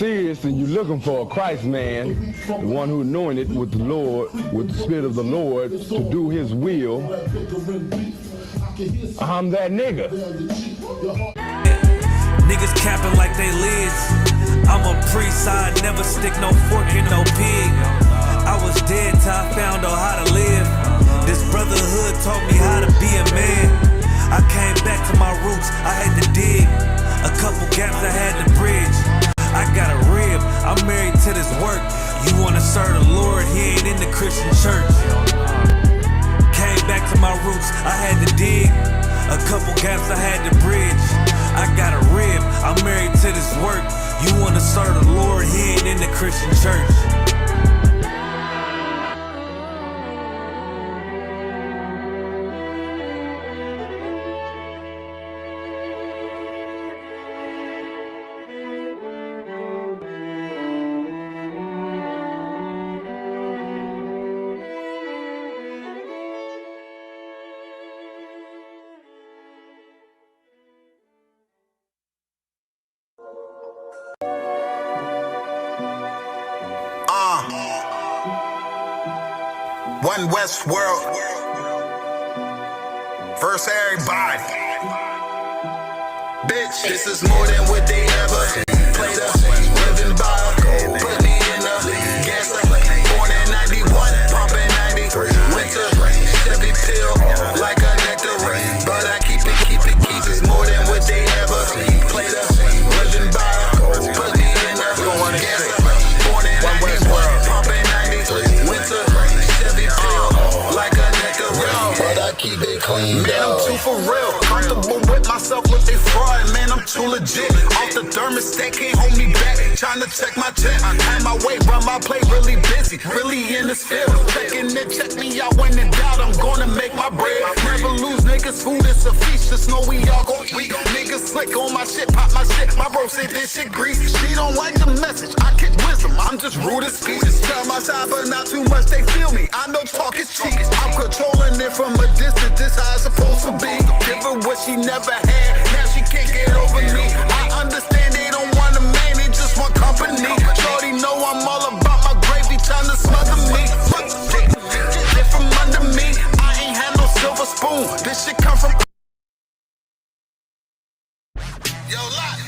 serious and you're looking for a Christ man, the one who anointed with the Lord, with the Spirit of the Lord to do his will, I'm that nigga. Niggas capping like they lids. I'm a priest, I never stick no fork in no pig. I was dead till I found out how to live. This brotherhood taught me how to be a man. I came back to my roots, I had to dig. A couple gaps I had to bridge. I got a rib, I'm married to this work. You wanna serve the Lord, he ain't in the Christian church. Came back to my roots, I had to dig. A couple gaps I had to bridge. I got a rib, I'm married to this work. You wanna serve the Lord, he ain't in the Christian church. One West world, first everybody. Bitch, this is more than what they ever played us. Living by, put me in the gas. Born in 91, pumping 90. Winter, Chevy pill, like a nectarine. But I keep it. It's more than what they ever played us. Living by, put me in the gas. Born in 91, pumping 90. Winter. Keep it clean, man, I'm too for real. Comfortable with myself, with they fraud. Man, I'm too legit. Off the thermostat, can't hold me back. Trying to check my check. I had my way, run my plate, really busy. Really in this field. Checking it, check me out when in doubt. I'm gonna make my bread. Never lose niggas, food is a feast. Just know we all gon' eat. Niggas slick on my shit, pop my shit. My bro say this shit greasy. She don't like the message. I kick wisdom, I'm just rude as speeches. Tell my side, but not too much, they feel me. I know talk is cheap. I'm controlling it from a distance. This how it's supposed to be. Give her what she never had. Now she can't get over me. I understand they don't want a man, they just want company. Shorty know I'm all about my gravy, trying to smother me. Get from under me. I ain't had no silver spoon. This shit come from. Yo, lot.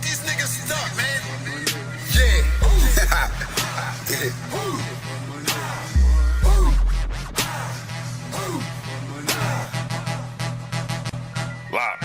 These niggas stuck, man. Yeah. Wow.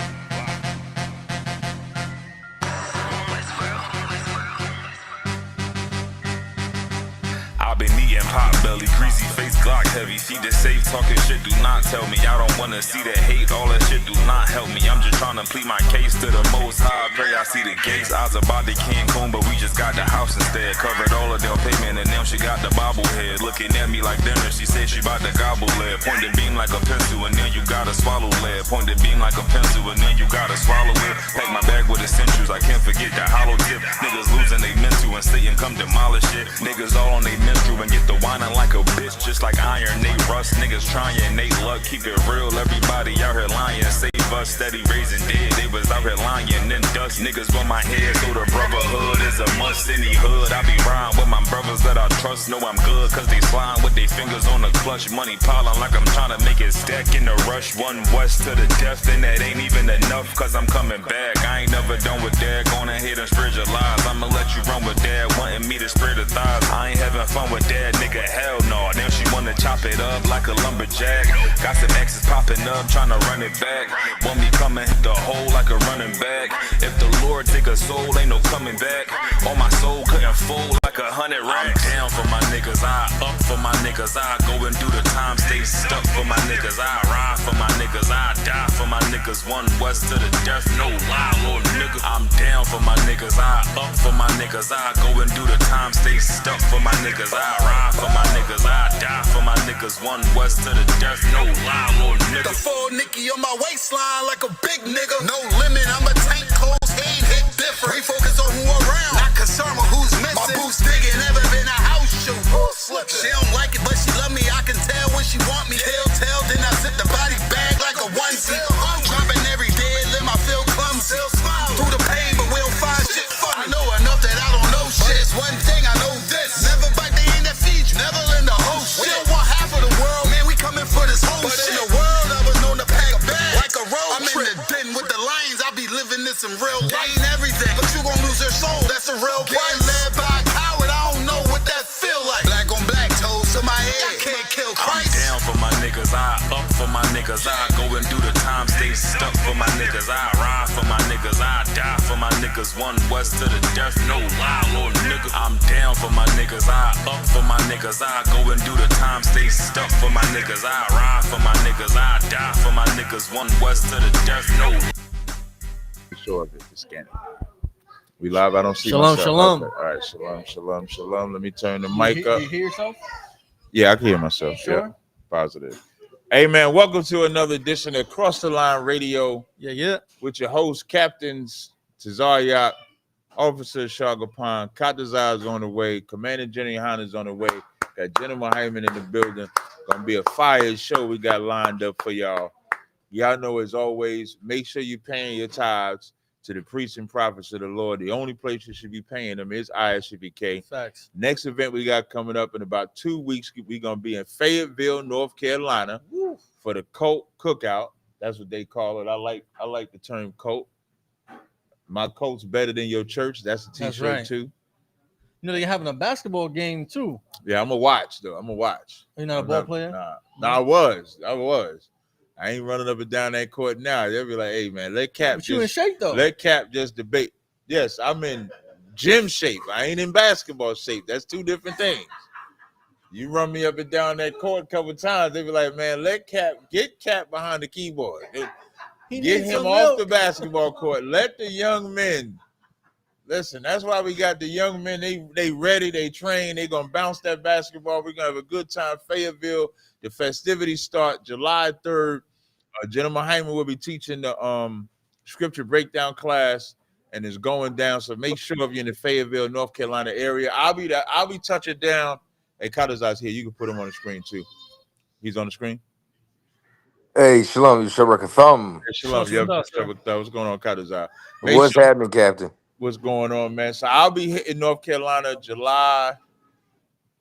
I've been eating pot belly, greasy face, Glock heavy. Feed the safe, talking shit, do not tell me. I don't wanna see the hate, all that shit do not help me. I'm just trying to plead my case to the most high. Pray I see the gates. I was about to Cancun, but we just got the house instead. Covered all of their payment, and now she got the bobblehead. Looking at me like dinner, she said she about to gobble lead. Point the beam like a pencil, and then you gotta swallow lead. Point the beam like a pencil, and then you gotta swallow it. Pack my bag with essentials, I can't forget the hollow tip. Niggas losing they mental, and Satan come demolish it. Niggas all on they menstrual and get the whining like a bitch, just like iron, they rust. Niggas trying, they luck, keep it real. Everybody out here lying, save us, steady raising dead. They was out here lying, then dust. Niggas on my head, so the brotherhood is a must. Any hood, I be riding with my brothers that I trust. Know I'm good, cause they slime with their fingers on the clutch. Money piling like I'm trying to make it stack in the rush. One West to the death, and that ain't even enough, cause I'm coming back. I ain't never done with dad, gonna hit and spread your lies. I'ma let you run with dad, wanting me to spread the thighs. I ain't having fun with dad, nigga, hell no. Now she wanna chop it up like a lumberjack. Got some exes popping up, trying to run it back. Want me come and hit the hole like a running back. If the Lord take a soul, ain't no coming back. All my soul couldn't fold like 100 racks. I'm down for my niggas, I up for my niggas. I go and do the time, stay stuck for my niggas. I ride for my niggas, I die for my niggas. One West to the death, no lie, little nigga. I'm down for my niggas, I up for my niggas. I go and do the time, stay stuck for my niggas. I ride for my niggas, I die for my niggas. One West to the death, no lie, little nigga. The full Nicky on my waistline like a big nigga. No limit, I'm a tank, close game, hit different. We focus on who around, not concerned with who's missing. My boots digging, never been a house shoe. She don't like it, but she love me. I can tell when she want me. Tell, then I zip the body bag like a onesie. I'm dropping every day, let my feel clumsy. Through the pain. my niggas. I go and do the time, stay stuck for my niggas. I ride for my niggas. I die for my niggas. One west to the death, no lie, Lord nigga. I'm down for my niggas. I up for my niggas. I go and do the time, stay stuck for my niggas. I ride for my niggas. I die for my niggas. One west to the death, no. Sure of it. Scan it. We live. I don't see Shalom, myself. shalom. Okay. All right, shalom, shalom, shalom. Let me turn the mic up. You hear yourself? Yeah, I can hear myself. Sure. Yeah, positive. Hey, man, welcome to another edition of Cross the Line Radio. Yeah. With your host, Captains Tazaryach, Officer Shagapan, CHAATAZA is on the way, Commander Yahanna is on the way. Got General Hyman in the building. Gonna be a fire show we got lined up for y'all. Y'all know, as always, make sure you're paying your tithes to the priests and prophets of the Lord. The only place you should be paying them is ISCBK. Facts. Next event we got coming up in about 2 weeks, we're going to be in Fayetteville, North Carolina for the cult cookout. That's what they call it. I like the term cult. My cult's better than your church. That's a t-shirt right. too. You know, they're having a basketball game too. Yeah, I'm going to watch, though. I'm going to watch. You're not a ball player? Nah, I was. I ain't running up and down that court now. They'll be like, hey, man, let Cap you in shape, though. Let Cap just debate. Yes, I'm in gym shape. I ain't in basketball shape. That's two different things. You run me up and down that court a couple times, they be like, man, get Cap behind the keyboard. Get him off the basketball court. Let the young men. Listen, that's why we got the young men. They ready, they train, they gonna bounce that basketball. We're gonna have a good time. Fayetteville. The festivities start July 3rd. General Hyman will be teaching the scripture breakdown class, and it's going down. So make sure if you're in the Fayetteville, North Carolina area, I'll be touching down. Hey, CHAATAZA's here. You can put him on the screen too. He's on the screen. Hey, Shalom, Yushabrak Thumb. Hey, shalom. What's going on, CHAATAZA? What's happening, Captain? What's going on, man? So I'll be hitting North Carolina July.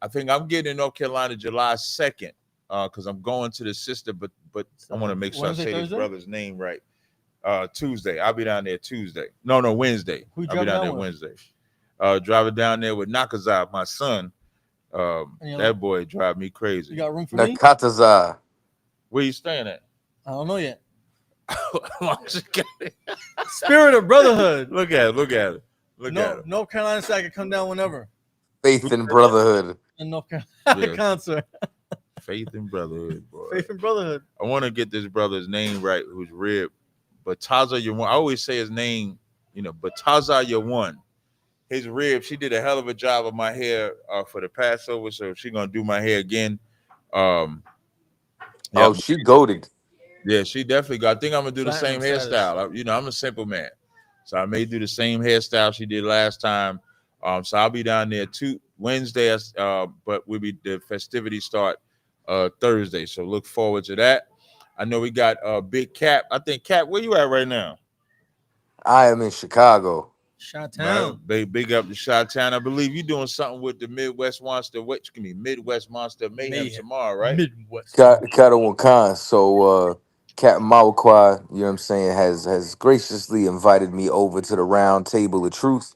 I think I'm getting in North Carolina July 2nd. Because I'm going to the sister, but I want to make sure I say this brother's name right. Tuesday. I'll be down there Tuesday. No, Wednesday. I'll be down there Wednesday. Driving down there with Nakaza, my son. That boy drive me crazy. You got room for me? CHAATAZA. Where you staying at? I don't know yet. Spirit of brotherhood. Look at it. North Carolina said I could come down whenever. Faith and brotherhood. In North Carolina concert. Faith and brotherhood, boy. Faith and brotherhood. I want to get this brother's name right, who's Rib. But Taza Yawan. I always say his name, but Taza Yawan. His Rib, she did a hell of a job of my hair for the Passover, so she's gonna do my hair again. She goated. Yeah, she definitely got. I think I'm gonna do the same hairstyle. I'm a simple man, so I may do the same hairstyle she did last time. So I'll be down there Wednesday, but the festivities start Thursday, so look forward to that. I know we got Big Cap. I think Cap, where you at right now? I am in Chicago. Chi-Town. Big up to Chi-Town. I believe you're doing something with the Midwest Monster Mayhem tomorrow, right? Midwest. Katawakan. So Captain Mawakwa, you know what I'm saying, has graciously invited me over to the round table of truth.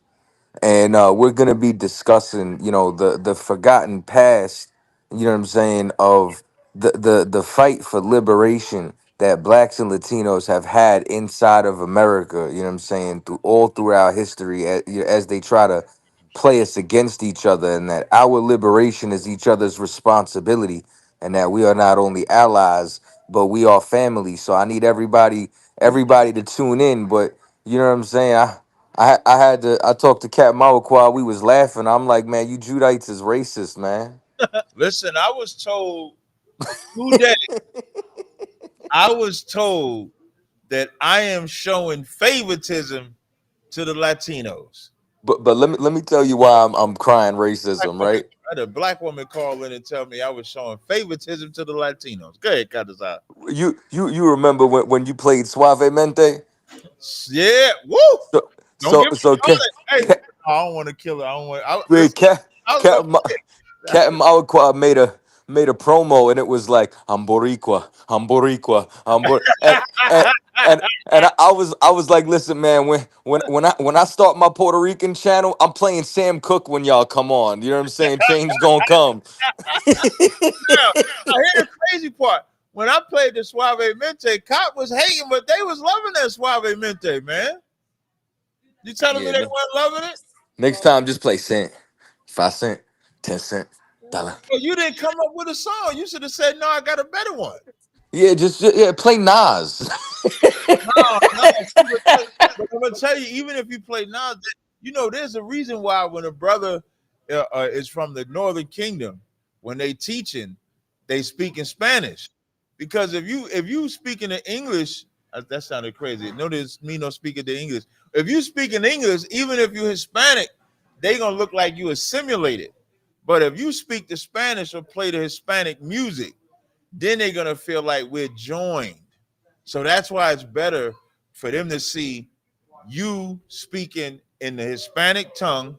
And we're gonna be discussing, the forgotten past, you know what I'm saying, of the fight for liberation that blacks and Latinos have had inside of America, you know what I'm saying, throughout history, as they try to play us against each other, and that our liberation is each other's responsibility, and that we are not only allies, but we are family. So I need everybody to tune in. But you know what I'm saying, I talked to Cat Mawakwa. We was laughing. I'm like, man, you Judites is racist, man. Listen, I was told today, that I am showing favoritism to the Latinos. But let me tell you why I'm crying racism, right? I had a black woman call in and tell me I was showing favoritism to the Latinos. Go ahead, CHAATAZA. You remember when you played Suavemente? Yeah, woo. Hey, I don't want to kill her. Captain Mawakwa made a promo, and it was like, I'm Boricua, and I was like, listen, man, when I start my Puerto Rican channel, I'm playing Sam Cooke when y'all come on. You know what I'm saying? Change gonna come. Now, here's the crazy part. when I played the Suavemente, Cop was hating, but they was loving that Suavemente, man. You telling me they weren't loving it? Next time, just play cent, 5 cent, 10 cent, dollar. Well, you didn't come up with a song. You should have said, "No, I got a better one." Yeah, just play Nas. No. But I'm gonna tell you, even if you play Nas, you know, there's a reason why when a brother is from the Northern Kingdom, when they teaching, they speak in Spanish, because if you speaking in English, that sounded crazy. Notice me no speaking the English. If you speak in English, even if you're Hispanic, they gonna look like you assimilated. But if you speak the Spanish or play the Hispanic music, then they're gonna feel like we're joined. So that's why it's better for them to see you speaking in the Hispanic tongue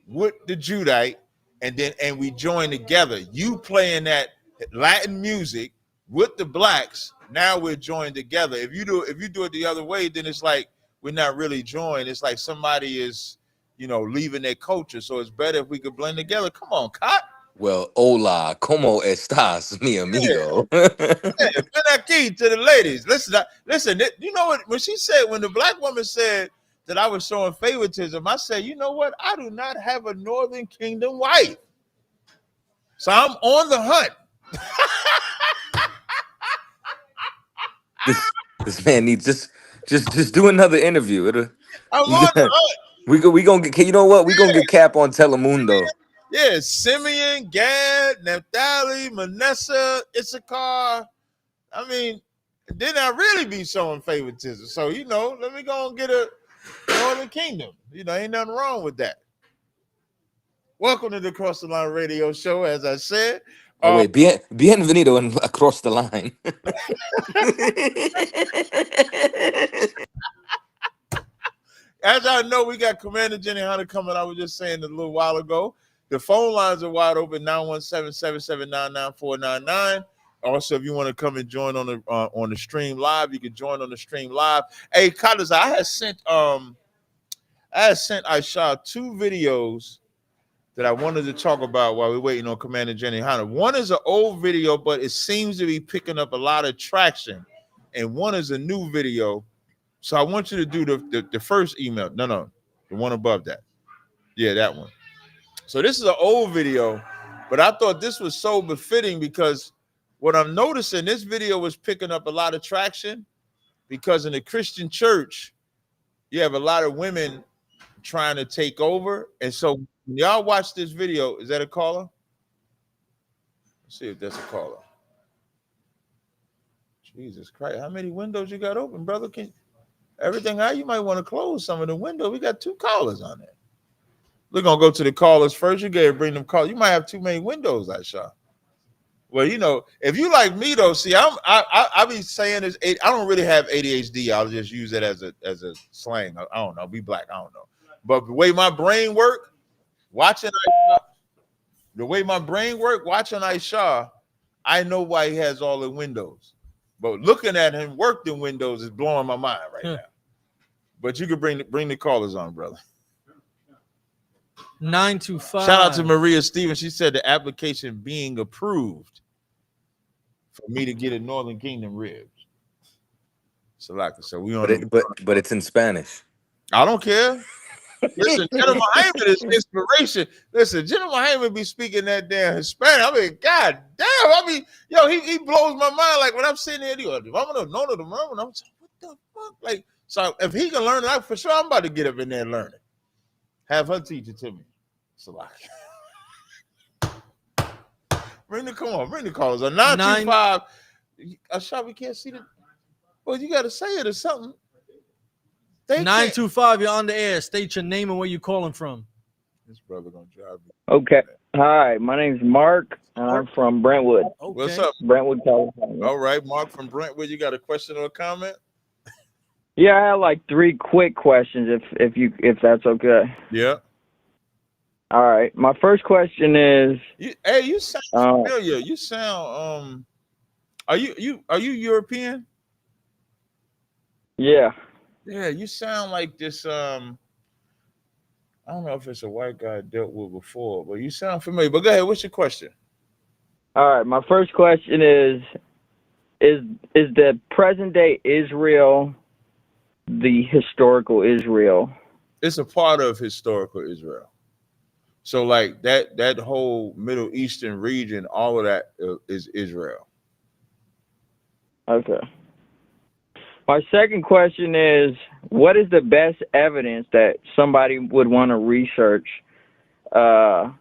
with the Judite, and we join together. You playing that Latin music with the blacks. Now we're joined together. If you do it the other way, then it's like we're not really joined. It's like somebody is, leaving their culture. So it's better if we could blend together. Come on, Cot. Well, hola, ¿cómo estás, mi amigo? Yeah, ven aquí to the ladies. Listen. You know what? When the black woman said that I was showing favoritism, I said, you know what? I do not have a Northern Kingdom wife, so I'm on the hunt. This man needs just do another interview. I'm on the hunt. We gonna get, you know what? We gonna get Cap on Telemundo. Yeah, Simeon, Gad, Naphtali, Manasseh, Issachar. I mean, then I really be showing favoritism. So, let me go and get a Northern Kingdom. Ain't nothing wrong with that. Welcome to the Cross the Line Radio Show, as I said. Oh, wait, bienvenido and across the line. As I know, we got Commander Yahanna coming. I was just saying a little while ago. The phone lines are wide open, 917-779-9499. Also, if you want to come and join on the stream live, you can join on the stream live. Hey, CHAATAZA, I had sent Aisha 2 videos that I wanted to talk about while we're waiting on Commander Yahanna. One is an old video, but it seems to be picking up a lot of traction. And one is a new video. So I want you to do the first email. No, the one above that. Yeah, that one. So this is an old video, but I thought this was so befitting because what I'm noticing, this video was picking up a lot of traction because in the Christian church, you have a lot of women trying to take over. And so when y'all watch this video, is that a caller? Let's see if that's a caller. Jesus Christ, how many windows you got open, brother? Everything out, you might want to close some of the windows. We got 2 callers on there. We're gonna go to the callers first. You gotta bring them callers. You might have too many windows, Aisha. Well, if you like me though, see, I be saying this. I don't really have ADHD. I'll just use it as a slang. I don't know. Be black. I don't know. But the way my brain work, watching Aisha, I know why he has all the windows. But looking at him work the windows is blowing my mind right now. But you can bring the callers on, brother. 925. Shout out to Maria Stevens. She said the application being approved for me to get a Northern Kingdom ribs. So we on. But it's in Spanish. I don't care. Listen, General Hyman is inspiration. Listen, General Hyman be speaking that damn Hispanic. I mean, God damn. He blows my mind. Like when I'm sitting there, I'm gonna know the moment. I'm like, what the fuck? Like, so if he can learn it, for sure I'm about to get up in there and learn it. Have her teach it to me. Bring the callers. 925. Aisha, we can't see the. Well, you got to say it or something. 925. You're on the air. State your name and where you're calling from. This brother gonna drive me. Okay. Hi, my name's Mark. I'm from Brentwood. Okay. What's up? Brentwood, California. All right, Mark from Brentwood. You got a question or a comment? Yeah, I have like 3 quick questions if that's okay. Yeah. All right. My first question is you sound familiar. You sound are you European? Yeah. Yeah, you sound like this I don't know if it's a white guy I dealt with before, but you sound familiar. But go ahead, what's your question? All right. My first question is is the present day Israel the historical Israel? It's a part of historical Israel. So like that whole Middle Eastern region, all of that is Israel. Okay. My second question is, what is the best evidence that somebody would want to research, aside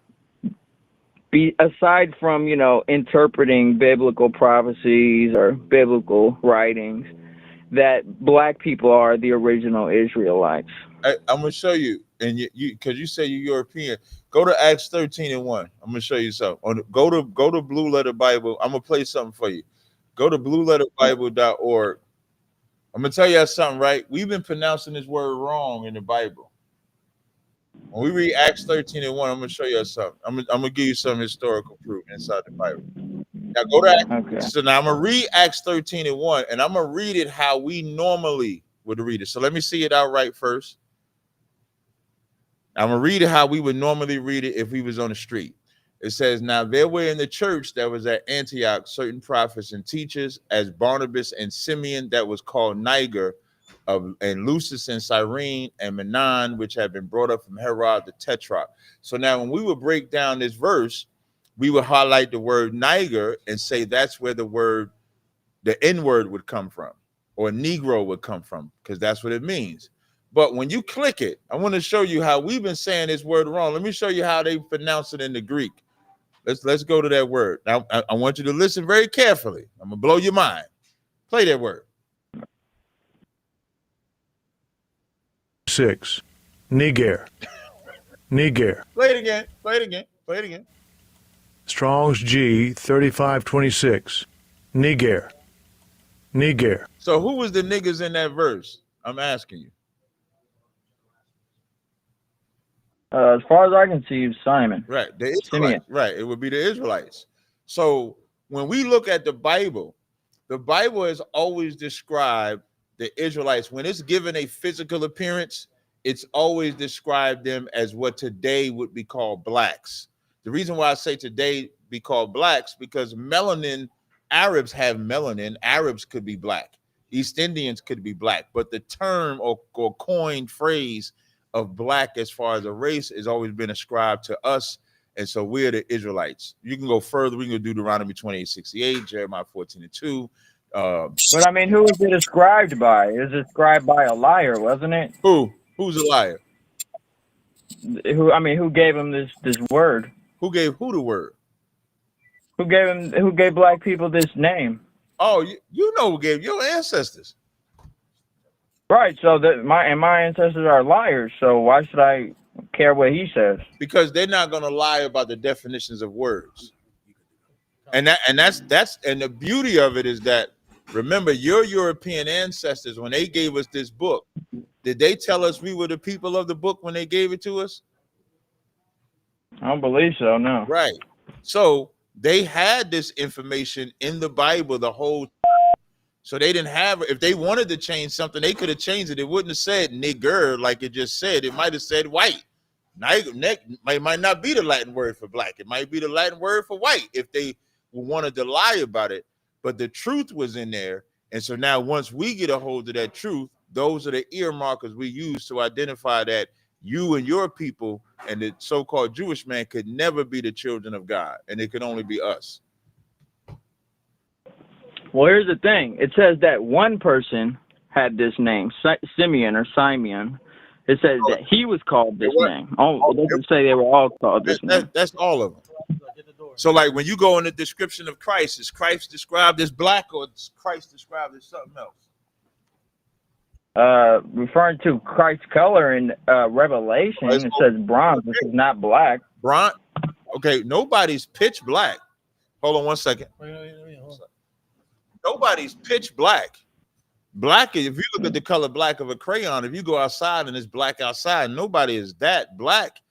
from, interpreting biblical prophecies or biblical writings, that black people are the original Israelites? I'm gonna show you, and you because you say you're European. Go to Acts 13:1. I'm gonna show you something. Go to Blue Letter Bible. I'm gonna play something for you. Go to blueletterbible.org. I'm gonna tell you something, right? We've been pronouncing this word wrong in the Bible. When we read Acts 13:1, I'm gonna show you something. I'm gonna give you some historical proof inside the Bible. Now go to Acts. So now I'm gonna read Acts 13:1, and I'm gonna read it how we normally would read it. So let me see it outright first. I'm gonna read it how we would normally read it if we was on the street. It says, now there were in the church that was at Antioch certain prophets and teachers, as Barnabas and Simeon, that was called Niger, and Lucius and Cyrene and Menon, which had been brought up from Herod the Tetrarch. So now when we would break down this verse, we would highlight the word Niger and say that's where the N-word would come from, or Negro would come from, because that's what it means. But when you click it, I want to show you how we've been saying this word wrong. Let me show you how they pronounce it in the Greek. Let's go to that word. Now, I want you to listen very carefully. I'm going to blow your mind. Play that word. 6. Niger. Niger. Play it again. Play it again. Play it again. Strong's G 3526. Niger. Niger. So who was the niggas in that verse? I'm asking you. As far as I can see, Simon. Right. The Israelites. Right. It would be the Israelites. So when we look at the Bible has always described the Israelites. When it's given a physical appearance, it's always described them as what today would be called blacks. The reason why I say today be called blacks, because Arabs have melanin. Arabs could be black. East Indians could be black. But the term or coined phrase of black as far as a race has always been ascribed to us. And so we're the Israelites. You can go further. We can go Deuteronomy 28:68, Jeremiah 14:2. But I mean, who is it ascribed by? It was ascribed by a liar, wasn't it? Who's a liar? Who gave him this word? Who gave who the word? Who gave black people this name? Oh, you know who gave your ancestors. Right, so my ancestors are liars, so why should I care what he says? Because they're not gonna lie about the definitions of words. And that's the beauty of it is that, remember, your European ancestors, when they gave us this book, did they tell us we were the people of the book when they gave it to us? I don't believe so, no. Right. So they had this information in the Bible the whole time. So they didn't have, if they wanted to change something, they could have changed it. It wouldn't have said nigger like it just said. It might have said white. Might not be the Latin word for black. It might be the Latin word for white if they wanted to lie about it. But the truth was in there. And so now once we get a hold of that truth, those are the earmarkers we use to identify that you and your people and the so-called Jewish man could never be the children of God. And it could only be us. Well, here's the thing. It says that one person had this name, Simeon or Simeon. It says that he was called this name. Oh, it doesn't say they were all called this name. That's all of them. So, like, when you go in the description of Christ, is Christ described as black or is Christ described as something else? Referring to Christ's color in Revelation, it says bronze, which is not black. Bronze? Okay, nobody's pitch black. Hold on one second. Nobody's pitch black. Black, if you look at the color black of a crayon, if you go outside and it's black outside, nobody is that black.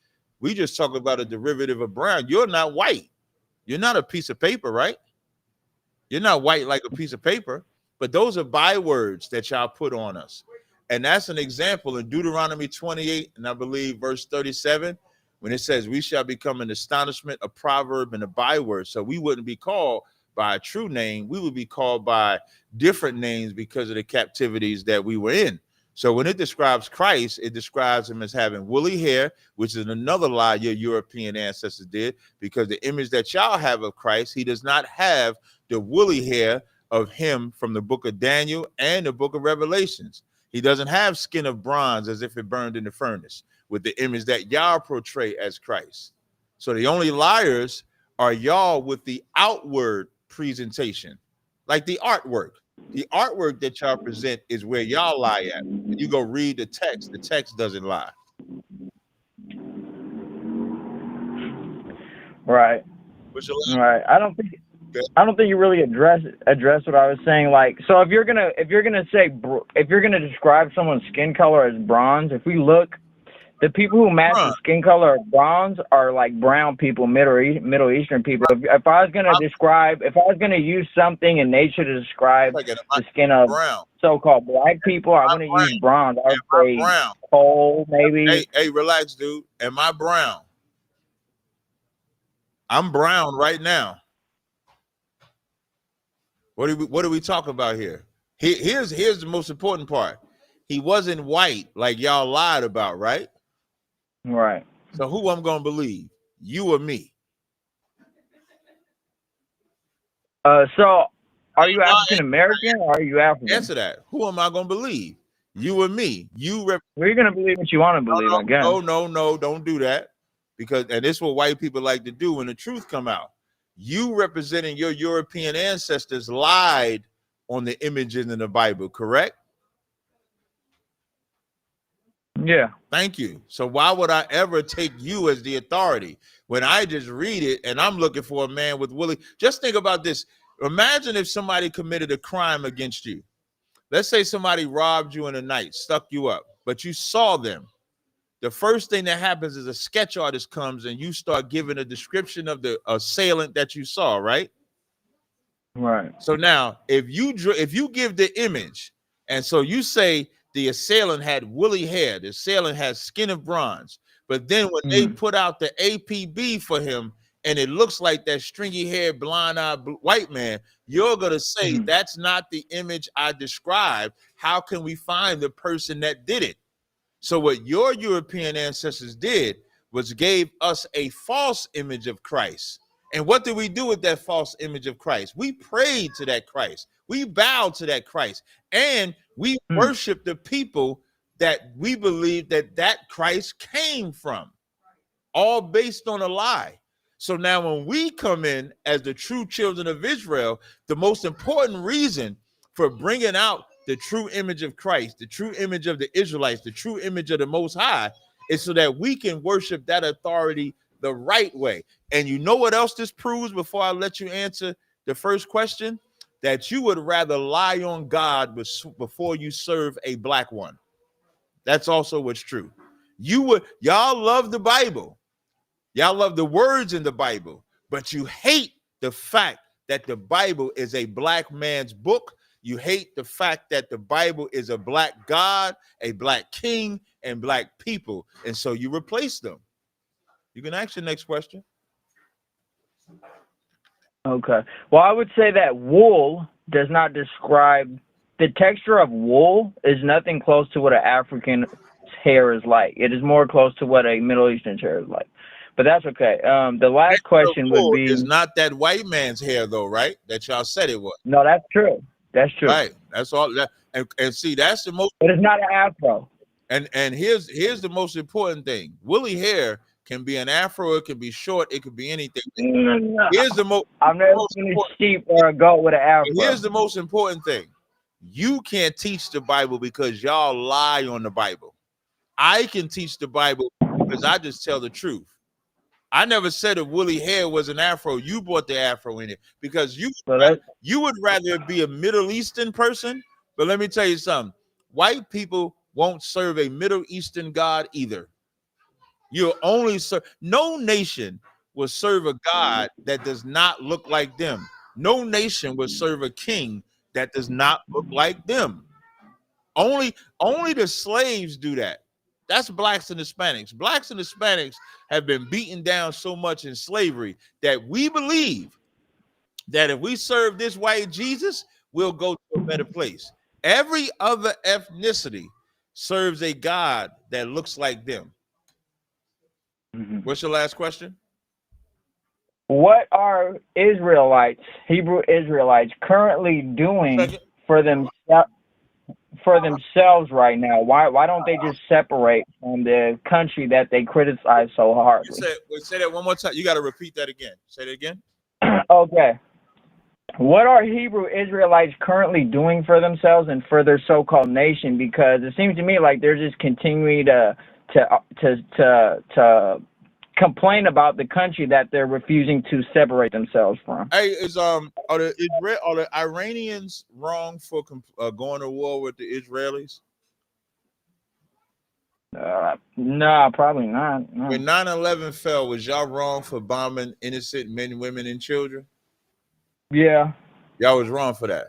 We just talk about a derivative of brown. You're not white. You're not a piece of paper, right? You're not white like a piece of paper, but those are bywords that y'all put on us. And that's an example in Deuteronomy 28, and I believe verse 37, when it says we shall become an astonishment, a proverb, and a byword. So we wouldn't be called by a true name, we would be called by different names because of the captivities that we were in. So when it describes Christ, it describes him as having woolly hair, which is another lie your European ancestors did, because the image that y'all have of Christ, he does not have the woolly hair of him from the book of Daniel and the book of Revelations. He doesn't have skin of bronze as if it burned in the furnace with the image that y'all portray as Christ. So the only liars are y'all with the outward presentation, like the artwork. The artwork that y'all present is where y'all lie at. When you go read the text doesn't lie. Right. Right. I don't think you really address what I was saying. Like, so if you're gonna describe someone's skin color as bronze, if we look, the people who match the skin color of bronze are like brown people, Middle Eastern people. If I was gonna use something in nature to describe the skin of so-called black people, I wouldn't use bronze. I would say coal, maybe. Hey, relax, dude. Am I brown? I'm brown right now. What are we talking about here? Here's the most important part. He wasn't white like y'all lied about, right? Right. So who I'm gonna believe? You or me? So are you African American or are you African? Answer that. Who am I gonna believe? You or me? You're gonna believe what you want to believe, I guess. No, don't do that. And this is what white people like to do when the truth come out. You representing your European ancestors lied on the images in the Bible, correct? Yeah. Thank you. So why would I ever take you as the authority when I just read it and I'm looking for a man with woolly? Just think about this. Imagine if somebody committed a crime against you. Let's say somebody robbed you in the night, stuck you up, but you saw them. The first thing that happens is a sketch artist comes and you start giving a description of the assailant that you saw, right? Right. So now, if you give the image, and so you say the assailant had woolly hair, the assailant has skin of bronze, but then when they put out the APB for him, and it looks like that stringy-haired, blind-eyed white man, you're gonna say that's not the image I described. How can we find the person that did it? So what your European ancestors did was gave us a false image of Christ. And what did we do with that false image of Christ? We prayed to that Christ. We bowed to that Christ. And we worship the people that we believe that Christ came from, all based on a lie. So now when we come in as the true children of Israel, the most important reason for bringing out the true image of Christ, the true image of the Israelites, the true image of the Most High, is so that we can worship that authority the right way. And you know what else this proves before I let you answer the first question? That you would rather lie on God before you serve a black one. That's also what's true. Y'all love the Bible. Y'all love the words in the Bible, but you hate the fact that the Bible is a black man's book. You hate the fact that the Bible is a black God, a black king, and black people. And so you replace them. You can ask your next question. Okay. Well, I would say that wool does not describe the texture of wool is nothing close to what an African hair is like. It is more close to what a Middle Eastern hair is like. But that's okay. The last question would be: is not that white man's hair, though, right? That y'all said it was. No, that's true. That's true. Right. That's all. And see, that's the most. But it's not an afro. And here's the most important thing: woolly hair can be an afro, it can be short, it could be anything. No. Here's the most. I've never seen a sheep or a goat with an afro. Here's the most important thing: you can't teach the Bible because y'all lie on the Bible. I can teach the Bible because I just tell the truth. I never said if woolly hair was an afro. You brought the afro in it because you would rather be a Middle Eastern person. But let me tell you something: white people won't serve a Middle Eastern God either. You'll only serve. No nation will serve a God that does not look like them. No nation will serve a king that does not look like them. Only the slaves do that. That's blacks and Hispanics. Blacks and Hispanics have been beaten down so much in slavery that we believe that if we serve this white Jesus, we'll go to a better place. Every other ethnicity serves a God that looks like them. What's your last question? What are Israelites, Hebrew Israelites, currently doing for themselves right now? Why don't they just separate from the country that they criticize so hardly? Say that one more time. You got to repeat that again. Say that again. Okay. What are Hebrew Israelites currently doing for themselves and for their so-called nation? Because it seems to me like they're just continuing to complain about the country that they're refusing to separate themselves from. Hey, are the Iranians wrong for going to war with the Israelis? No, probably not. No. When 9/11 fell, was y'all wrong for bombing innocent men, women, and children? Yeah. Y'all was wrong for that.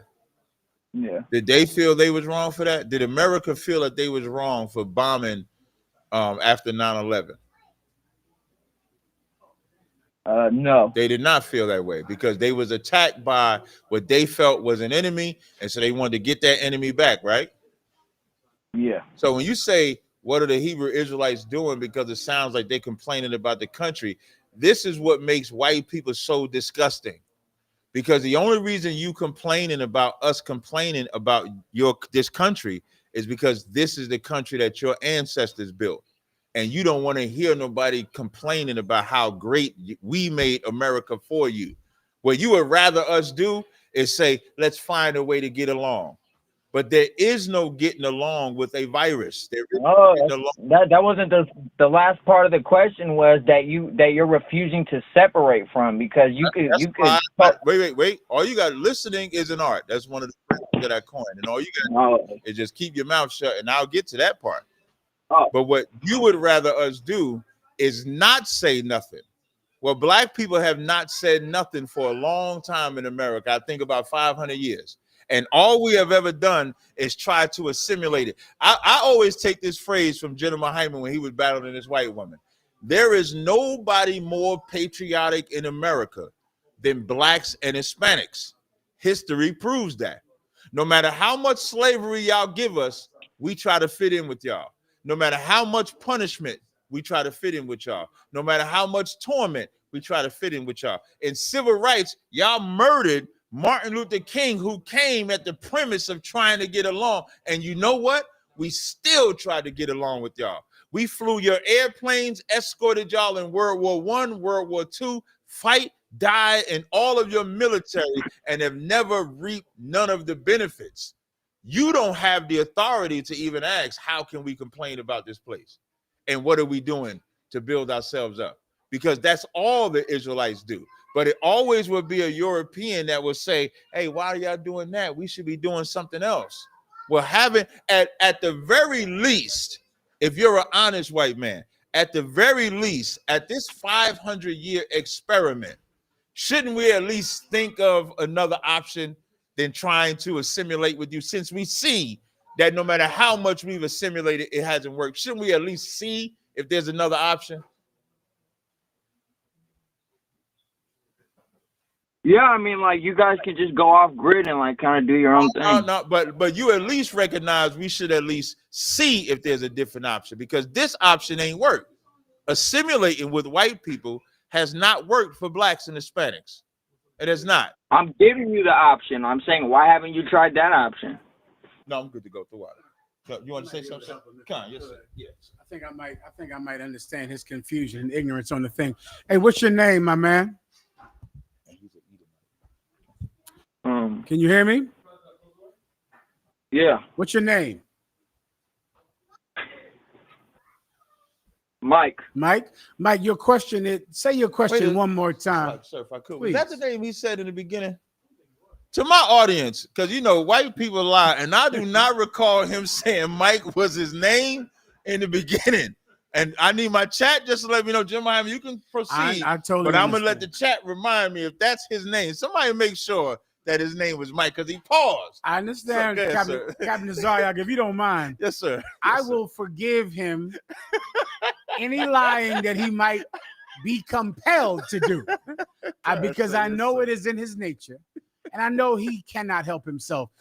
Yeah. Did they feel they was wrong for that? Did America feel that they was wrong for bombing after 9/11? No. They did not feel that way because they was attacked by what they felt was an enemy, and so they wanted to get that enemy back, right? Yeah. So when you say, what are the Hebrew Israelites doing, because it sounds like they're complaining about the country, this is what makes white people so disgusting. Because the only reason you complaining about us complaining about this country is because this is the country that your ancestors built. And you don't want to hear nobody complaining about how great we made America for you. What you would rather us do is say, let's find a way to get along. But there is no getting along with a virus. There is that wasn't the last part of the question was that you're refusing to separate from, because you could wait. All you got listening is an art. That's one of the things that I coined. And all you got to do is just keep your mouth shut, and I'll get to that part. But what you would rather us do is not say nothing. Well, black people have not said nothing for a long time in America. I think about 500 years. And all we have ever done is try to assimilate it. I always take this phrase from General Hyman when he was battling this white woman. There is nobody more patriotic in America than blacks and Hispanics. History proves that. No matter how much slavery y'all give us, we try to fit in with y'all. No matter how much punishment, we try to fit in with y'all. No matter how much torment, we try to fit in with y'all. In civil rights, y'all murdered Martin Luther King, who came at the premise of trying to get along. And you know what? We still try to get along with y'all. We flew your airplanes, escorted y'all in World War I, World War II, fight, die, and all of your military, and have never reaped none of the benefits. You don't have the authority to even ask, how can we complain about this place? And what are we doing to build ourselves up? Because that's all the Israelites do. But it always will be a European that will say, hey, why are y'all doing that? We should be doing something else. Well, having at the very least, if you're an honest white man, at the very least, at this 500-year experiment, shouldn't we at least think of another option than trying to assimilate with you, since we see that no matter how much we've assimilated, it hasn't worked? Shouldn't we at least see if there's another option? Yeah, I mean, like, you guys can just go off grid and like kind of do your own thing. No, but you at least recognize we should at least see if there's a different option, because this option ain't worked. Assimilating with white people has not worked for blacks and Hispanics. It has not. I'm giving you the option. I'm saying, why haven't you tried that option? No, I'm good to go through water. You want to say something? Come on, yes, sir. Yes. I think I might understand his confusion and ignorance on the thing. Hey, what's your name, my man? Can you hear me? Yeah. What's your name? Mike. Mike, your question is, say your question one more time. Sir, if I could. Please. Was that the name he said in the beginning? To my audience, because you know white people lie, and I do not recall him saying Mike was his name in the beginning. And I need my chat just to let me know, Jim Hyman, you can proceed. I totally but I'm gonna understand. let the chat remind me if that's his name. Somebody make sure that his name was Mike, because he paused. I understand, So, Captain Tazaryach, if you don't mind. Yes, sir. I will forgive him any lying that he might be compelled to do. Because I know it is in his nature. And I know he cannot help himself.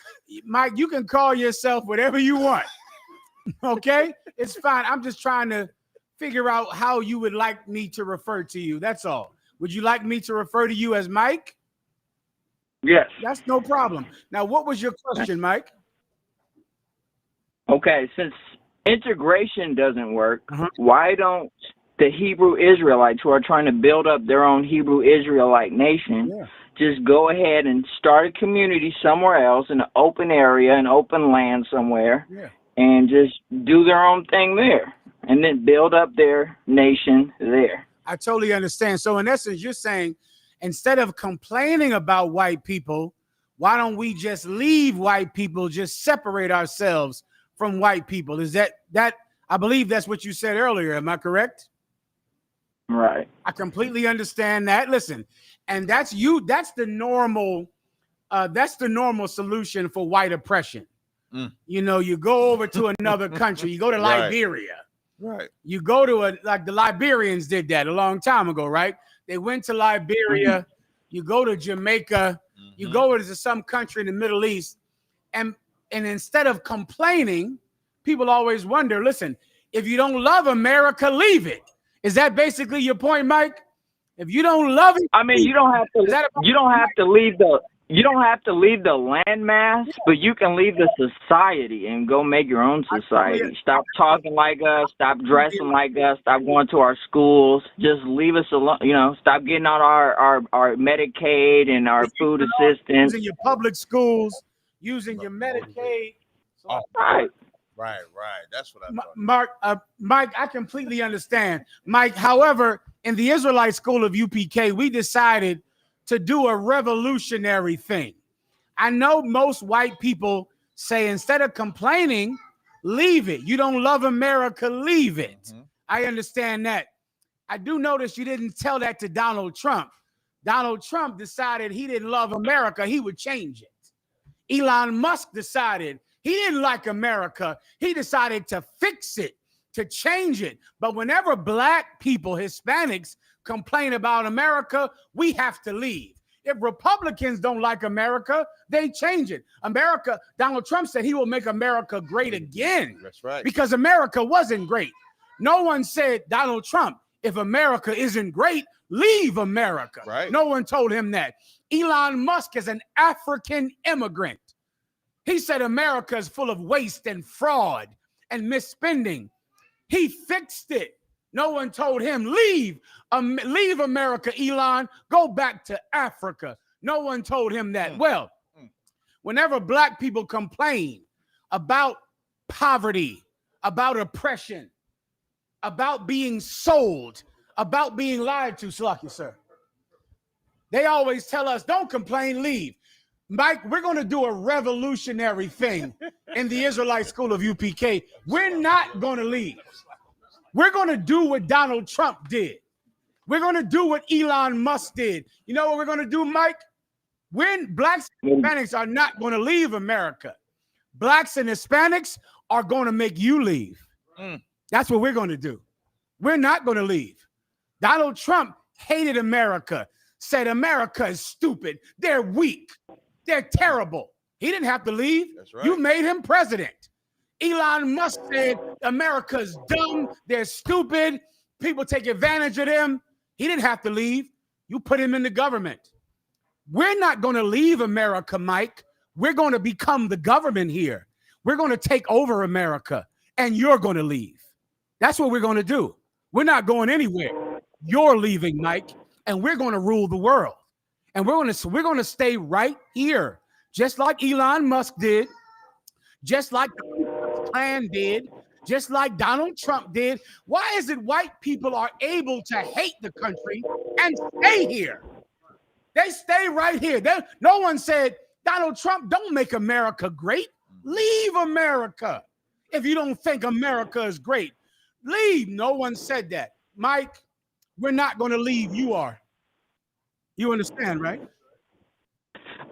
Mike, you can call yourself whatever you want. Okay? It's fine. I'm just trying to figure out how you would like me to refer to you. That's all. Would you like me to refer to you as Mike? Yes. That's no problem. Now, what was your question, Mike? Okay, since integration doesn't work, why don't the Hebrew Israelites who are trying to build up their own Hebrew Israelite nation just go ahead and start a community somewhere else in an open area, an open land somewhere, and just do their own thing there, and then build up their nation there? I totally understand. So in essence, you're saying instead of complaining about white people, why don't we just leave white people, just separate ourselves from white people? Is that I believe that's what you said earlier. Am I correct? Right. I completely understand that. Listen, and that's the normal solution for white oppression. You know, you go over to another country, you go to Liberia. Right. You go to like the Liberians did that a long time ago, right? They went to Liberia. You go to Jamaica. You go to some country in the Middle East, and instead of complaining, people always wonder, listen, if you don't love America, leave it. Is that basically your point, Mike? If you don't love it, I mean, you don't have to leave the landmass, but you can leave the society and go make your own society. Stop talking like us, stop dressing like us, stop going to our schools. Just leave us alone. You know, stop getting on our Medicaid and our food assistance. Using your public schools, using your Medicaid. Right. That's what I thought. Mike, I completely understand. Mike, however, in the Israelite School of UPK, we decided to do a revolutionary thing. I know most white people say instead of complaining, leave it. You don't love America, leave it. I understand that. I do notice you didn't tell that to Donald Trump. Donald Trump decided he didn't love America, he would change it. Elon Musk decided he didn't like America. He decided to fix it, to change it. But whenever black people, Hispanics, complain about America, we have to leave. If Republicans don't like America, they change it. America, Donald Trump said he will make America great again. That's right. Because America wasn't great. No one said, Donald Trump, if America isn't great, leave America. Right. No one told him that. Elon Musk is an African immigrant. He said America is full of waste and fraud and misspending. He fixed it. No one told him, leave America, Elon, go back to Africa. No one told him that. Well, whenever black people complain about poverty, about oppression, about being sold, about being lied to, Slaki, sir, they always tell us, don't complain, leave. Mike, we're going to do a revolutionary thing in the Israelite School of UPK. We're not going to leave. We're going to do what Donald Trump did. We're going to do what Elon Musk did. You know what we're going to do, Mike? Blacks and Hispanics are not going to leave America. Blacks and Hispanics are going to make you leave. That's what we're going to do. We're not going to leave. Donald Trump hated America, said America is stupid. They're weak. They're terrible. He didn't have to leave. That's right. You made him president. Elon Musk said America's dumb. They're stupid. People take advantage of them. He didn't have to leave. You put him in the government. We're not going to leave America, Mike. We're going to become the government here. We're going to take over America, and you're going to leave. That's what we're going to do. We're not going anywhere. You're leaving, Mike, and we're going to rule the world. And we're going to stay right here, just like Elon Musk did, just like the Ku Klux Klan did, just like Donald Trump did. Why is it white people are able to hate the country and stay here? They stay right here. No one said, Donald Trump, don't make America great. Leave America. If you don't think America is great, leave. No one said that. Mike, we're not going to leave. You are. You understand, right?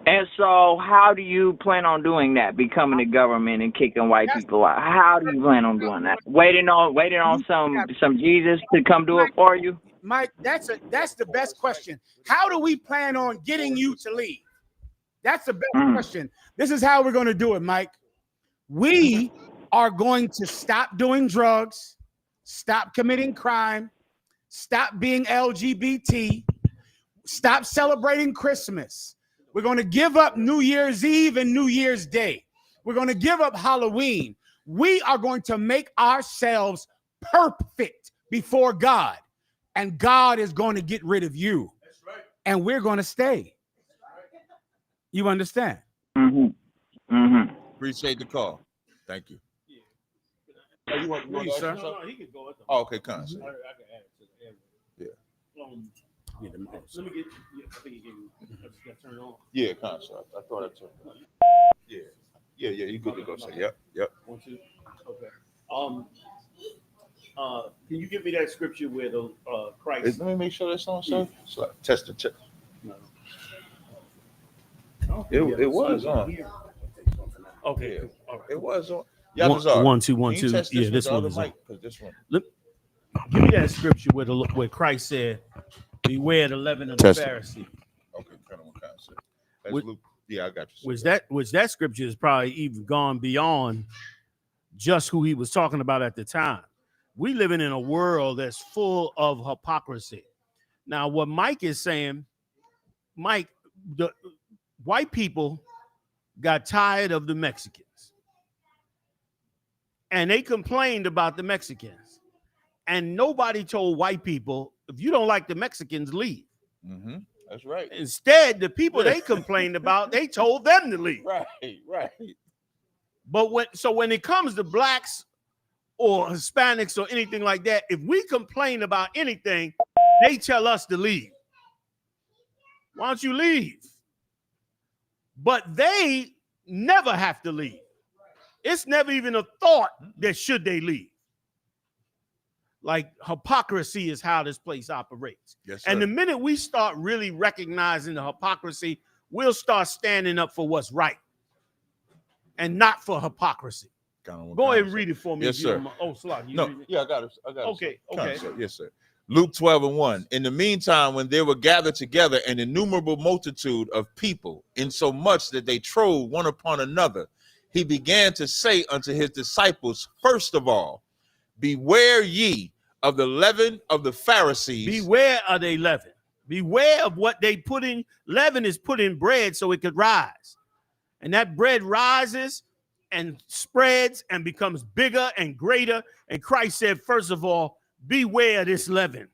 And so how do you plan on doing that? Becoming the government and kicking white people out? How do you plan on doing that? Waiting on some Jesus to come do it for you? Mike, that's the best question. How do we plan on getting you to leave? That's the best question. This is how we're going to do it, Mike. We are going to stop doing drugs, stop committing crime, stop being LGBT, stop celebrating Christmas. We're going to give up New Year's Eve and New Year's Day. We're going to give up Halloween. We are going to make ourselves perfect before God, and God is going to get rid of you. That's right. And we're going to stay. You understand? Appreciate the call. Thank you. Oh, you want sir? No, he can go. Oh, okay, come on. I can add it to the yeah. Let me get. I think you got turned on. Yeah, come on. I thought I turned on. Yeah. You good to go, sir. Yep. 1, 2. Okay. Can you give me that scripture where the Christ? Let me make sure that's on, sir. So test the check. No. It was on. Okay. Yeah. Cool. All right. It was on. 1, 2, 1, 2. Yeah, this one is on. This one. Give me that scripture where Christ said, "Beware the leaven of the Pharisee." Okay, kind of one concept. Luke. Yeah, I got you. Which that scripture is probably even gone beyond just who he was talking about at the time. We living in a world that's full of hypocrisy. Now, what Mike is saying, Mike, the white people got tired of the Mexicans. And they complained about the Mexicans. And nobody told white people, if you don't like the Mexicans, leave. Mm-hmm. That's right. Instead, the people they complained about, they told them to leave. Right. But when it comes to blacks or Hispanics or anything like that, if we complain about anything, they tell us to leave. Why don't you leave? But they never have to leave. It's never even a thought that should they leave. Like hypocrisy is how this place operates. Yes, sir. And the minute we start really recognizing the hypocrisy, we'll start standing up for what's right and not for hypocrisy. Go ahead and read it for me. Yes, sir. Oh, Slot. I got it. Okay. Yes, sir. Luke 12:1. In the meantime, when they were gathered together, an innumerable multitude of people, insomuch that they trode one upon another, he began to say unto his disciples, first of all, beware ye of the leaven of the Pharisees. Beware of the leaven. Beware of what they put in. Leaven is put in bread so it could rise. And that bread rises and spreads and becomes bigger and greater. And Christ said, first of all, beware this leaven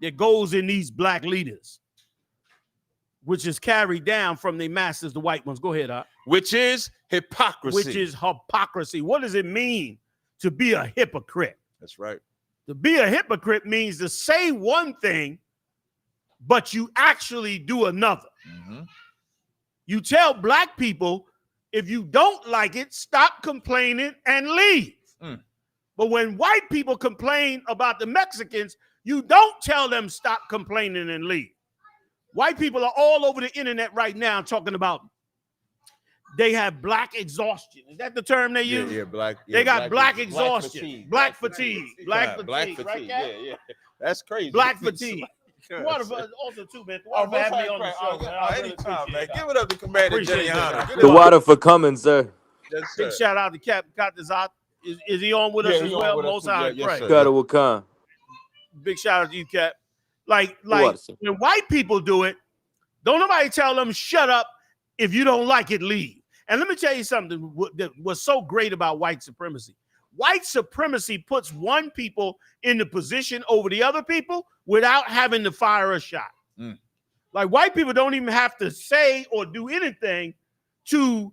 that goes in these black leaders, which is carried down from the masters, the white ones. Go ahead, which is hypocrisy. Which is hypocrisy. What does it mean to be a hypocrite? That's right. To be a hypocrite means to say one thing, but you actually do another. Mm-hmm. You tell black people, if you don't like it, stop complaining and leave. But when white people complain about the Mexicans, you don't tell them stop complaining and leave. White people are all over the internet right now talking about they have black exhaustion. Is that the term they use? Yeah, black. They got black exhaustion, black fatigue. Right, yeah. That's crazy. Black fatigue. Water also too, man. Water for having me on the show. Anytime, man. Give it up to Commander Yahanna. The water for coming, sir. Big shout out to CHAATAZA. Is he on with us as well? Most high pray. Big shout out to you, Cap. Like when white people do it, don't nobody tell them shut up. If you don't like it, leave. And let me tell you something that was so great about white supremacy. White supremacy puts one people in the position over the other people without having to fire a shot. Like white people don't even have to say or do anything to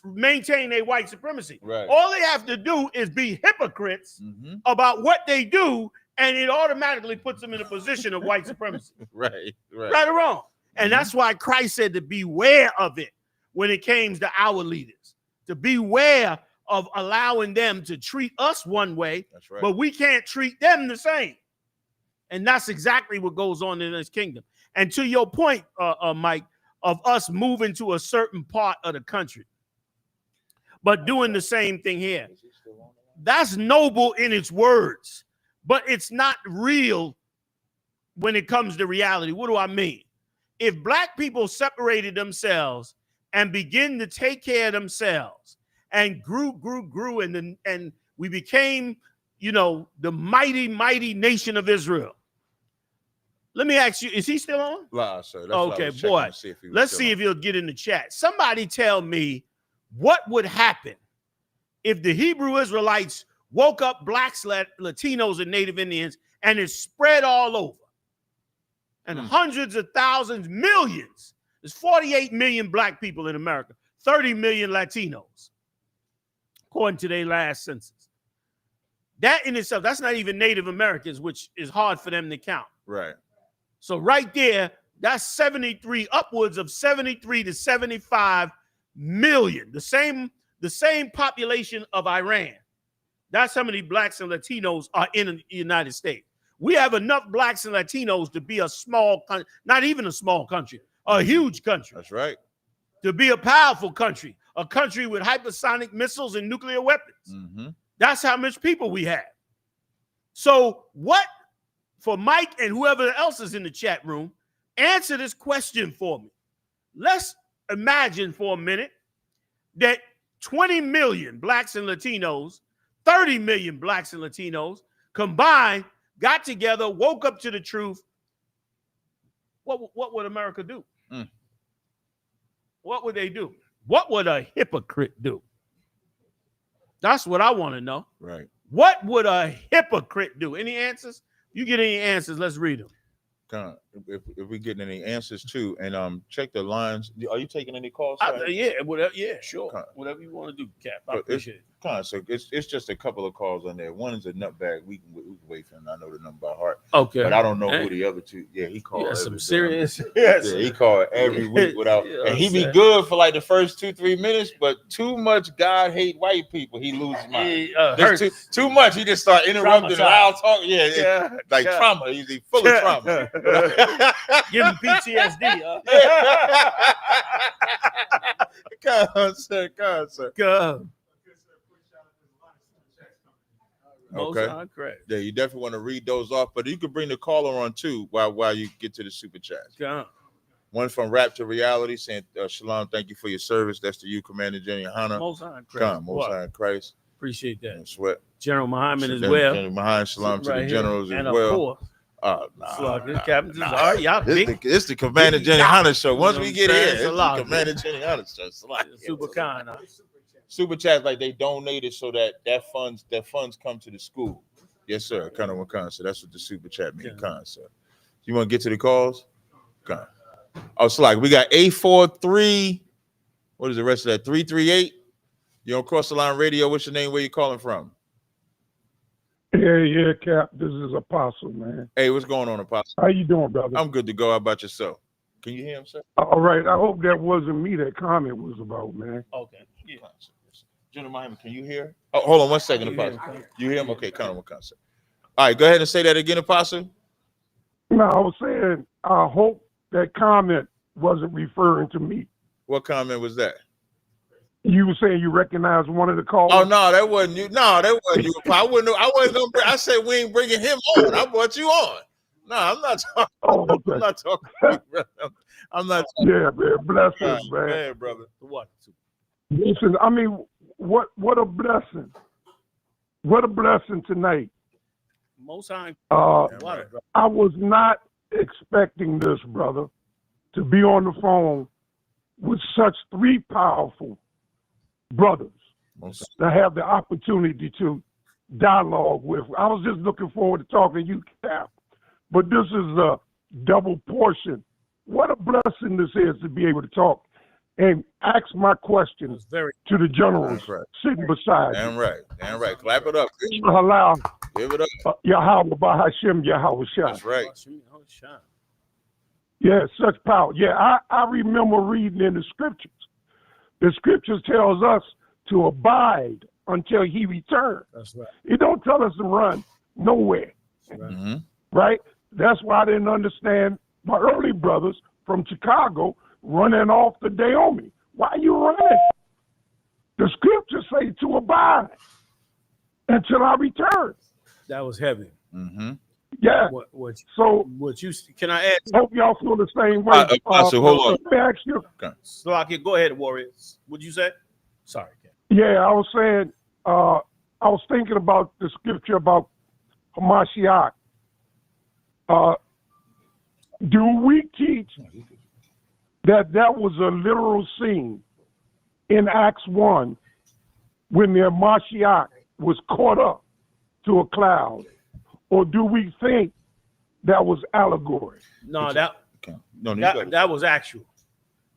maintain their white supremacy. Right. All they have to do is be hypocrites about what they do, and it automatically puts them in a position of white supremacy. Right or wrong. And that's why Christ said to beware of it when it came to our leaders, to beware of allowing them to treat us one way, but we can't treat them the same. And that's exactly what goes on in this kingdom. And to your point, Mike, of us moving to a certain part of the country, but doing the same thing here. That's noble in its words, but it's not real when it comes to reality. What do I mean? If black people separated themselves and begin to take care of themselves and grew, and we became, the mighty, mighty nation of Israel. Let me ask you, is he still on? Nah, sir. That's okay, boy. Let's see if he'll get in the chat. Somebody tell me what would happen if the Hebrew Israelites woke up blacks, Latinos, and Native Indians, and it spread all over. And hundreds of thousands, millions. There's 48 million black people in America, 30 million Latinos, according to their last census. That in itself, that's not even Native Americans, which is hard for them to count. Right. So right there, that's 73, upwards of 73 to 75 million. The same population of Iran. That's how many blacks and Latinos are in the United States. We have enough blacks and Latinos to be a small country, not even a small country, a huge country. That's right. To be a powerful country, a country with hypersonic missiles and nuclear weapons. Mm-hmm. That's how much people we have. So what, for Mike and whoever else is in the chat room, answer this question for me. Let's imagine for a minute that 20 million blacks and Latinos, 30 million blacks and Latinos combined, got together, woke up to the truth. What would America do? What would they do? What would a hypocrite do? That's what I want to know. Right. What would a hypocrite do? Any answers? You get any answers? Let's read them. If we get any answers too, and check the lines. Are you taking any calls? Yeah, whatever. Yeah, sure. Whatever you want to do, Cap. I appreciate it. So it's just a couple of calls on there. One is a nutbag. We can wait for him. I know the number by heart. Okay, but I don't know who the other two. Yeah, he called. Yeah, some serious. Yeah, he called every week without, and he be good for like the first 2-3 minutes. But too much God hate white people, he loses mind. Too much. He just start interrupting loud talk. Yeah, like trauma. He's full of trauma. Give him PTSD. Come on, sir. Go. Okay. Yeah, you definitely want to read those off, but you could bring the caller on too while you get to the super chats. One from Rap to Reality saying, Shalom, thank you for your service. That's to you, Commander General Yahanna. Most High in Christ. Appreciate that. And sweat. General Muhammad as well. General Muhammad, shalom to the generals as well. It's the Commander Jenny Hunter show. Once we get here, it's the Commander Jenny Hunter show. Super kind. Super chats like they donated so that funds come to the school. Yes, sir. Kind of one so that's what the super chat means. So you want to get to the calls? Oh, so like we got 843. What is the rest of that? 338. You're on Cross the Line Radio. What's your name? Where you calling from? Yeah, Cap. This is Apostle, man. Hey, what's going on, Apostle? How you doing, brother? I'm good to go. How about yourself? Can you hear him, sir? All right. I hope that wasn't me that comment was about, man. Okay. Yeah. General Miami, can you hear? Oh, hold on 1 second, Apostle. You hear him? Okay, kind of one concept. All right, go ahead and say that again, Apostle. No, I was saying I hope that comment wasn't referring to me. What comment was that? You were saying you recognized one of the callers. Oh no, that wasn't you. No, that wasn't you. I wasn't gonna. I said we ain't bringing him on. I brought you on. No, I'm not talking. Oh, okay. I'm not talking. I'm not. Talking. Yeah, man. Blessings, man. Man, brother. What? Listen, I mean, what a blessing. What a blessing tonight. Most High. I was not expecting this, brother, to be on the phone with such three powerful brothers to have the opportunity to dialogue with. I was just looking forward to talking to you, Cap, but this is a double portion. What a blessing this is to be able to talk and ask my questions to the generals sitting beside you. Damn right. Clap it up. Allow. Give it up. Yahweh Bahashim Yahweh Shah. That's right. Yeah, such power. Yeah, I remember reading in the scriptures. The scriptures tells us to abide until he returns. That's right. It don't tell us to run nowhere. Right? That's why I didn't understand my early brothers from Chicago running off the Naomi. Why are you running? The scriptures say to abide until I return. That was heavy. Yeah. What you can I add? Hope y'all feel the same way. Apostle, hold on. Let me ask you. Okay. So I can go ahead, Warriors. What'd you say? Sorry. Yeah, I was saying. I was thinking about the scripture about Hamashiach. Do we teach that was a literal scene in Acts 1 when the Hamashiach was caught up to a cloud? Or do we think that was allegory? No, that was actual.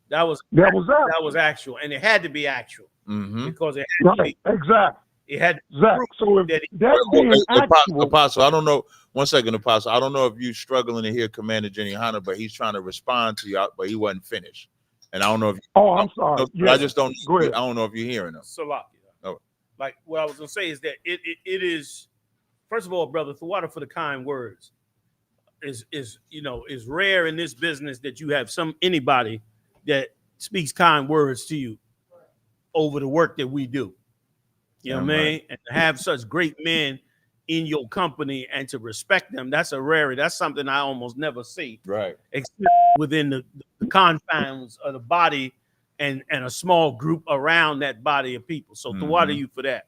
That was actual, and it had to be actual because it had to be exactly. It had so if that being actual, Apostle, I don't know. 1 second, Apostle. I don't know if you're struggling to hear Commander Yahanna, but he's trying to respond to you, but he wasn't finished. And I don't know if. I'm sorry. I just don't. I don't know if you're hearing him. Salaki. No. Like what I was gonna say is that it is. First of all, brother, the water for the kind words is rare in this business that you have anybody that speaks kind words to you over the work that we do. You know what I mean? And to have such great men in your company and to respect them, that's a rarity. That's something I almost never see. Right. Except within the confines of the body and a small group around that body of people. So the water you for that.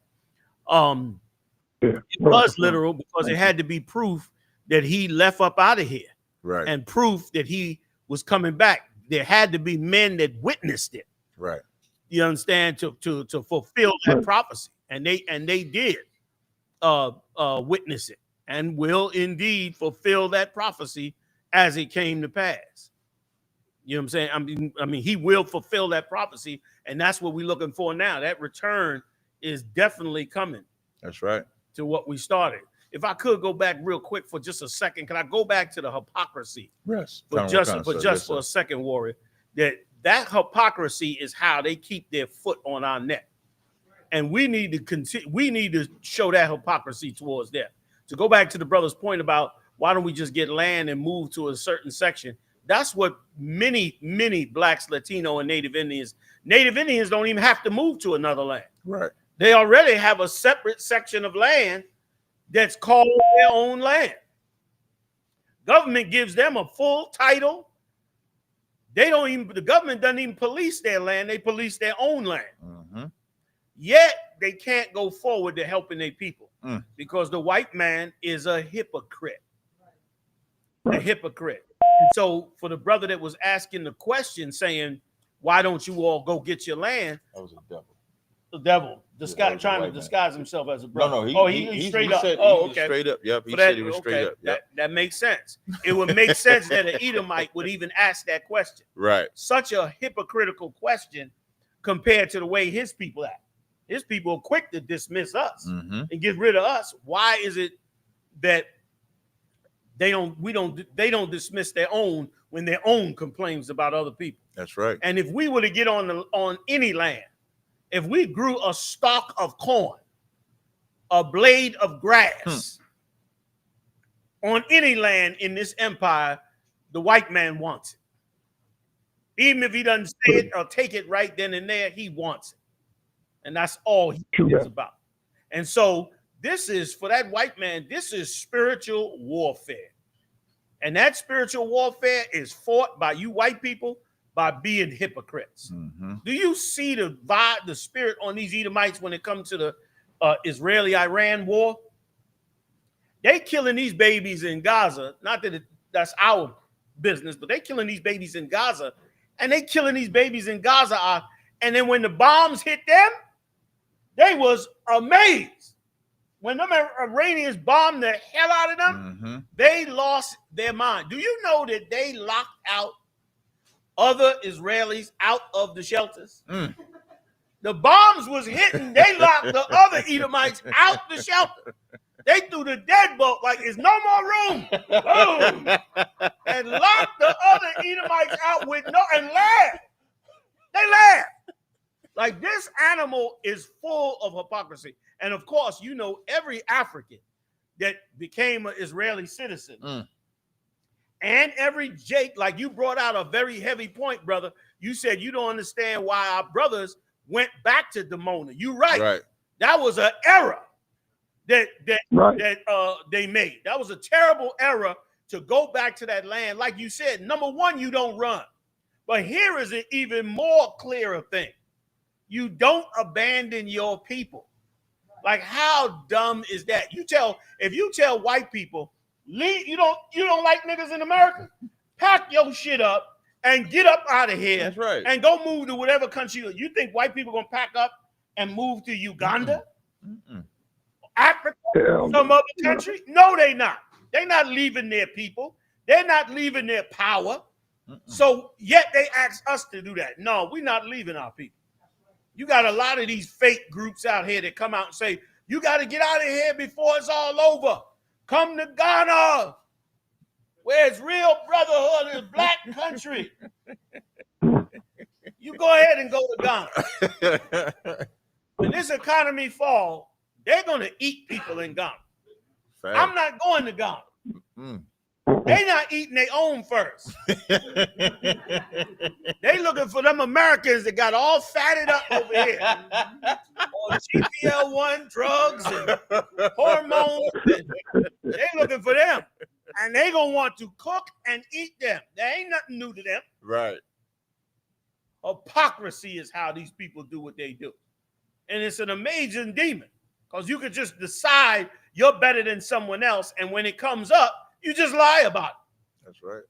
It was literal because it had to be proof that he left up out of here. Right. And proof that he was coming back. There had to be men that witnessed it. Right. You understand? To fulfill that prophecy. And they did witness it and will indeed fulfill that prophecy as it came to pass. You know what I'm saying? I mean, he will fulfill that prophecy, and that's what we're looking for now. That return is definitely coming. That's right. To what we started. If I could go back real quick for just a second, can I go back to the hypocrisy? Yes. For a second, Warrior, that hypocrisy is how they keep their foot on our neck. And we need to continue. We need to show that hypocrisy towards them. To go back to the brother's point about why don't we just get land and move to a certain section? That's what many blacks, Latino, and Native Indians don't even have to move to another land. Right. They already have a separate section of land that's called their own land. Government gives them a full title. The government doesn't even police their land. They police their own land. Yet they can't go forward to helping their people because the white man is a hypocrite. A hypocrite. So for the brother that was asking the question saying, why don't you all go get your land? That was a devil. The devil trying to disguise himself as a brother. No, he straight up. Okay. Straight up. Yep. He said he was straight up. Yep. That makes sense. It would make sense that an Edomite would even ask that question. Right. Such a hypocritical question compared to the way his people act. His people are quick to dismiss us and get rid of us. Why is it that they don't dismiss their own when their own complains about other people? That's right. And if we were to get on any land, if we grew a stalk of corn, a blade of grass on any land in this empire, the white man wants it. Even if he doesn't say it or take it right then and there, he wants it. And that's all he cares about. And so this is, for that white man, this is spiritual warfare. And that spiritual warfare is fought by you white people by being hypocrites. Do you see the vibe, the spirit on these Edomites when it comes to the Israeli-Iran war? They killing these babies in Gaza. Not that that's our business, but they killing these babies in Gaza. And they killing these babies in Gaza. And then when the bombs hit them, they was amazed. When them Iranians bombed the hell out of them, they lost their mind. Do you know that they locked out other Israelis out of the shelters? The bombs was hitting. They locked the other Edomites out the shelter. They threw the deadbolt like there's no more room. Boom. And locked the other Edomites out and laughed. They laughed. Like, this animal is full of hypocrisy. And of course, you know, every African that became an Israeli citizen and every Jake, like you brought out a very heavy point, brother. You said you don't understand why our brothers went back to Dimona. You're right. That was an error. that they made. That was a terrible error to go back to that land. Like you said, number one, you don't run. But here is an even more clearer thing. You don't abandon your people. Like, how dumb is that? If you tell white people, leave, you don't like niggas in America, pack your shit up and get up out of here. That's right. And go move to whatever country you think white people gonna pack up and move to Uganda, Africa, some other country? No, they not. They're not leaving their people. They're not leaving their power. So yet they ask us to do that. No, we're not leaving our people. You got a lot of these fake groups out here that come out and say, you got to get out of here before it's all over. Come to Ghana, where it's real brotherhood in black country. You go ahead and go to Ghana. When this economy falls, they're going to eat people in Ghana. Fair. I'm not going to Ghana. They not eating their own first. They looking for them Americans that got all fatted up over here on GPL-1 drugs and hormones. They looking for them, and they gonna want to cook and eat them. There ain't nothing new to them. Right. Hypocrisy is how these people do what they do, and it's an amazing demon because you could just decide you're better than someone else, and when it comes up, you just lie about it. That's right.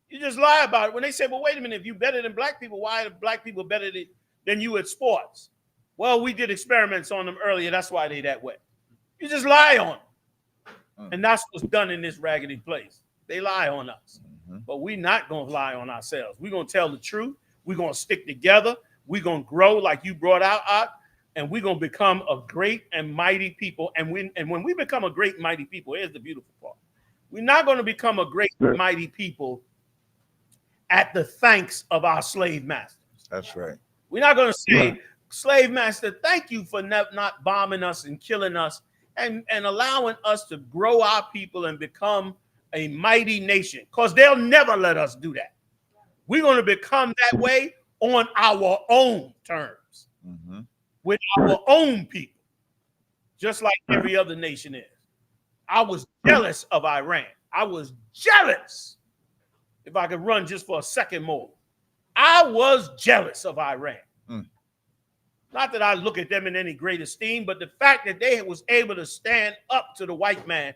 You just lie about it. When they say, well, wait a minute, if you're better than black people, why are black people better than you at sports? Well, we did experiments on them earlier. That's why they that way. You just lie on them. And that's what's done in this raggedy place. They lie on us. But we're not going to lie on ourselves. We're going to tell the truth. We're going to stick together. We're going to grow like you brought out, and we're going to become a great and mighty people. And when we become a great and mighty people, here's the beautiful part. We're not going to become a great and mighty people at the thanks of our slave masters. That's right. We're not going to say, slave master, thank you for not bombing us and killing us and allowing us to grow our people and become a mighty nation, because they'll never let us do that. We're going to become that way on our own terms, with our own people, just like every other nation is. I was jealous of Iran. I was jealous. If I could run just for a second more, I was jealous of Iran. Not that I look at them in any great esteem, but the fact that they was able to stand up to the white man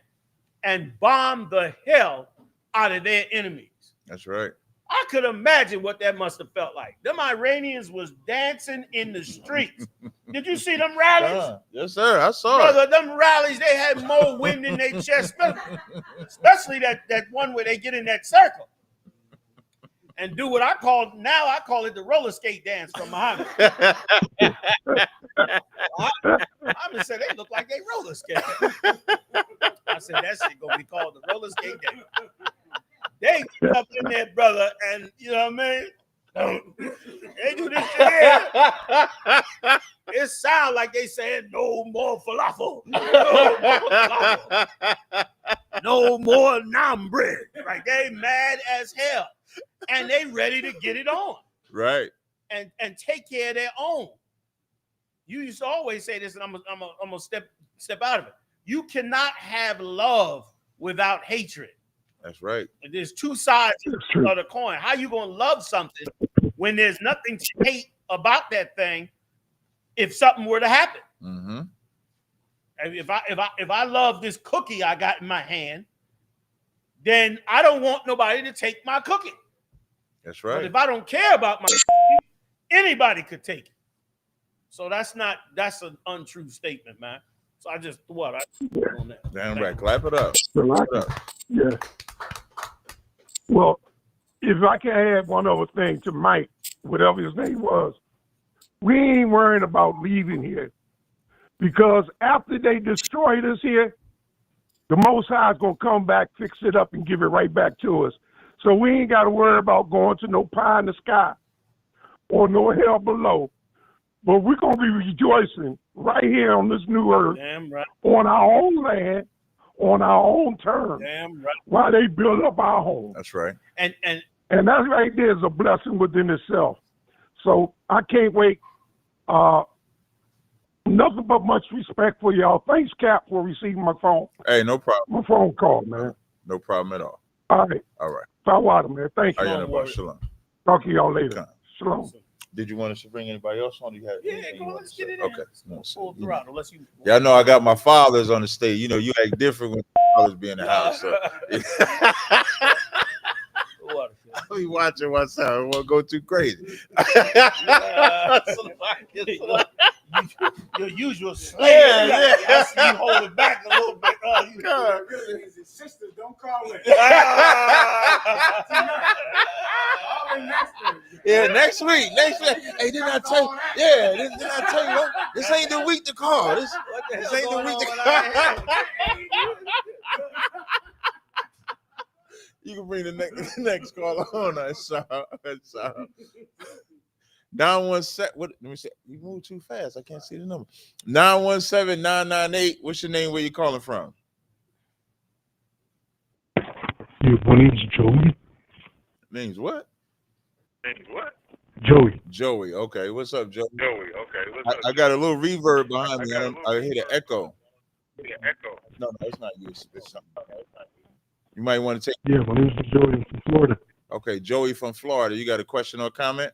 and bomb the hell out of their enemies. That's right. I could imagine what that must have felt like. Them Iranians was dancing in the streets. Did you see them rallies? Yes, sir. I saw Brother, it. them rallies, they had more wind in their chest, especially that one where they get in that circle and do what I call it the roller skate dance from Muhammad. Muhammad said they look like they roller skate. I said that shit gonna be called the roller skate dance. They get up in there, brother, and you know what I mean? They do this shit here. It sounds like they saying no more falafel. No more naan bread. Like they mad as hell. And they ready to get it on. Right. And take care of their own. You used to always say this, and I'm gonna step out of it. You cannot have love without hatred. That's right. There's two sides of the coin. How you gonna love something when there's nothing to hate about that thing if something were to happen? If I love this cookie I got in my hand, then I don't want nobody to take my cookie. That's right. But if I don't care about my cookie, anybody could take it. So that's an untrue statement, man. So I just on that. Damn right. Clap it up. Yeah. Well, if I can add one other thing to Mike, whatever his name was, we ain't worrying about leaving here, because after they destroyed us here, the Most High is going to come back, fix it up, and give it right back to us. So we ain't got to worry about going to no pie in the sky or no hell below. But we're going to be rejoicing right here on this new earth, on our own land, on our own terms, while they build up our home. That's right. And that right there is a blessing within itself. So I can't wait to Nothing but much respect for y'all. Thanks, Cap, for receiving my phone. Hey, no problem. My phone call, man. No problem at all. All right. All right. Tawada, man. Thank you. Shalom. Talk to y'all later. Shalom. Did you want us to bring anybody else on? You had Yeah, go on, let's get it in. Okay. Full throttle, unless you. Yeah, I know I got my fathers on the stage. You know, you act different when fathers be in the house. So. I'll be watching myself. I won't go too crazy. Your usual slave. Yeah. I see you hold it back a little bit. His sisters don't call it. Yeah, next week. Hey, didn't I tell you? Yeah, didn't I tell you? This ain't the week to call. This ain't the week to call. You can bring the next caller on. That's 917. What? Let me see. You move too fast. I can't see the number. 917-998. What's your name? Where you calling from? Yeah, my name's Joey. Name's what? Joey. Okay. What's up, Joey? I got a little reverb behind me. I hear the echo. No, it's not you. It's something. You might want to take. Yeah, my name's Joey from Florida. Okay, Joey from Florida. You got a question or comment?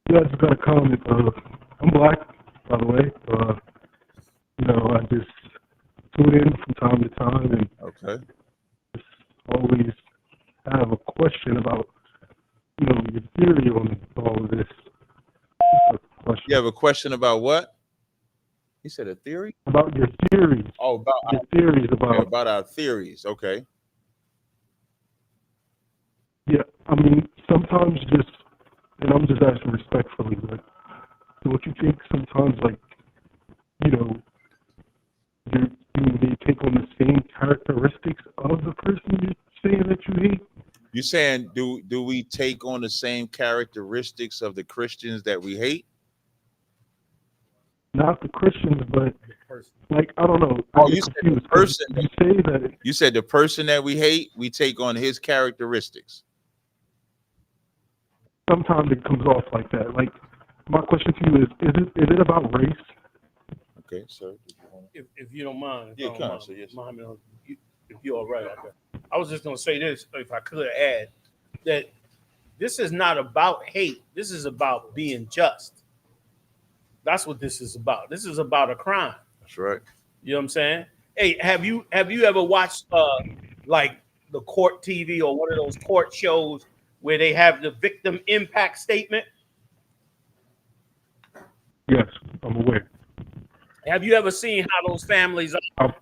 Yeah, I just got a comment. I'm black, by the way. I just tune in from time to time and just always have a question about, your theory on all of this. You have a question about what? He said a theory? About your theories. Oh, about your theories about our theories. Okay. Yeah, I mean, sometimes and I'm just asking respectfully, but don't you think sometimes, they take on the same characteristics of the person you're saying that you hate? You saying do we take on the same characteristics of the Christians that we hate? Not the Christians, but I don't know. Oh, you said the person. You say that. You said the person that we hate, we take on his characteristics. Sometimes it comes off like that. Like, my question to you is it about race? Okay, sir. If you don't mind. Yeah, come on, sir. Yes. If you're all right. Okay. I was just going to say this, if I could add, that this is not about hate. This is about being just. That's what this is about. This is about a crime. That's right. You know what I'm saying? Hey, have you ever watched like the court TV or one of those court shows where they have the victim impact statement? Yes, I'm aware. Have you ever seen how those families are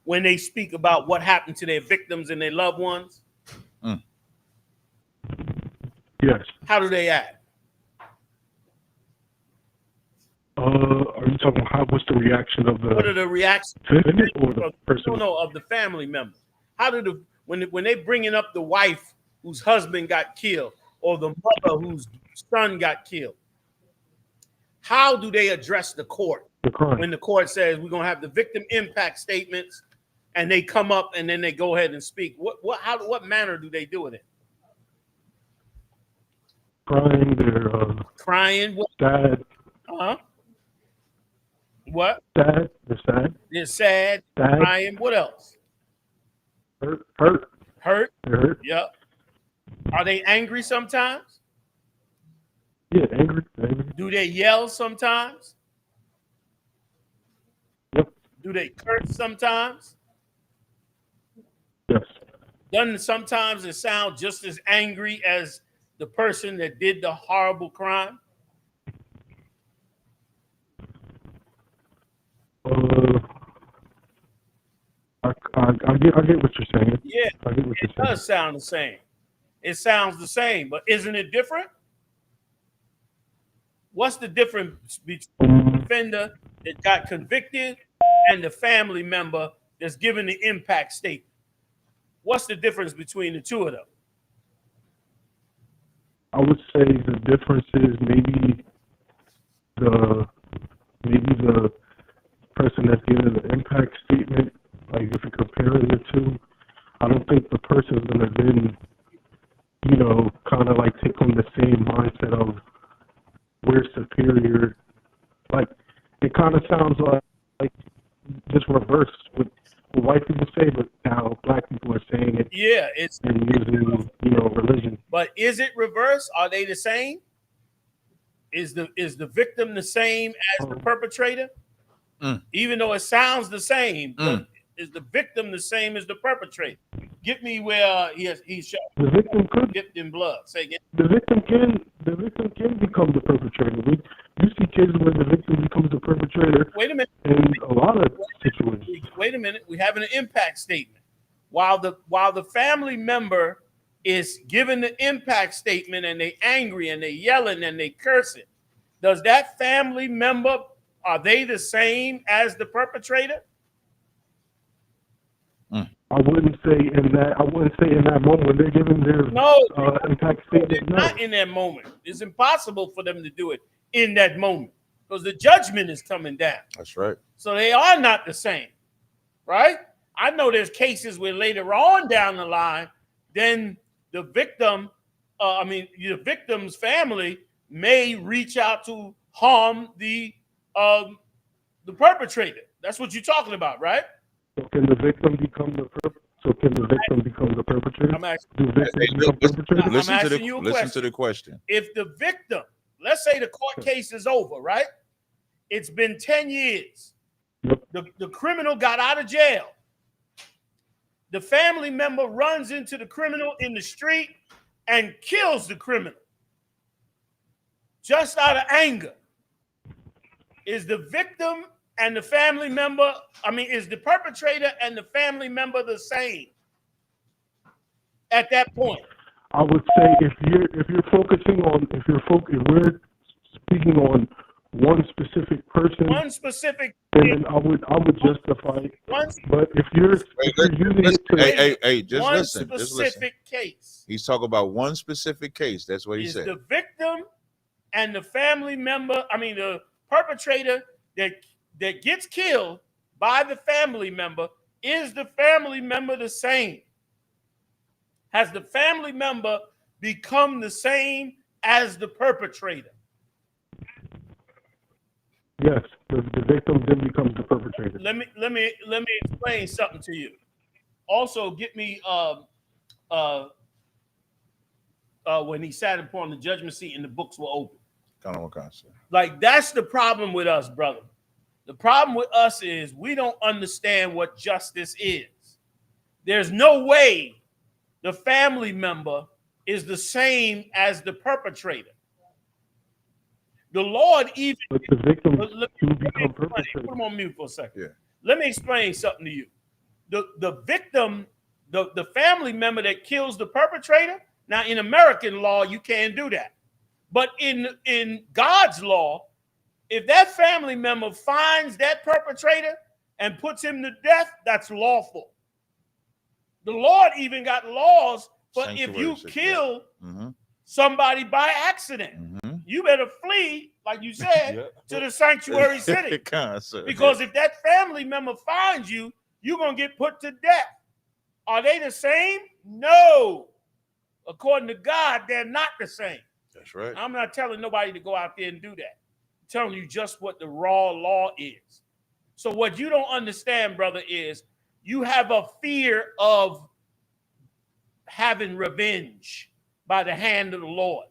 when they speak about what happened to their victims and their loved ones? Yes. How do they act? Are you talking about what's the reaction of the? What are the reactions? Or the person? No, of the family members. How do when they bringing up the wife whose husband got killed or the mother whose son got killed? How do they address the court when the court says we're gonna have the victim impact statements, and they come up and then they go ahead and speak? What manner do they do it in? Crying, they're crying. Sad. What? Sad. They're sad. They're sad. Crying. What else? Hurt. Hurt. They're hurt. Yep. Are they angry sometimes? Yeah, angry. Do they yell sometimes? Yep. Do they curse sometimes? Yes. Doesn't sometimes it sound just as angry as the person that did the horrible crime? I get what you're saying. Yeah, I get what you're saying. Does sound the same. It sounds the same, but isn't it different? What's the difference between the offender that got convicted and the family member that's given the impact statement? What's the difference between the two of them? I would say the difference is maybe the person that's giving the impact statement. Like, if you're comparing the two, I don't think the person's gonna then, kind of like take on the same mindset of, we're superior. Like, it kind of sounds like just reverse what white people say, but now black people are saying it. Yeah, it's and using, religion. But is it reverse? Are they the same? Is the victim the same as the perpetrator? Even though it sounds the same, but is the victim the same as the perpetrator? Get me where he's shot. The victim could dipped in blood. Say again. The victim can become the perpetrator. You see cases where the victim becomes the perpetrator. Wait a minute. In a lot of situations. Wait a minute. We have an impact statement. While the family member is given the impact statement and they angry and they yelling and they cursing, does that family member, are they the same as the perpetrator? I wouldn't say in that moment when they're giving their impact statement. Not in that moment. It's impossible for them to do it in that moment because the judgment is coming down. That's right. So they are not the same, right? I know there's cases where later on down the line, then the victim, the victim's family may reach out to harm the perpetrator. That's what you're talking about, right? So can the victim become the perpetrator? I'm asking you a question. Listen to the question. If the victim, let's say the court case is over, right? It's been 10 years. Yep. The criminal got out of jail. The family member runs into the criminal in the street and kills the criminal just out of anger. Is the victim and the family member, is the perpetrator and the family member the same at that point? I would say if we're speaking on one specific person, then I would justify it. But if you're using it to just listen. Specific case. He's talking about one specific case. That's what he said. The victim and the family member, the perpetrator that gets killed by the family member, is the family member the same? Has the family member become the same as the perpetrator? Yes, the victim then becomes the perpetrator. Let me explain something to you. Also, get me when he sat upon the judgment seat and the books were open. Like, that's the problem with us, brother. The problem with us is we don't understand what justice is. There's no way the family member is the same as the perpetrator. The Lord even... But the victim can become perpetrator. Put him on mute for a second. Yeah. Let me explain something to you. The victim, the family member that kills the perpetrator, now in American law, you can't do that. But in God's law, if that family member finds that perpetrator and puts him to death, that's lawful. The Lord even got laws for if you kill somebody by accident, you better flee, like you said, to the sanctuary city. Because if that family member finds you, you're going to get put to death. Are they the same? No. According to God, they're not the same. That's right. I'm not telling nobody to go out there and do that. I'm telling you just what the raw law is. So what you don't understand, brother, is you have a fear of having revenge by the hand of the Lord,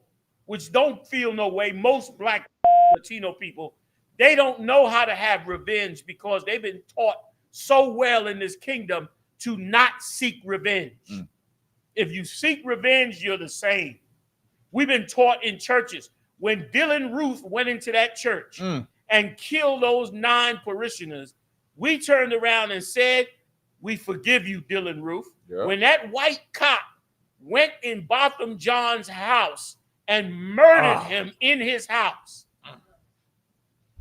which don't feel no way. Most black Latino people, they don't know how to have revenge because they've been taught so well in this kingdom to not seek revenge. If you seek revenge, you're the same. We've been taught in churches. When Dylan Ruth went into that church and killed those 9 parishioners, we turned around and said, we forgive you, Dylan Ruth. Yeah. When that white cop went in Botham John's house and murdered him in his house,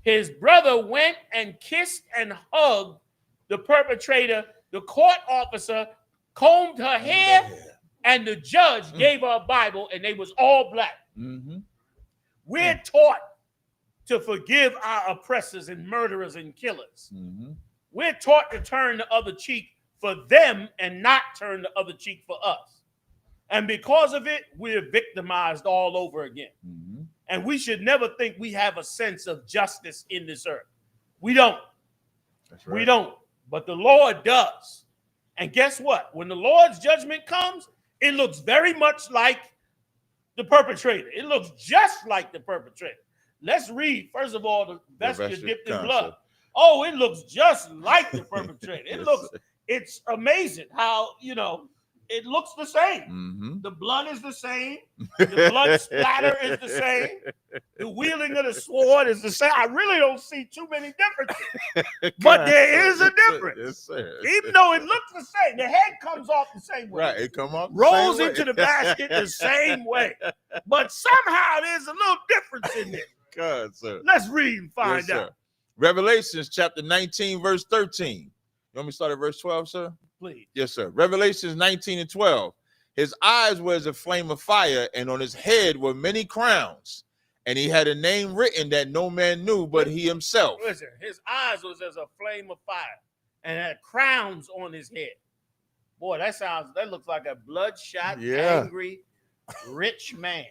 his brother went and kissed and hugged the perpetrator. The court officer combed her hair, and the judge gave her a Bible, and they was all black. We're taught to forgive our oppressors and murderers and killers. We're taught to turn the other cheek for them and not turn the other cheek for us. And because of it, we're victimized all over again. And we should never think we have a sense of justice in this earth. We don't. That's right. We don't. But the Lord does. And guess what? When the Lord's judgment comes, it looks very much like the perpetrator. It looks just like the perpetrator. Let's read, first of all, the vesture dipped in blood. Oh, it looks just like the perpetrator. It's amazing how, it looks the same. Mm-hmm. The blood is the same. The blood splatter is the same. The wielding of the sword is the same. I really don't see too many differences. But there is a difference. Yes, sir. Even though it looks the same, the head comes off the same way. Right, it comes off rolls into the basket the same way. But somehow there's a little difference in there. God, sir. Let's read and find out. Revelations chapter 19, verse 13. You want me to start at verse 12, sir? Please. Yes, sir. Revelations 19 and 12. His eyes were as a flame of fire, and on his head were many crowns. And he had a name written that no man knew but he himself. Listen, his eyes was as a flame of fire and had crowns on his head. Boy, that looks like a bloodshot, angry, rich man.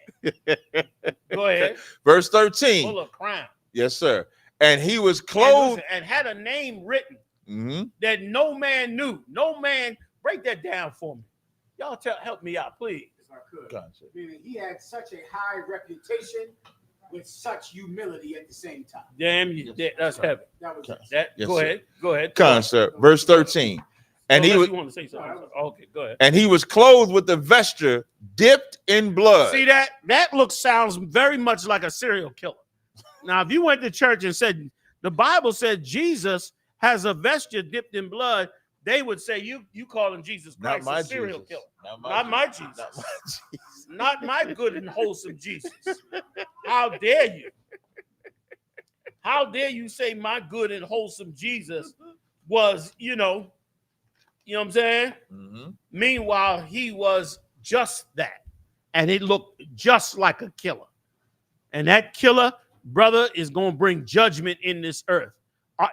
Go ahead. Verse 13. Full of crowns. Yes, sir. And he was clothed and had a name written that no man knew. No man, break that down for me. Y'all help me out, please. If I could. Gotcha. Meaning he had such a high reputation with such humility at the same time. Damn you, that's heavy. That was that. Yes, go sir. ahead. Go ahead. Concert. Verse 13. And he was. You want to say something? Okay, go ahead. And he was clothed with a vesture dipped in blood. See that? That sounds very much like a serial killer. Now, if you went to church and said the Bible said Jesus has a vesture dipped in blood, they would say you calling Jesus Christ a serial killer. Not my Jesus. Not my good and wholesome Jesus. How dare you? How dare you say my good and wholesome Jesus was, you know what I'm saying? Mm-hmm. Meanwhile, he was just that. And it looked just like a killer. And that killer, brother, is going to bring judgment in this earth.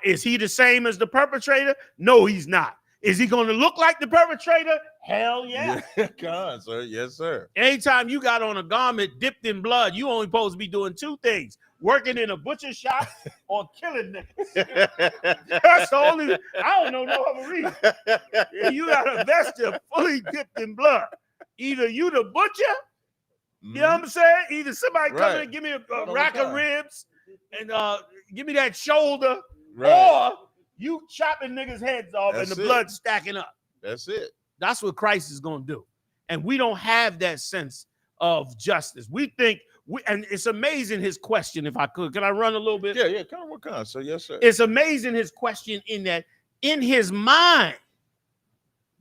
Is he the same as the perpetrator? No, he's not. Is he going to look like the perpetrator? Hell yeah. God, sir. Yes, sir. Anytime you got on a garment dipped in blood, you only supposed to be doing two things: working in a butcher shop or killing niggas. That's the only. I don't know no other reason. You got a vesture fully dipped in blood. Either you the butcher, you know what I'm saying? Either somebody come in and give me a rack of ribs and give me that shoulder, or you chopping niggas' heads off and the blood stacking up. That's it. That's what Christ is going to do. And we don't have that sense of justice. We think, and it's amazing his question, if I could. Can I run a little bit? Yeah, come on, so yes, sir. It's amazing his question in that, in his mind,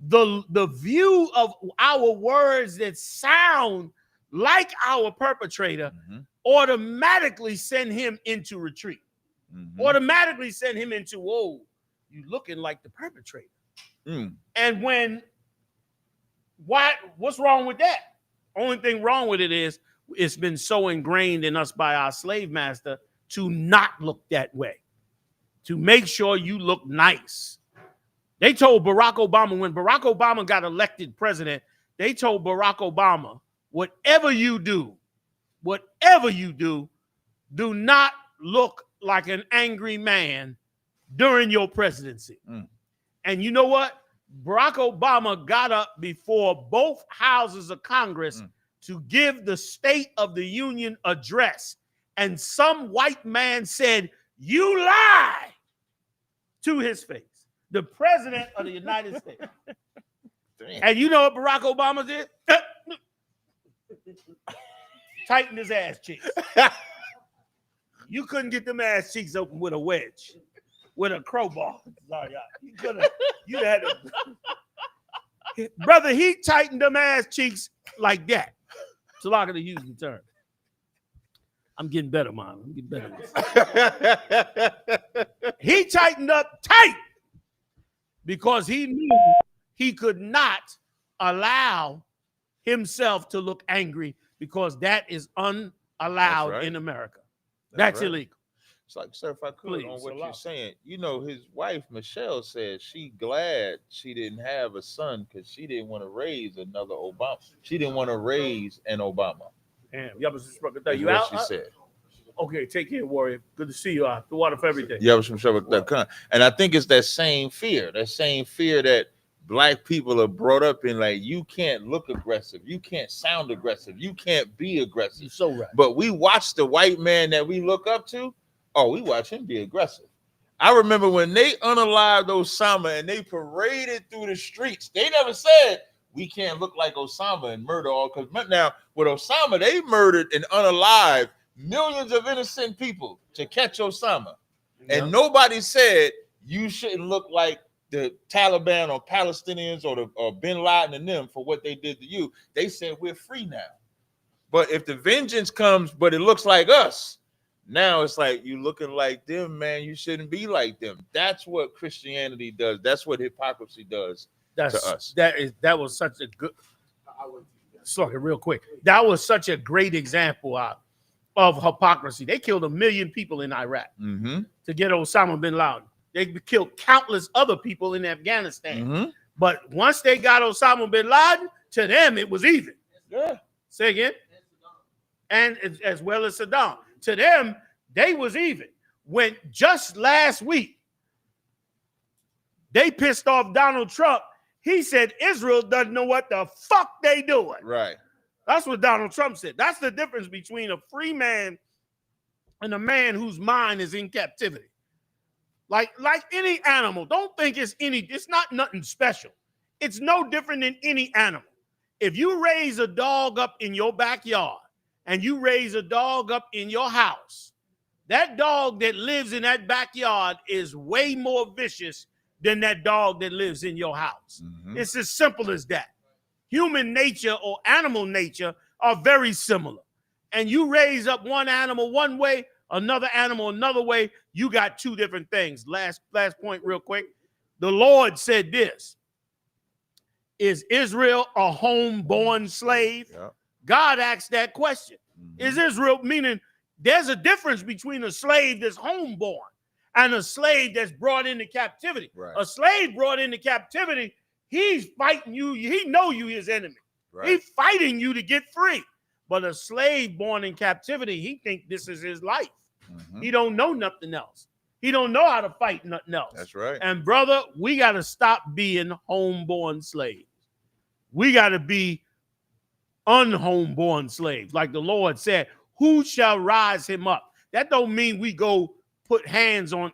the view of our words that sound like our perpetrator automatically send him into retreat. Automatically send him into, whoa, you looking like the perpetrator. And what's wrong with that? Only thing wrong with it is it's been so ingrained in us by our slave master to not look that way, to make sure you look nice. They told Barack Obama, when Barack Obama got elected president, they told Barack Obama, whatever you do, do not look like an angry man during your presidency. And you know what? Barack Obama got up before both houses of Congress to give the State of the Union address. And some white man said, "You lie," to his face. The president of the United States. And you know what Barack Obama did? Tightened his ass cheeks. You couldn't get them ass cheeks open with a wedge, with a crowbar. Sorry, you had to. Brother, he tightened them ass cheeks like that. So I'm going to use the term. I'm getting better, man. I'm getting better. He tightened up tight because he knew he could not allow himself to look angry, because that is unallowed in America. That's illegal. It's like, sir, if I could, on what you're saying, you know, his wife, Michelle, said she glad she didn't have a son because she didn't want to raise another Obama. She didn't want to raise an Obama. Damn, you out? She said. Okay, take care, warrior. Good to see you. The water for everything. And I think it's that same fear that black people are brought up in, like, you can't look aggressive, you can't sound aggressive, you can't be aggressive. You're so right. But we watch the white man that we look up to. Oh, we watch him be aggressive. I remember when they unalived Osama and they paraded through the streets. They never said we can't look like Osama and murder all. Because now with Osama, they murdered and unalived millions of innocent people to catch Osama. Yeah. And nobody said you shouldn't look like the Taliban or Palestinians or Bin Laden and them for what they did to you. They said we're free now. But if the vengeance comes, but it looks like us, now it's like you looking like them, man. You shouldn't be like them. That's what Christianity does. That's what hypocrisy does to us. That was such a good. Sorry, real quick. That was such a great example of hypocrisy. They killed 1 million people in Iraq to get Osama bin Laden. They killed countless other people in Afghanistan. But once they got Osama bin Laden, to them it was even. Yeah. Say again. And as well as Saddam. To them, they was even. When just last week, they pissed off Donald Trump. He said Israel doesn't know what the fuck they doing. Right. That's what Donald Trump said. That's the difference between a free man and a man whose mind is in captivity. Like any animal. Don't think it's not nothing special. It's no different than any animal. If you raise a dog up in your backyard, and you raise a dog up in your house, that dog that lives in that backyard is way more vicious than that dog that lives in your house. It's as simple as that. Human nature or animal nature are very similar. And you raise up one animal one way, another animal another way, you got two different things. Last point real quick. The Lord said this. Is Israel a homeborn slave? Yeah. God asked that question. Is Israel, meaning there's a difference between a slave that's homeborn and a slave that's brought into captivity. Right. A slave brought into captivity, he's fighting you. He know you his enemy. Right. He's fighting you to get free. But a slave born in captivity, he think this is his life. He don't know nothing else. He don't know how to fight nothing else. That's right. And brother, we got to stop being homeborn slaves. We got to be unhomeborn slaves. Like the Lord said, who shall rise him up? That don't mean we go put hands on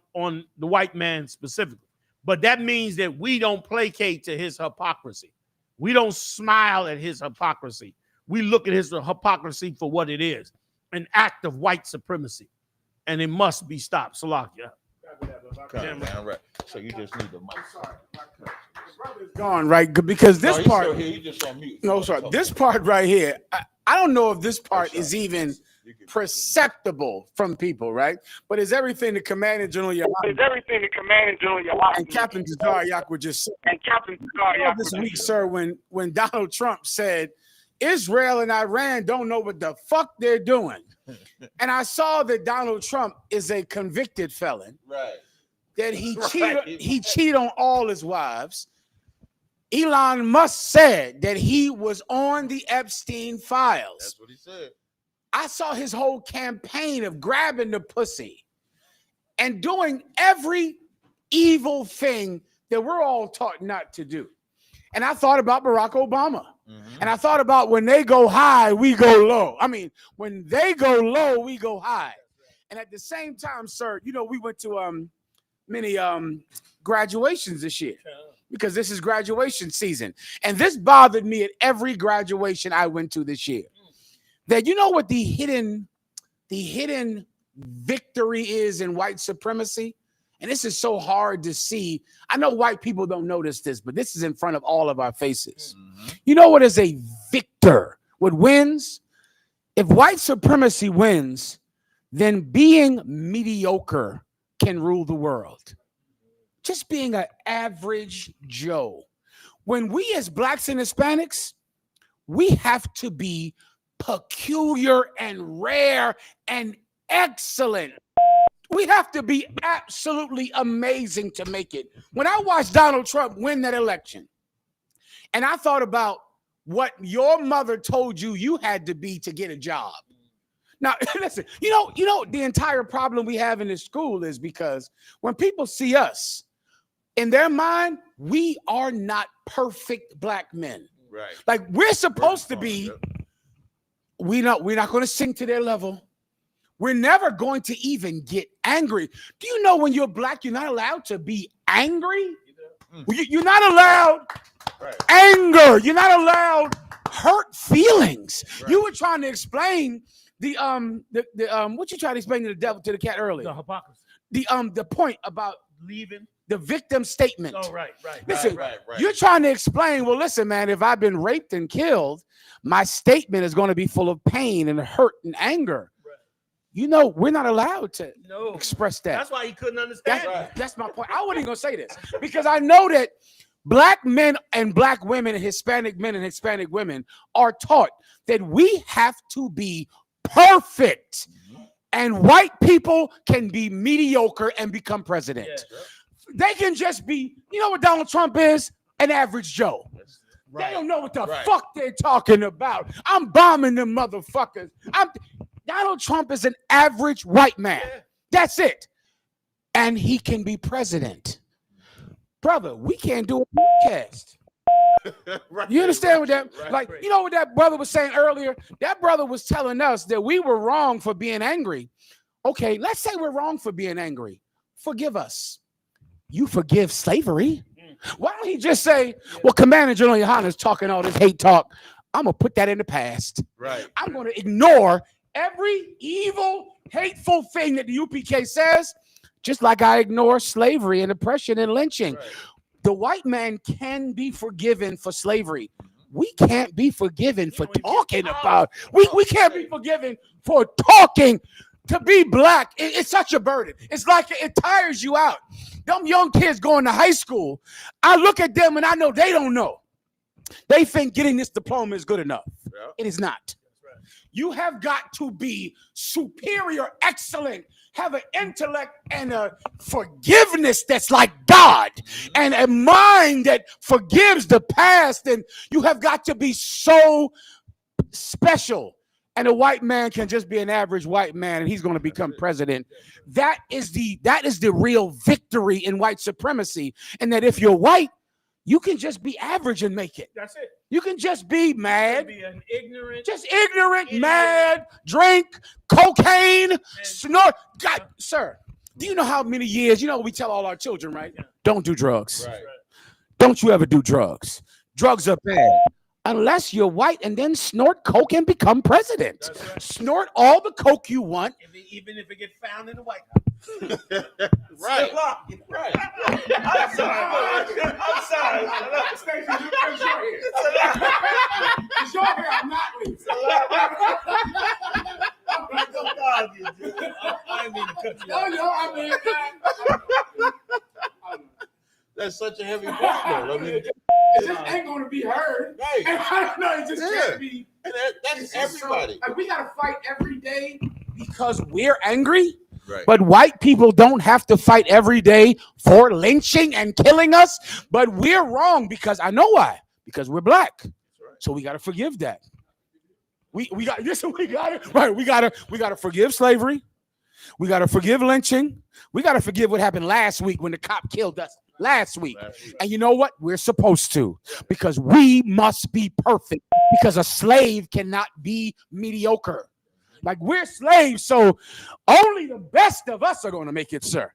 the white man specifically. But that means that we don't placate to his hypocrisy. We don't smile at his hypocrisy. We look at his hypocrisy for what it is, an act of white supremacy. And it must be stopped. Salakia. Right. So you just need the mic. Gone, right? Because this part. Still here. He just on mute. No, sorry. This part right here, I don't know if this part is even perceptible from people, right? But it's everything the Commander General Yahanna and Captain Tazaryach were just saying. This week, sir, when Donald Trump said Israel and Iran don't know what the fuck they're doing. And I saw that Donald Trump is a convicted felon. Right. That he cheated on all his wives. Elon Musk said that he was on the Epstein files. That's what he said. I saw his whole campaign of grabbing the pussy and doing every evil thing that we're all taught not to do. And I thought about Barack Obama. And I thought about when they go high, we go low. I mean, when they go low, we go high. And at the same time, sir, you know, we went to many graduations this year because this is graduation season. And this bothered me at every graduation I went to this year. That you know what the hidden victory is in white supremacy? And this is so hard to see. I know white people don't notice this, but this is in front of all of our faces. You know what is a victor? What wins? If white supremacy wins, then being mediocre can rule the world. Just being an average Joe. When we as blacks and Hispanics, we have to be peculiar and rare and excellent. We have to be absolutely amazing to make it. When I watched Donald Trump win that election, and I thought about what your mother told you had to be to get a job. Now, listen, you know, the entire problem we have in this school is because when people see us, in their mind, we are not perfect black men. Right. Like we're supposed to be. We're not going to sink to their level. We're never going to even get angry. Do you know when you're black, you're not allowed to be angry? You're not allowed anger. You're not allowed hurt feelings. Right. You were trying to explain the what you tried to explain to the devil, to the cat earlier. The hypocrisy. The point about leaving the victim statement. Oh, right. Listen, you're trying to explain, well, listen, man, if I've been raped and killed, my statement is going to be full of pain and hurt and anger. Right. You know, we're not allowed to express that. That's why he couldn't understand. That's my point. I wasn't even going to say this because I know that black men and black women and Hispanic men and Hispanic women are taught that we have to be perfect. And white people can be mediocre and become president. Yeah. They can just be, you know what Donald Trump is? An average Joe. Right. They don't know what the fuck they're talking about. I'm bombing them motherfuckers. Donald Trump is an average white man. Yeah. That's it. And he can be president. Brother, we can't do a podcast. You understand what that, you know what that brother was saying earlier? That brother was telling us that we were wrong for being angry. Okay, let's say we're wrong for being angry. Forgive us. You forgive slavery. Why don't he just say, well, Commander General Yahanna is talking all this hate talk. I'm going to put that in the past. Right. I'm going to ignore every evil, hateful thing that the UPK says, just like I ignore slavery and oppression and lynching. Right. The white man can be forgiven for slavery. We can't be forgiven for talking about. We can't be forgiven for talking. To be black, it's such a burden. It's like it tires you out. Them young kids going to high school, I look at them and I know they don't know. They think getting this diploma is good enough. Yeah. It is not. Right. You have got to be superior, excellent, have an intellect and a forgiveness that's like God, and a mind that forgives the past, and you have got to be so special. And a white man can just be an average white man, and he's going to become president. That is the real victory in white supremacy. And that if you're white, you can just be average and make it. That's it. You can just be mad. Be an ignorant, mad, drink, cocaine, snort. God, sir, do you know how many years? You know, we tell all our children, right? Yeah. Don't do drugs. Right. Don't you ever do drugs. Drugs are bad. Unless you're white and then snort coke and become president. Right. Snort all the coke you want. Even if it gets found in the White House. Right. Right. I'm sorry. It's your hair. I'm not leaving. I didn't mean to cut you off. No, I mean, that's such a heavy point, though. I mean, it just ain't going to be heard. Right. And I don't know. It just can't be. And that's everybody. We got to fight every day because we're angry. Right. But white people don't have to fight every day for lynching and killing us. But we're wrong because I know why. Because we're black. Right. So we got to forgive that. We got to forgive slavery. We got to forgive lynching. We got to forgive what happened last week when the cop killed us. Last week. And you know what? We're supposed to, because we must be perfect, because a slave cannot be mediocre. Like, we're slaves, so only the best of us are going to make it, sir.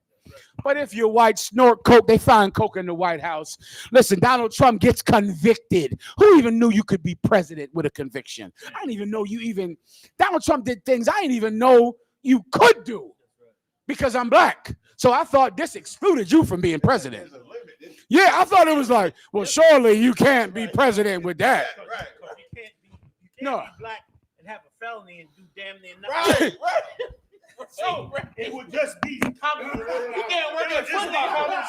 But if you're white, snort coke, they find coke in the White House. Listen, Donald Trump gets convicted. Who even knew you could be president with a conviction? I didn't even know Donald Trump did things I didn't even know you could do because I'm black. So I thought this excluded you from being president. Yeah, I thought it was like, well, surely you can't be president with that. Right. You can't be black and have a felony and do damn near nothing. Right. So it would just be common. You can't work at Foot Locker.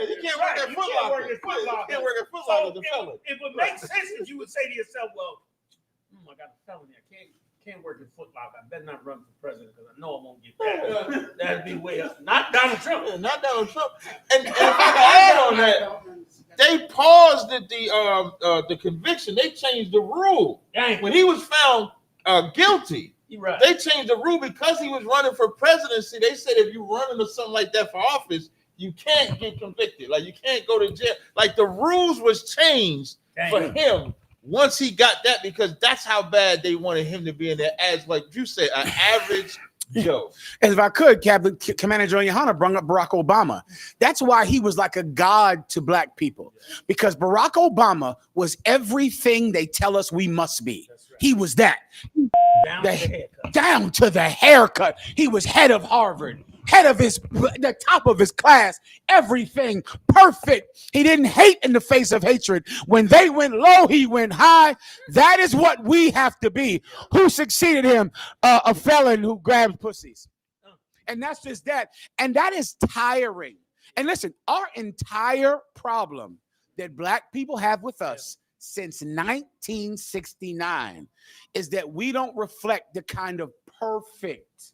You can't work at Foot Locker. You can't work at Foot Locker as a felon. It would make sense if you would say to yourself, well, I got a felony. I can't work at Foot Locker. I better not run for president because I know I won't get that. That'd be way up. Not Donald Trump. Not Donald Trump. And if I can add on that, they paused at the conviction. They changed the rule. When he was found guilty, they changed the rule because he was running for presidency. They said if you're running or something like that for office, you can't get convicted. Like you can't go to jail. Like the rules was changed for him once he got that, because that's how bad they wanted him to be in there as, like you said, an average Joe. As if I could, Commander General Yahanna brought up Barack Obama. That's why he was like a god to black people, because Barack Obama was everything they tell us we must be. He was that. Down to the haircut. He was head of Harvard, head of the top of his class, everything perfect. He didn't hate in the face of hatred. When they went low, he went high. That is what we have to be. Who succeeded him? A felon who grabbed pussies. And that's just that. And that is tiring. And listen, our entire problem that black people have with us since 1969 is that we don't reflect the kind of perfect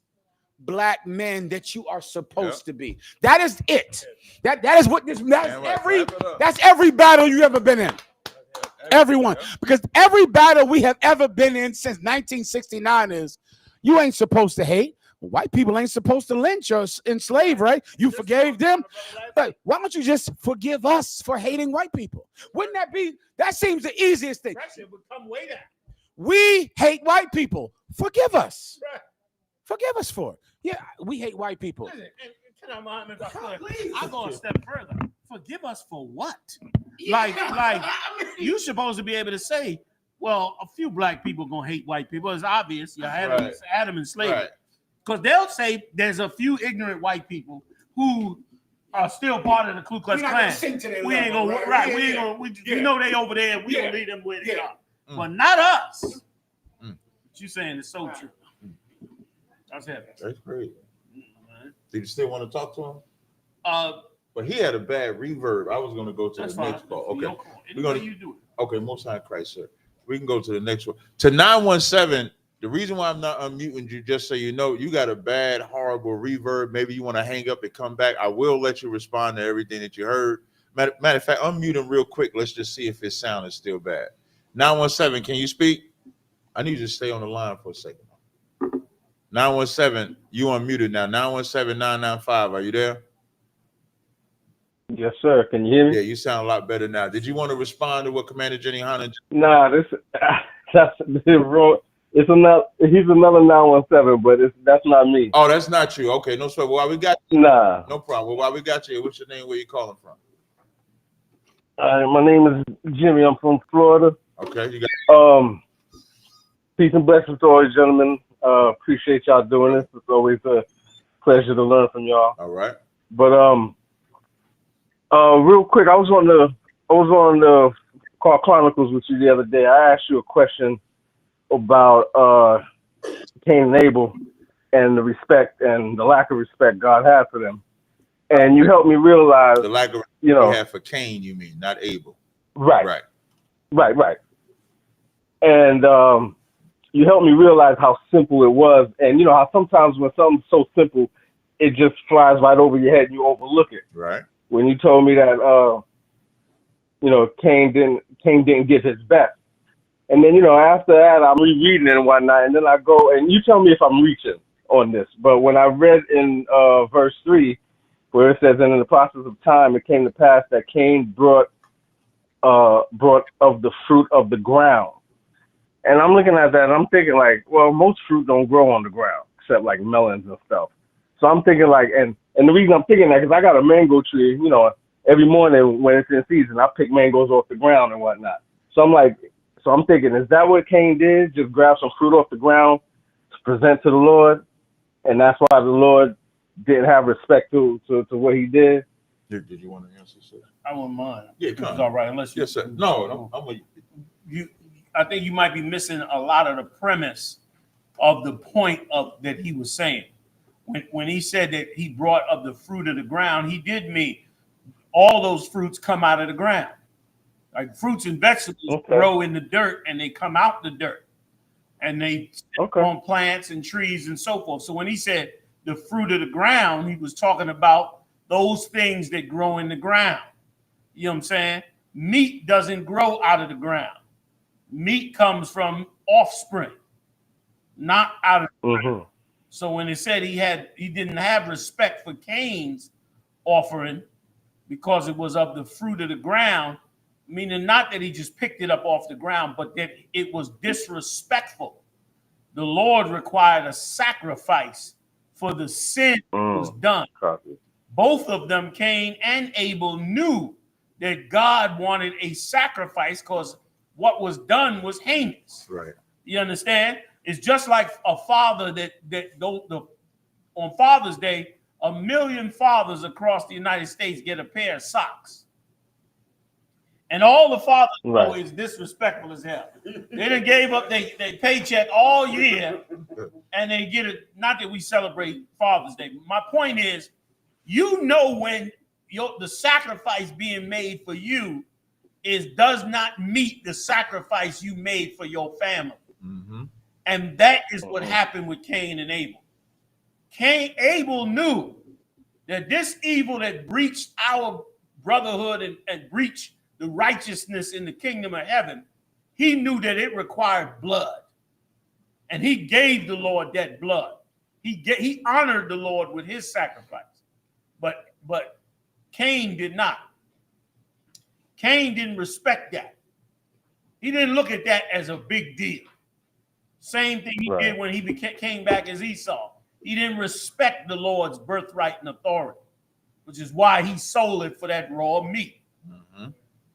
black men that you are supposed to be. That is it. That is what this. That's every battle you ever been in. Everyone, because every battle we have ever been in since 1969 is you ain't supposed to hate. White people ain't supposed to lynch or enslave, right? You forgave them. But why don't you just forgive us for hating white people? Wouldn't that be? That seems the easiest thing. We hate white people. Forgive us. Forgive us for it. Yeah, we hate white people. Listen, I'm going a step further. Forgive us for what? Like you supposed to be able to say, well, a few black people gonna hate white people. It's obvious. You had Adam and slavery. Because they'll say there's a few ignorant white people who are still part of the Ku Klux Klan. We ain't gonna we know they over there. We don't leave them where they are. But not us. What you saying is so true. That's heavy. That's great. Did you still want to talk to him? But he had a bad reverb. I was going to go to the next call. Okay, we're going to do it. Okay, Most High Christ, sir. We can go to the next one. To 917. The reason why I'm not unmuting you, just so you know, you got a bad, horrible reverb. Maybe you want to hang up and come back. I will let you respond to everything that you heard. Matter of fact, unmute him real quick. Let's just see if his sound is still bad. 917, can you speak? I need you to stay on the line for a second. 917, you unmuted now. 917-995, are you there? Yes, sir. Can you hear me? Yeah, you sound a lot better now. Did you want to respond to what Commander Yahanna? Nah, that's wrong. He's another 917, but that's not me. Oh, that's not you. Okay, no sweat. Well, we got you. Nah. No problem. Well, we got you. What's your name? Where you calling from? My name is Jimmy. I'm from Florida. Okay, you got peace and blessings to all you gentlemen. Appreciate y'all doing this. It's always a pleasure to learn from y'all. All right. But real quick, I was on the Call Chronicles with you the other day. I asked you a question about Cain and Abel and the respect and the lack of respect God had for them, and you helped me realize the lack of respect you had for Cain. You mean not Abel? Right. And you helped me realize how simple it was, and you know how sometimes when something's so simple, it just flies right over your head and you overlook it. Right. When you told me that Cain didn't get his best. And then, after that, I'm rereading it and whatnot, and then I go, and you tell me if I'm reaching on this. But when I read in verse 3, where it says, and in the process of time, it came to pass that Cain brought of the fruit of the ground. And I'm looking at that, and I'm thinking, like, well, most fruit don't grow on the ground, except, like, melons and stuff. So I'm thinking, like, and the reason I'm thinking that, because I got a mango tree, every morning when it's in season, I pick mangoes off the ground and whatnot. So I'm thinking, is that what Cain did? Just grab some fruit off the ground to present to the Lord? And that's why the Lord didn't have respect to what he did? Did you want to answer, sir? I wouldn't mind. Yeah, it's all right. Unless you, yes, sir. No, I think you might be missing a lot of the premise of the point of that he was saying. When he said that he brought of the fruit of the ground, he did mean all those fruits come out of the ground. Like fruits and vegetables grow in the dirt and they come out the dirt. And they on plants and trees and so forth. So when he said the fruit of the ground, he was talking about those things that grow in the ground. You know what I'm saying? meat doesn't grow out of the ground. Meat comes from offspring, not out of the ground. So when it said he didn't have respect for Cain's offering because it was of the fruit of the ground, meaning not that he just picked it up off the ground, but that it was disrespectful. The Lord required a sacrifice for the sin that was done. Both of them, Cain and Abel, knew that God wanted a sacrifice because what was done was heinous. Right. You understand? It's just like a father on Father's Day, 1 million fathers across the United States get a pair of socks. And all the fathers know is disrespectful as hell. They done gave up their paycheck all year, and they get it. Not that we celebrate Father's Day. My point is, you know when the sacrifice being made for you does not meet the sacrifice you made for your family. And that is what happened with Cain and Abel. Abel knew that this evil that breached our brotherhood and breached the righteousness in the kingdom of heaven, he knew that it required blood. And he gave the Lord that blood. He honored the Lord with his sacrifice. But Cain did not. Cain didn't respect that. He didn't look at that as a big deal. Same thing he did when he came back as Esau. He didn't respect the Lord's birthright and authority, which is why he sold it for that raw meat.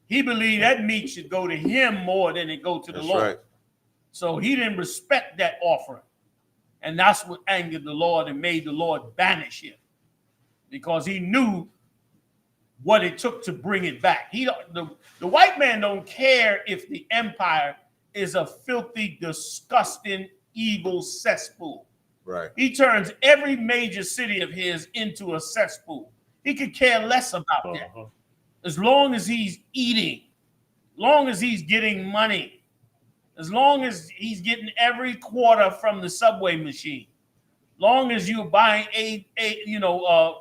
He believed that meat should go to him more than it go to the Lord. Right. So he didn't respect that offering. And that's what angered the Lord and made the Lord banish him, because he knew what it took to bring it back. The white man don't care if the empire is a filthy, disgusting, evil cesspool. Right. He turns every major city of his into a cesspool. He could care less about that. As long as he's eating, long as he's getting money, as long as he's getting every quarter from the subway machine, long as you're buying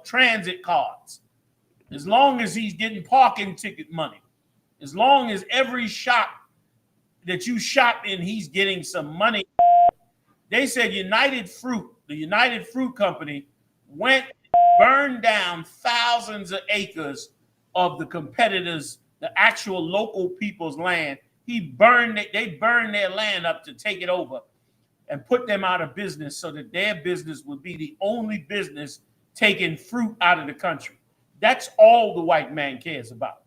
transit cards, as long as he's getting parking ticket money, as long as every shop that you shop in, he's getting some money. They said the United Fruit Company went burned down thousands of acres of the competitors, the actual local people's land. They burned their land up to take it over and put them out of business so that their business would be the only business taking fruit out of the country. That's all the white man cares about.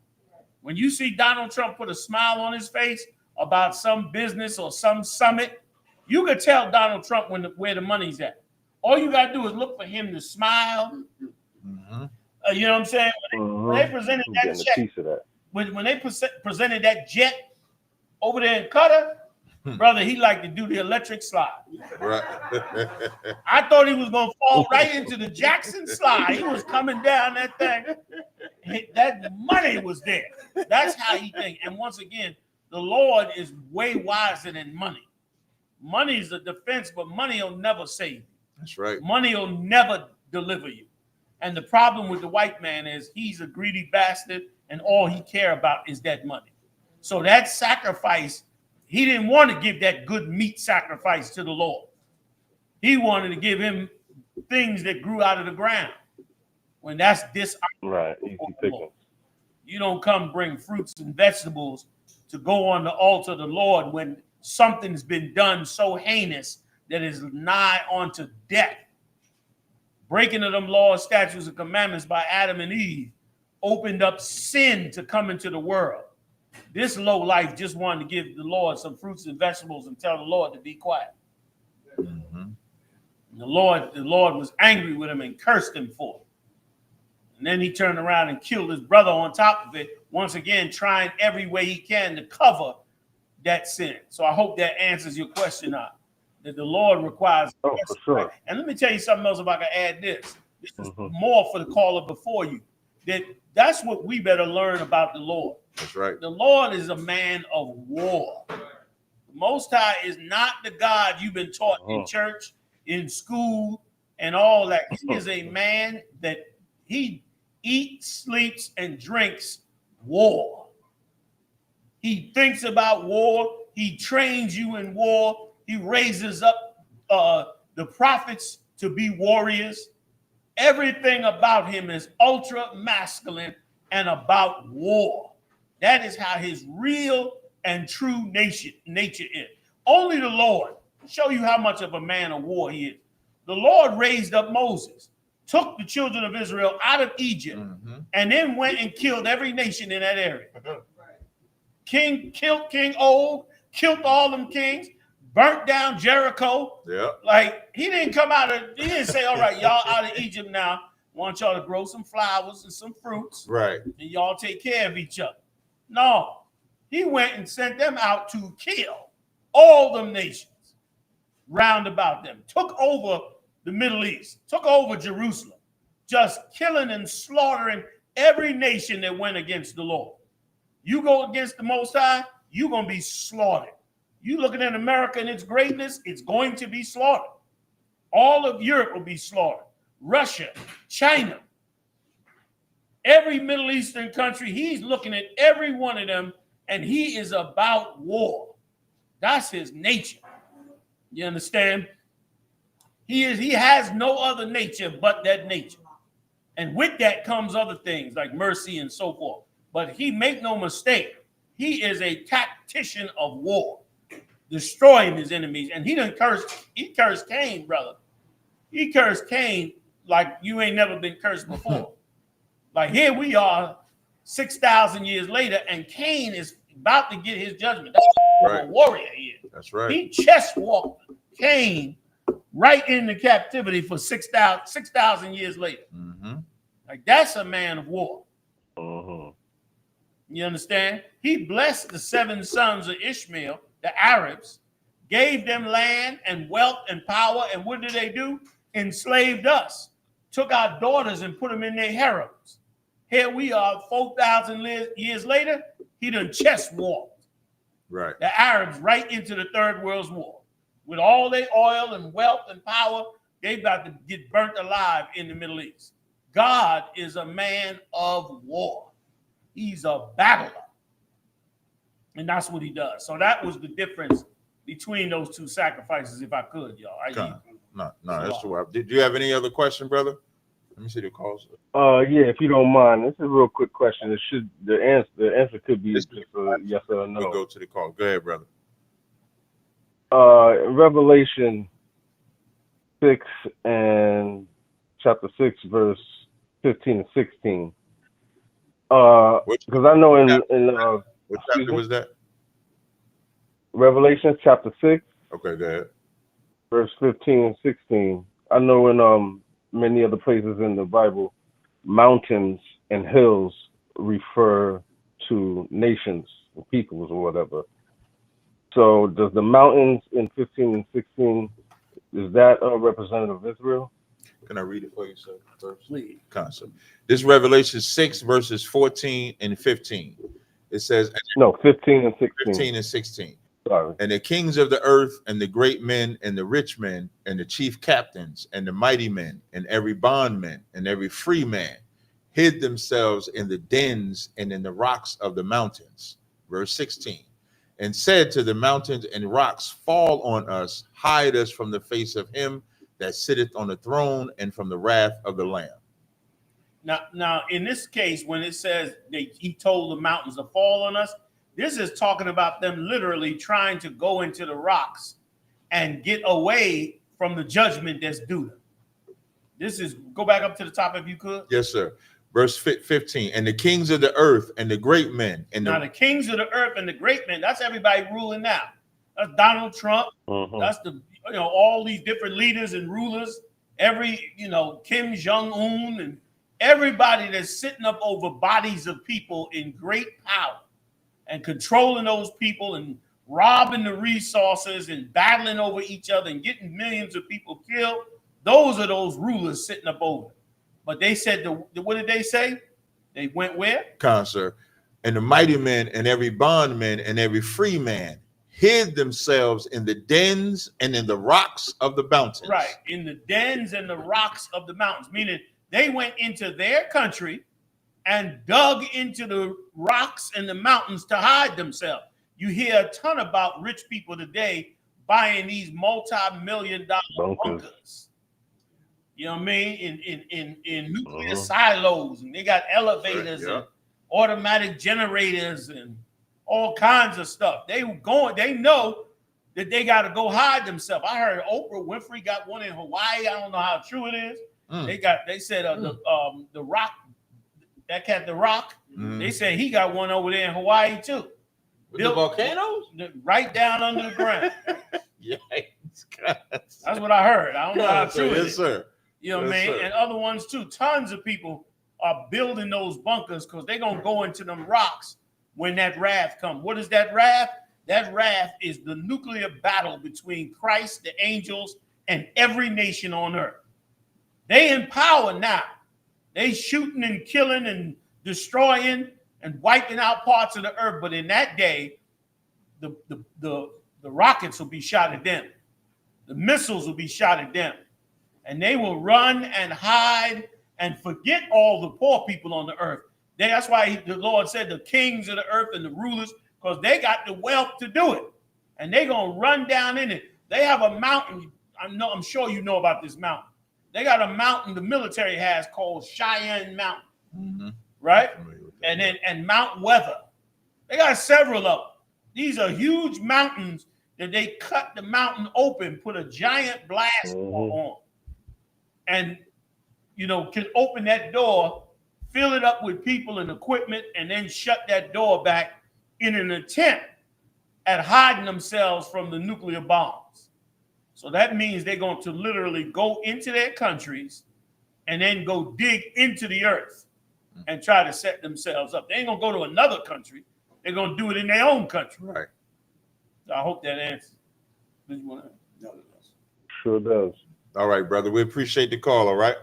When you see Donald Trump put a smile on his face about some business or some summit, you could tell Donald Trump where the money's at. All you got to do is look for him to smile. You know what I'm saying? When they presented that check, when they presented that jet over there in Qatar, brother, he liked to do the electric slide. Right. I thought he was going to fall right into the Jackson slide. He was coming down that thing. That money was there. That's how he thinks. And once again, the Lord is way wiser than money. Money is a defense, but money will never save you. That's right. Money will never deliver you. And the problem with the white man is he's a greedy bastard, and all he care about is that money. So that sacrifice, he didn't want to give that good meat sacrifice to the Lord. He wanted to give him things that grew out of the ground. When that's right, easy pickings. You don't come bring fruits and vegetables to go on the altar of the Lord when something's been done so heinous that is nigh unto death. Breaking of them laws, statutes, and commandments by Adam and Eve opened up sin to come into the world. This low life just wanted to give the Lord some fruits and vegetables and tell the Lord to be quiet. The Lord was angry with him and cursed him for it. And then he turned around and killed his brother on top of it, once again trying every way he can to cover that sin. So I hope that answers your question, that the Lord requires. Oh, for sure. And let me tell you something else if I can add this. This is more for the caller before you. That's what we better learn about the Lord. That's right. The Lord is a man of war. The Most High is not the God you've been taught in church, in school, and all that. He is a man that he eats, sleeps, and drinks war. He thinks about war. He trains you in war. He raises up the prophets to be warriors. Everything about him is ultra masculine and about war. That is how his real and true nature is. Only the Lord show you how much of a man of war he is. The Lord raised up Moses, took the children of Israel out of Egypt, and then went and killed every nation in that area. Killed King Og, killed all them kings, burnt down Jericho. Yeah. Like, he didn't come out of, he didn't say, all right, y'all out of Egypt now. Want y'all to grow some flowers and some fruits. Right. And y'all take care of each other. No. He went and sent them out to kill all them nations round about them. Took over the Middle East. Took over Jerusalem. Just killing and slaughtering every nation that went against the Lord. You go against the Most High, you're going to be slaughtered. You looking at America and its greatness, it's going to be slaughtered. All of Europe will be slaughtered. Russia, China, every Middle Eastern country, he's looking at every one of them, and he is about war. That's his nature. You understand? He has no other nature but that nature. And with that comes other things like mercy and so forth. But he make no mistake, he is a tactician of war, destroying his enemies. And he cursed Cain, brother. He cursed Cain like you ain't never been cursed before. Like, here we are 6,000 years later, and Cain is about to get his judgment. That's right. A warrior here. That's right. He chest walked Cain right into captivity for 6,000 years later. Like, that's a man of war. You understand? He blessed the 7 sons of Ishmael, the Arabs, gave them land and wealth and power. And what did they do? Enslaved us. Took our daughters and put them in their harems. Here we are 4,000 years later. He done chest walked the Arabs right into the Third World War. With all their oil and wealth and power, they about to get burnt alive in the Middle East. God is a man of war. He's a battler. And that's what he does. So that was the difference between those two sacrifices, if I could, y'all. No, that's true. Did you have any other question, brother? Let me see the calls. Yeah, if you don't mind, this is a real quick question. The answer could be just a yes or no. We'll go to the call. Go ahead, brother. Revelation 6 and chapter 6, verse 15 and 16. Because I know in what chapter was that? Revelation chapter 6. Okay, go ahead. Verse 15 and 16. I know in many other places in the Bible, mountains and hills refer to nations, peoples, or whatever. So does the mountains in 15 and 16, is that a representative of Israel? Can I read it for you, sir? First? Please. Concept. This Revelation 6, verses 14 and 15. It says... No, 15 and 16. 15 and 16. Sorry. And the kings of the earth and the great men and the rich men and the chief captains and the mighty men and every bondman and every free man hid themselves in the dens and in the rocks of the mountains. Verse 16. And said to the mountains and rocks, fall on us, hide us from the face of him that sitteth on the throne and from the wrath of the Lamb. Now, in this case, when it says he told the mountains to fall on us, this is talking about them literally trying to go into the rocks and get away from the judgment that's due them. This is, go back up to the top if you could. Yes, sir. Verse 15. And the kings of the earth and the great men. And now the kings of the earth and the great men, that's everybody ruling now. That's Donald Trump. That's all these different leaders and rulers. Every, Kim Jong-un and everybody that's sitting up over bodies of people in great power and controlling those people and robbing the resources and battling over each other and getting millions of people killed. Those are those rulers sitting up over. But they said, what did they say? They went where? Sir. And the mighty men and every bondman and every free man hid themselves in the dens and in the rocks of the mountains. Right, in the dens and the rocks of the mountains, meaning they went into their country and dug into the rocks and the mountains to hide themselves. You hear a ton about rich people today buying these multi-million-dollar bunkers. You know what I mean? In nuclear silos, and they got elevators and automatic generators and all kinds of stuff. They know that they got to go hide themselves. I heard Oprah Winfrey got one in Hawaii. I don't know how true it is. They said the Rock, that cat, The Rock. They said he got one over there in Hawaii too. With the volcanoes? Right down under the ground. Yikes. That's what I heard. I don't know how true it is. Yes, sir. You know what I mean? And other ones too. Tons of people are building those bunkers because they're going to go into them rocks when that wrath comes. What is that wrath? That wrath is the nuclear battle between Christ, the angels, and every nation on earth. They in power now. They shooting and killing and destroying and wiping out parts of the earth. But in that day, the rockets will be shot at them. The missiles will be shot at them. And they will run and hide and forget all the poor people on the earth. That's why the Lord said the kings of the earth and the rulers, because they got the wealth to do it. And they're going to run down in it. They have a mountain. I'm sure you know about this mountain. They got a mountain the military has called Cheyenne Mountain, right? And Mount Weather. They got several of them. These are huge mountains that they cut the mountain open, put a giant blast on, and can open that door, fill it up with people and equipment, and then shut that door back in an attempt at hiding themselves from the nuclear bombs. So that means they're going to literally go into their countries and then go dig into the earth and try to set themselves up. They ain't going to go to another country. They're going to do it in their own country. Right. So I hope that answers. Did you want to? No, it does. Sure does. All right, brother. We appreciate the call, all right?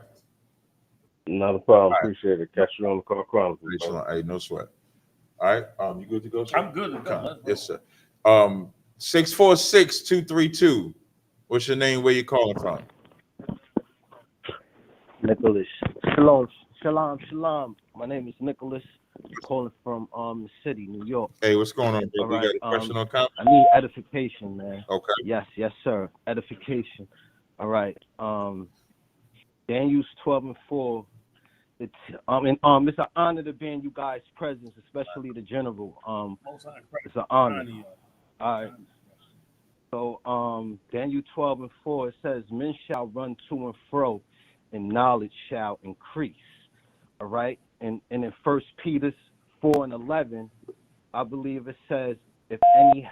Not a problem. Right. Appreciate it. Catch you on the Call Chronicles. Hey, no sweat. All right. You good to go, sir? I'm good to go. Yes, sir. 646-232. What's your name? Where you calling from? Nicholas. Shalom. My name is Nicholas. I'm calling from the city, New York. Hey, what's going on, bro? Right. You got a question or comment? I need edification, man. Okay. Yes, sir. Edification. All right. Daniel's 12:4. It's an honor to be in you guys' presence, especially the general. It's an honor. All right. So Daniel 12:4, it says, men shall run to and fro, and knowledge shall increase. All right. And in 1 Peter 4:11, I believe it says, if any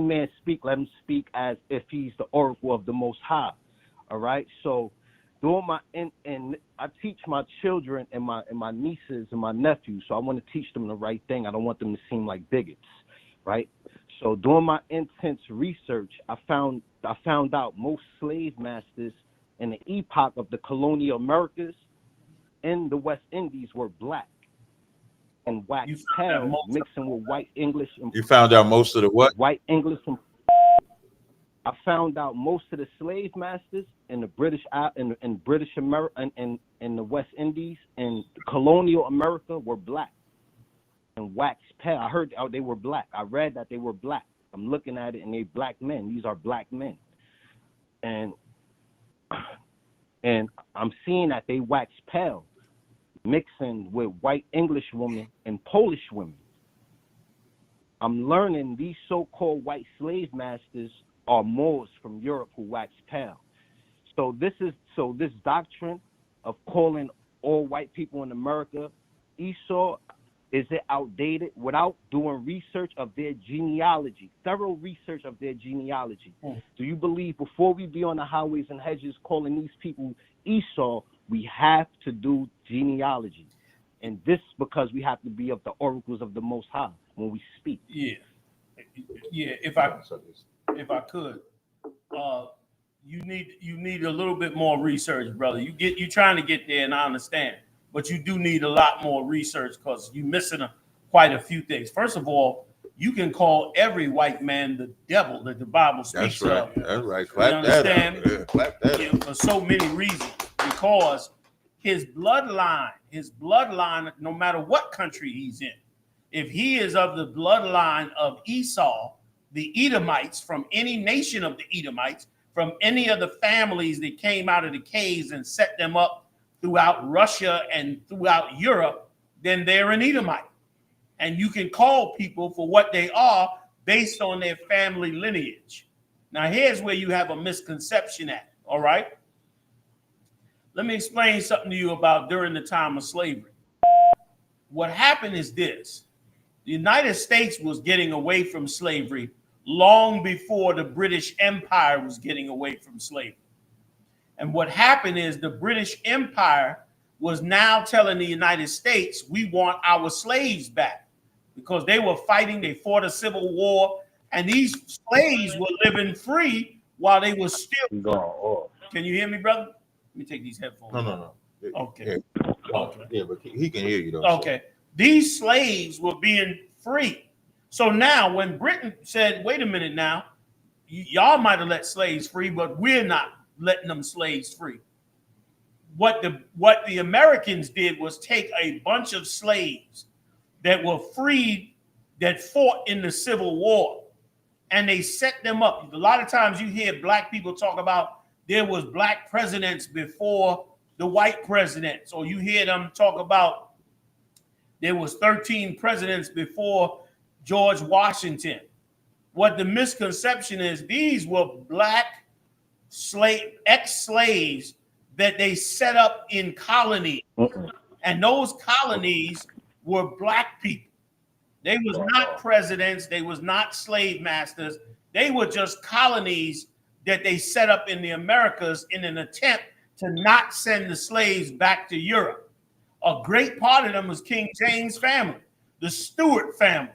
man speak, let him speak as if he's the oracle of the Most High. All right. So during and I teach my children and my nieces and my nephews, so I want to teach them the right thing. I don't want them to seem like bigots, right? So during my intense research, I found out most slave masters in the epoch of the colonial Americas in the West Indies were black and wax pale, mixing with white English. You found out most of the what? White English. I found out most of the slave masters in the British America and in the West Indies and colonial America were black and wax pale. I heard they were black. I read that they were black. I'm looking at it and they black men. These are black men, and I'm seeing that they wax pale, mixing with white English women and Polish women. I'm learning these so-called white slave masters are Moors from Europe who wax pale. So this doctrine of calling all white people in America Esau, is it outdated without doing research of their genealogy, thorough research of their genealogy? Do you believe before we be on the highways and hedges calling these people Esau, we have to do genealogy? And this because we have to be of the oracles of the Most High when we speak. Yeah. If I could, you need a little bit more research, brother. You're trying to get there, and I understand, but you do need a lot more research because you're missing quite a few things. First of all, you can call every white man the devil that the Bible speaks of. That's right. Clap you understand? That. Yeah, clap that. For so many reasons, because his bloodline, no matter what country he's in, if he is of the bloodline of Esau, the Edomites, from any nation of the Edomites, from any of the families that came out of the caves and set them up throughout Russia and throughout Europe, then they're an Edomite. And you can call people for what they are based on their family lineage. Now, here's where you have a misconception at, all right? Let me explain something to you about during the time of slavery. What happened is this. The United States was getting away from slavery long before the British Empire was getting away from slavery. And what happened is the British Empire was now telling the United States, we want our slaves back, because they were fighting, they fought a civil war, and these slaves were living free while they were still. Can you hear me, brother? Let me take these headphones. No. Okay. Yeah, okay. Yeah, but he can hear you though. Okay. These slaves were being free. So now when Britain said, wait a minute now, y'all might have let slaves free, but we're not letting them slaves free. What the Americans did was take a bunch of slaves that were freed, that fought in the Civil War, and they set them up. A lot of times you hear black people talk about there was black presidents before the white presidents, or you hear them talk about there was 13 presidents before George Washington. What the misconception is, these were black ex-slaves that they set up in colonies. And those colonies were black people. They was not presidents. They was not slave masters. They were just colonies that they set up in the Americas in an attempt to not send the slaves back to Europe. A great part of them was King James' family, the Stuart family.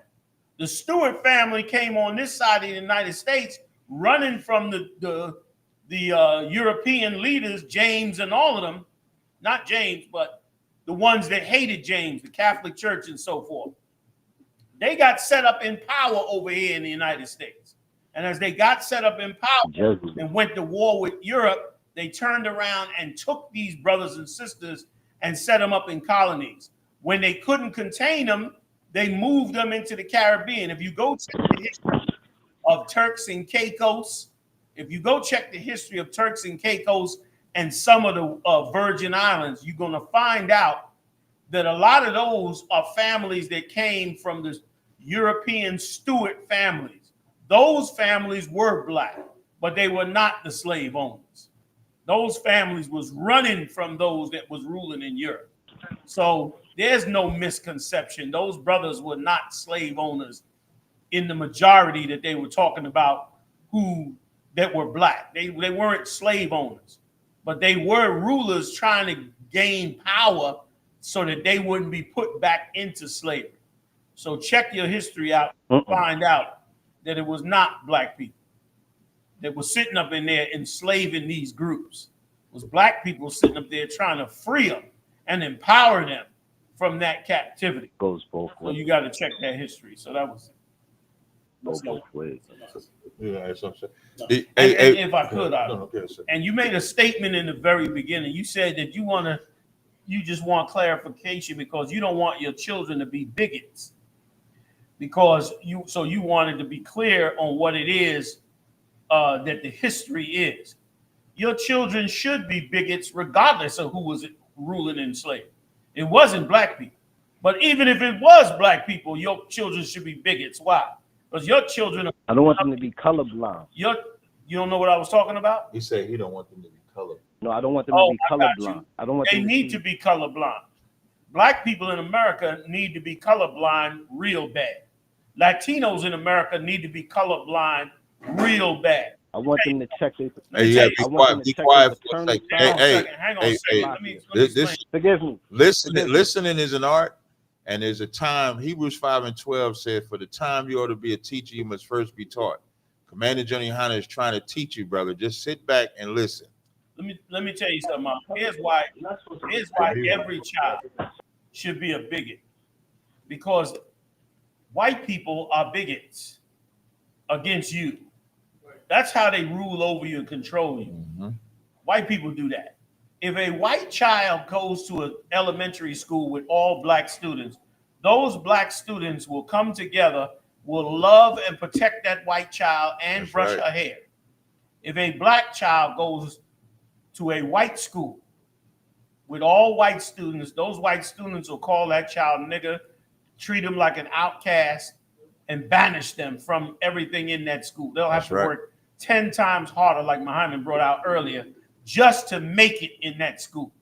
The Stuart family came on this side of the United States, running from the European leaders, James and all of them, not James, but the ones that hated James, the Catholic Church and so forth. They got set up in power over here in the United States. And as they got set up in power and went to war with Europe, they turned around and took these brothers and sisters and set them up in colonies. When they couldn't contain them, they moved them into the Caribbean. If you go check the history of Turks and Caicos, and some of the Virgin Islands, you're going to find out that a lot of those are families that came from the European Stuart families. Those families were black, but they were not the slave owners. Those families was running from those that was ruling in Europe. So there's no misconception. Those brothers were not slave owners in the majority that they were talking about that were black. They weren't slave owners, but they were rulers trying to gain power so that they wouldn't be put back into slavery. So check your history out and find out that it was not black people that were sitting up in there enslaving these groups. It was black people sitting up there trying to free them and empower them from that captivity. Goes both ways. So you got to check that history. So that was both ways. Yeah, that's what I'm saying. And if I could, and you made a statement in the very beginning. You said that you just want clarification because you don't want your children to be bigots. Because you wanted to be clear on what it is that the history is. Your children should be bigots regardless of who was ruling in slavery. It wasn't black people. But even if it was black people, your children should be bigots. Why? Because your children I don't want them to be colorblind. You don't know what I was talking about? He said he don't want them to be colorblind. No, I don't want them to be colorblind. I don't want they need to be colorblind. Black people in America need to be colorblind real bad. Latinos in America need to be colorblind real bad. I want them to check this. Be quiet for a second. Hang on a second. Let me forgive me. Listening is an art, and there's a time. Hebrews 5:12 said, "For the time you ought to be a teacher, you must first be taught." Commander Johnny Yahanna is trying to teach you, brother. Just sit back and listen. Let me tell you something. Here's why every child should be a bigot, because white people are bigots against you. That's how they rule over you and control you. Mm-hmm. White people do that. If a white child goes to an elementary school with all black students, those black students will come together, will love and protect that white child and brush her hair. If a black child goes to a white school with all white students, those white students will call that child nigger, treat him like an outcast, and banish them from everything in that school. They'll have to work 10 times harder, like Muhammad brought out earlier, just to make it in that school.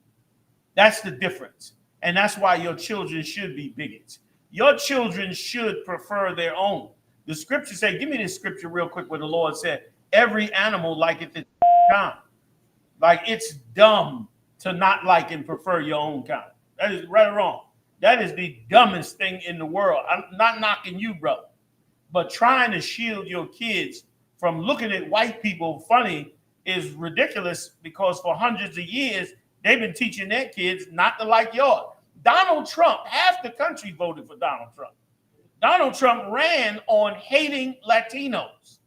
That's the difference. And that's why your children should be bigots. Your children should prefer their own. The scripture say, give me this scripture real quick where the Lord said, every animal liketh its kind. Like, it's dumb to not like and prefer your own kind. That is right or wrong. That is the dumbest thing in the world. I'm not knocking you, brother, but trying to shield your kids from looking at white people funny is ridiculous, because for hundreds of years, they've been teaching their kids not to like yours. Donald Trump, half the country voted for Donald Trump. Donald Trump ran on hating Latinos.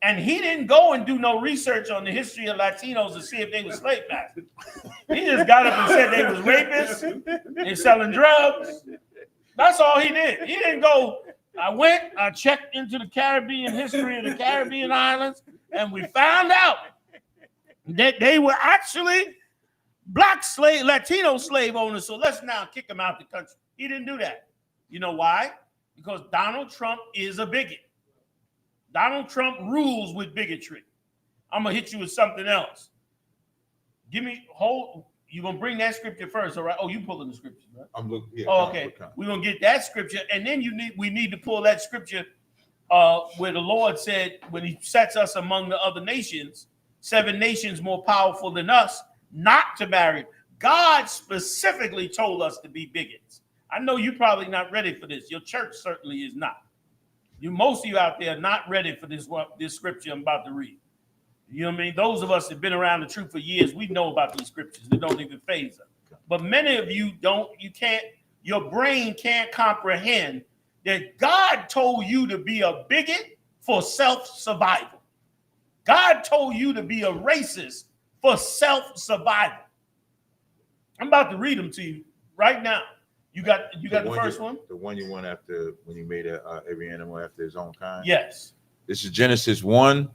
And he didn't go and do no research on the history of Latinos to see if they were slave masters. He just got up and said they was rapists and selling drugs. That's all he did. He didn't go, I checked into the Caribbean history of the Caribbean islands, and we found out that they were actually black Latino slave owners. So let's now kick them out the country. He didn't do that. You know why? Because Donald Trump is a bigot. Donald Trump rules with bigotry. I'm going to hit you with something else. You're going to bring that scripture first, all right? Oh, you pulling the scripture, right? I'm looking. Yeah, oh, okay. We're going to get that scripture, and then we need to pull that scripture where the Lord said, when he sets us among the other nations, 7 nations more powerful than us, not to marry. God specifically told us to be bigots. I know you're probably not ready for this. Your church certainly is not. Most of you out there are not ready for this scripture I'm about to read. You know what I mean? Those of us that have been around the truth for years, we know about these scriptures. They don't even faze us. But many of you your brain can't comprehend that God told you to be a bigot for self-survival. God told you to be a racist for self-survival. I'm about to read them to you right now. You got the first one? The one you went after when you made every animal after his own kind? Yes. This is Genesis 1.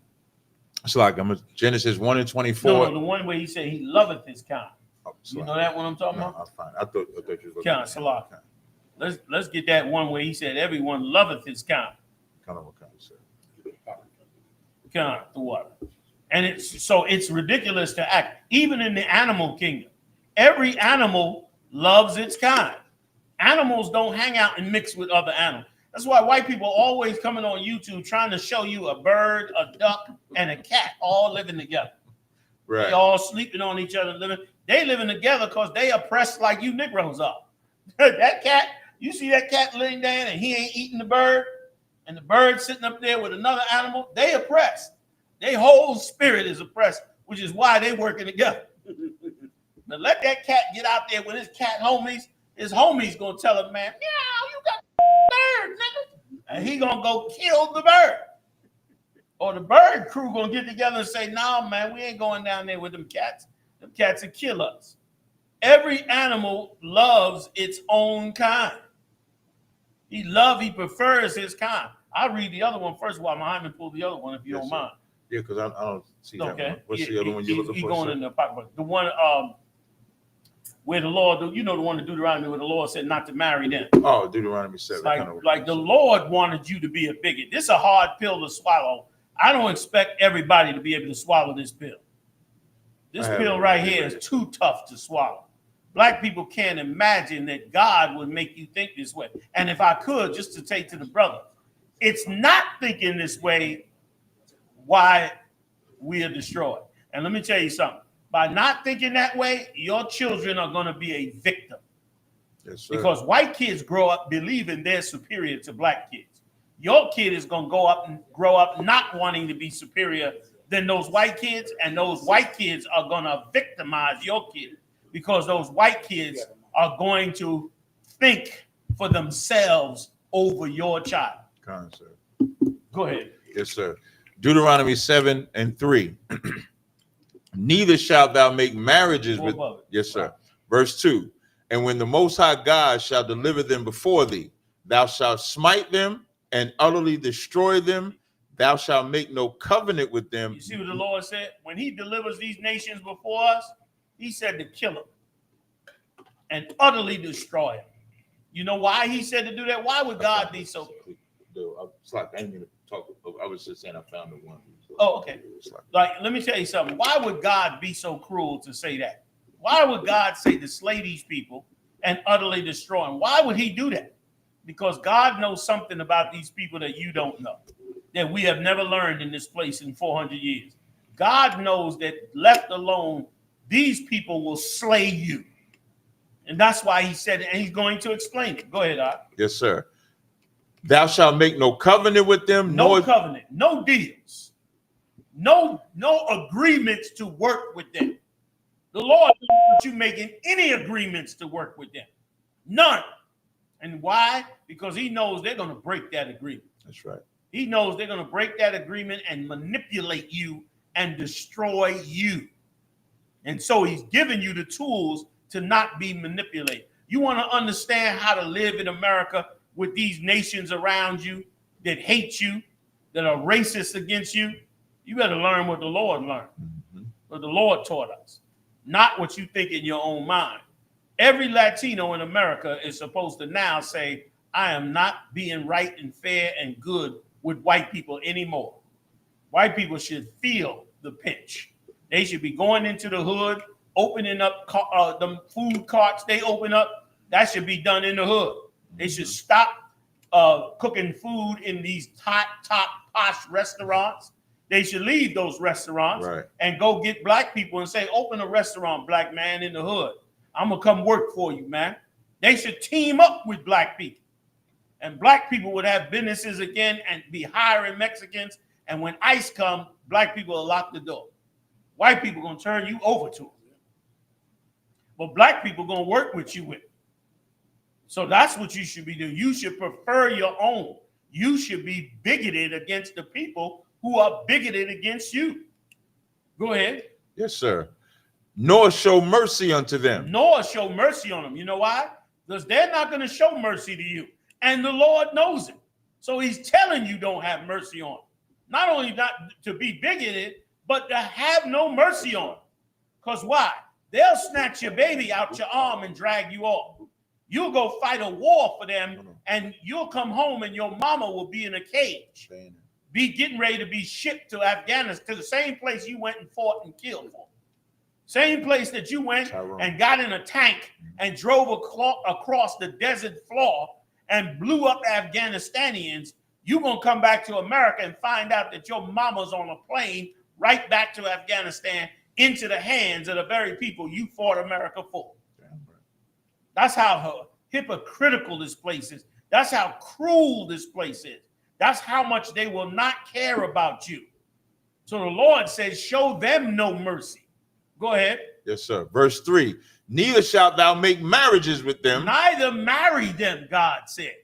It's like Genesis 1 and 24. No, the one where he said he loveth his kind. Oh, you know that one I'm talking about? I'm fine. I thought you was looking at Salah. Let's get that one where he said everyone loveth his kind. Kind of what kind, sir? Kind the water. And it's ridiculous to act. Even in the animal kingdom, every animal loves its kind. Animals don't hang out and mix with other animals. That's why white people always coming on YouTube trying to show you a bird, a duck, and a cat all living together. Right. They all sleeping on each other, They living together because they oppressed like you Negroes are. That cat, you see that cat laying down and he ain't eating the bird, and the bird sitting up there with another animal. They oppressed. Their whole spirit is oppressed, which is why they working together. But let that cat get out there with his cat homies. His homies gonna tell him, man, meow, you got bird, nigga. And he gonna go kill the bird. Or the bird crew gonna get together and say, no, man, we ain't going down there with them cats. Them cats will kill us. Every animal loves its own kind. He prefers his kind. I'll read the other one first while Muhammad pull the other one, if you don't mind. Yeah, because I don't see that one. What's the other one you're looking for? Going in the pocket. The one where the Lord, the one in Deuteronomy where the Lord said not to marry them. Oh, Deuteronomy 7. Like the Lord wanted you to be a bigot. This is a hard pill to swallow. I don't expect everybody to be able to swallow this pill. This pill right here is too tough to swallow. Black people can't imagine that God would make you think this way. And if I could, just to take to the brother, it's not thinking this way why we are destroyed. And let me tell you something. By not thinking that way, your children are going to be a victim. Yes, sir. Because white kids grow up believing they're superior to black kids. Your kid is going to grow up not wanting to be superior than those white kids, and those white kids are going to victimize your kid because those white kids are going to think for themselves over your child. Go ahead. Yes, sir. Deuteronomy 7 and 3. Neither shalt thou make marriages with. Yes, sir. Right. Verse 2. And when the Most High God shall deliver them before thee, thou shalt smite them and utterly destroy them. Thou shalt make no covenant with them. You see what the Lord said? When he delivers these nations before us, he said to kill them and utterly destroy them. You know why he said to do that? Why would God be so? It's like I didn't mean to talk. I was just saying I found the one. Oh, okay. Like, let me tell you something. Why would God be so cruel to say that? Why would God say to slay these people and utterly destroy them? Why would he do that? Because God knows something about these people that you don't know, that we have never learned in this place in 400 years. God knows that left alone, these people will slay you. And that's why he said it, and he's going to explain it. Go ahead, Art. Yes, sir. Thou shalt make no covenant with them. No covenant, no deals, no agreements to work with them. The Lord doesn't want you making any agreements to work with them. None. And why? Because he knows they're going to break that agreement. That's right. He knows they're going to break that agreement and manipulate you and destroy you. And so he's giving you the tools to not be manipulated. You want to understand how to live in America with these nations around you that hate you, that are racist against you? You better learn what the Lord learned, what the Lord taught us, not what you think in your own mind. Every Latino in America is supposed to now say, I am not being right and fair and good with white people anymore. White people should feel the pinch. They should be going into the hood, opening up the food carts they open up. That should be done in the hood. They should stop cooking food in these top posh restaurants. They should leave those restaurants and go get black people and say, open a restaurant, black man, in the hood. I'm going to come work for you, man. They should team up with black people. And black people would have businesses again and be hiring Mexicans. And when ICE come, black people will lock the door. White people are going to turn you over to them. But black people are going to work with you with. So that's what you should be doing. You should prefer your own. You should be bigoted against the people who are bigoted against you. Go ahead. Yes, sir. Nor show mercy unto them. Nor show mercy on them. You know why? Because they're not going to show mercy to you. And the Lord knows it. So he's telling you don't have mercy on them. Not only not to be bigoted, but to have no mercy on them. Because why? They'll snatch your baby out your arm and drag you off. You'll go fight a war for them, and you'll come home and your mama will be in a cage, be getting ready to be shipped to Afghanistan, to the same place you went and fought and killed for. Same place that you went and got in a tank and drove across the desert floor and blew up Afghanistanians. You're going to come back to America and find out that your mama's on a plane right back to Afghanistan into the hands of the very people you fought America for. That's how hypocritical this place is. That's how cruel this place is. That's how much they will not care about you. So the Lord says, show them no mercy. Go ahead. Yes, sir. Verse 3, neither shalt thou make marriages with them. Neither marry them, God said.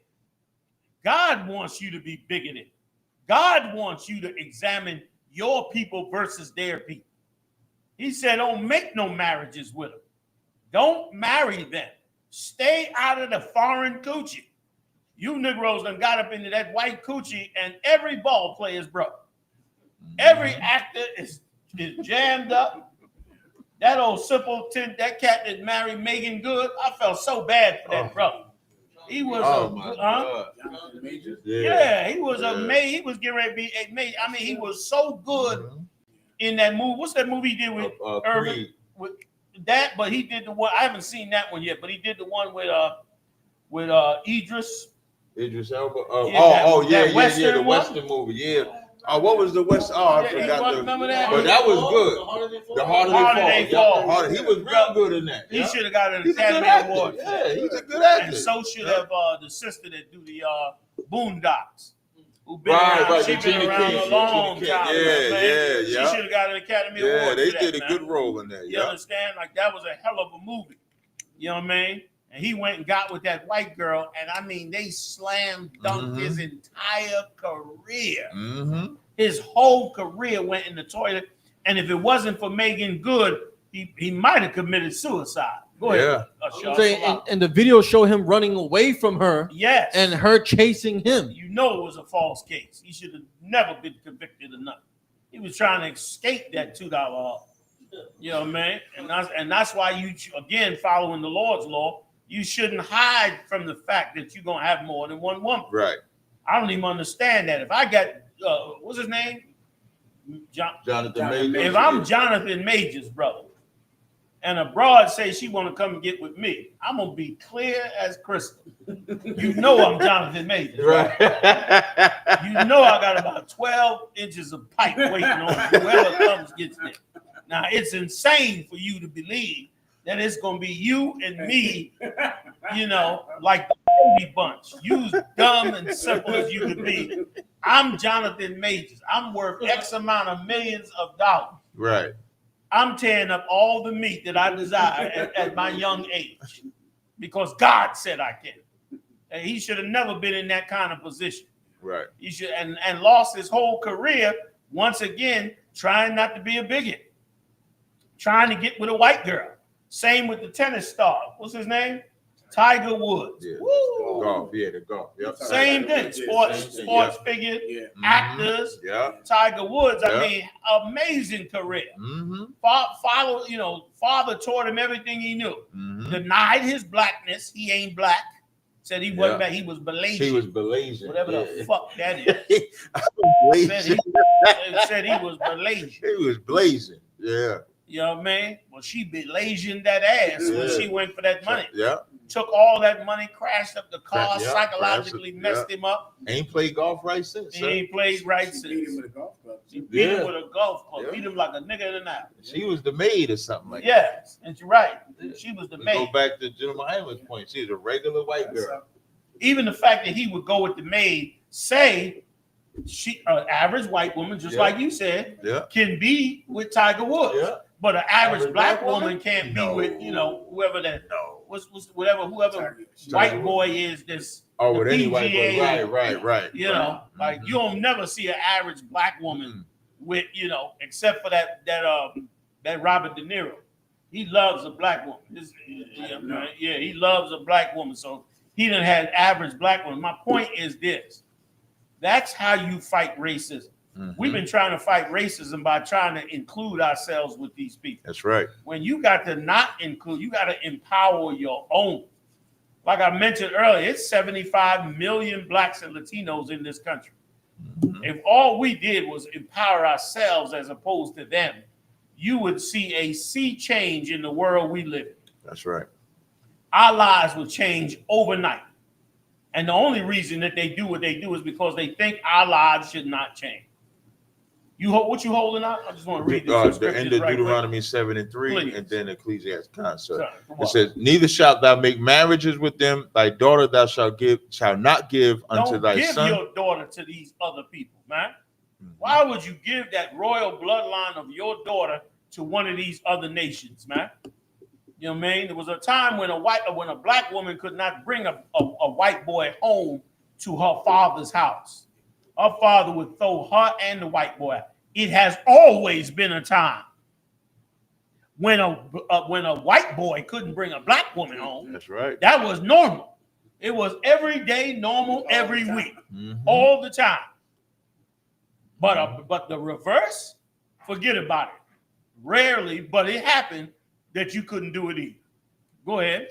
God wants you to be bigoted. God wants you to examine your people versus their people. He said, don't make no marriages with them. Don't marry them. Stay out of the foreign coochie. You Negroes done got up into that white coochie, and every ball player is broke. Every actor is jammed up. That old simpleton, that cat that married Megan Good, I felt so bad for that brother. He was he was amazing. He was getting ready to be amazing. I mean, he was so good in that movie. What's that movie he did with Irvin? With that, but he did the one. I haven't seen that one yet, but he did the one with Idris. Idris Elba. The Western movie. Yeah. What was the West? I forgot. Remember that? But that was good. The Harder They Fall. He was real good in that. He should have got an Academy Award. Yeah, he's a good actor. And so should have the sister that do the Boondocks. Who been around, she been around a long time. Yeah. She should have got an Academy Award. Yeah, they did a good role in that. You understand? Like, that was a hell of a movie. You know what I mean? And he went and got with that white girl, and I mean, they slam dunked his entire career. His whole career went in the toilet. And if it wasn't for Megan Good, he might have committed suicide. Go ahead. And the video showed him running away from her. Yes. And her chasing him. You know it was a false case. He should have never been convicted of nothing. He was trying to escape that $2 offer. You know what I mean? And that's why you, again, following the Lord's law, you shouldn't hide from the fact that you're going to have more than one woman. Right. I don't even understand that. If I got, what's his name? Jonathan Majors. If I'm Jonathan Majors, brother, and a broad says she want to come and get with me, I'm going to be clear as crystal. You know I'm Jonathan Majors. Right? You know I got about 12 inches of pipe waiting on whoever comes gets there. Now, it's insane for you to believe that it's going to be you and me, you know, like the Brady Bunch. You as dumb and simple as you could be. I'm Jonathan Majors. I'm worth X amount of millions of dollars. Right. I'm tearing up all the meat that I desire at my young age because God said I can. And he should have never been in that kind of position. Right. He should and lost his whole career once again trying not to be a bigot, trying to get with a white girl. Same with the tennis star. What's his name? Tiger Woods. Yeah. Woo! Golf. Yeah, the golf. Yep. Same thing. Sports figure, actors. Yeah. Tiger Woods. I mean, amazing career. Follow, you know, father taught him everything he knew. Denied his blackness. He ain't black. Said he wasn't black. He was Malaysian. He was Malaysian. Whatever the fuck that is. Said he was Malaysian. He was blazing. Yeah. You know what I mean? Well, she Malaysian that ass when she went for that money. Yeah. Took all that money, crashed up the car, psychologically messed him up. Ain't played golf right since. He ain't played right since. He beat him with a golf club. He beat him with a golf club. Beat him like a nigga in the night. She was the maid or something like that. Yes, and you're right. She was the maid. Go back to Jemima's point. She's a regular white girl. Even the fact that he would go with the maid, say she, an average white woman, just like you said, can be with Tiger Woods. Yeah. But an average black woman can't be with, you know, whoever that, whoever white boy is. This with any white boy, right. You know, like you don't never see an average black woman with, you know, except for that Robert De Niro. He loves a black woman. He loves a black woman. So he done had average black woman. My point is this: that's how you fight racism. We've been trying to fight racism by trying to include ourselves with these people. That's right. When you got to not include, you got to empower your own. Like I mentioned earlier, it's 75 million blacks and Latinos in this country. If all we did was empower ourselves as opposed to them, you would see a sea change in the world we live in. That's right. Our lives would change overnight. And the only reason that they do what they do is because they think our lives should not change. What you holding out? I just want to read this. The end of Deuteronomy 7:3, and then Ecclesiastes. So it says, "Neither shalt thou make marriages with them. Thy daughter thou shalt not give unto thy son." Don't give your daughter to these other people, man. Why would you give that royal bloodline of your daughter to one of these other nations, man? You know what I mean? There was a time when a black woman could not bring a white boy home to her father's house. Her father would throw her and the white boy out. It has always been a time when a white boy couldn't bring a black woman home. That's right. That was normal. It was every day, normal, every week, all the time. But the reverse, forget about it. Rarely, but it happened that you couldn't do it either. Go ahead.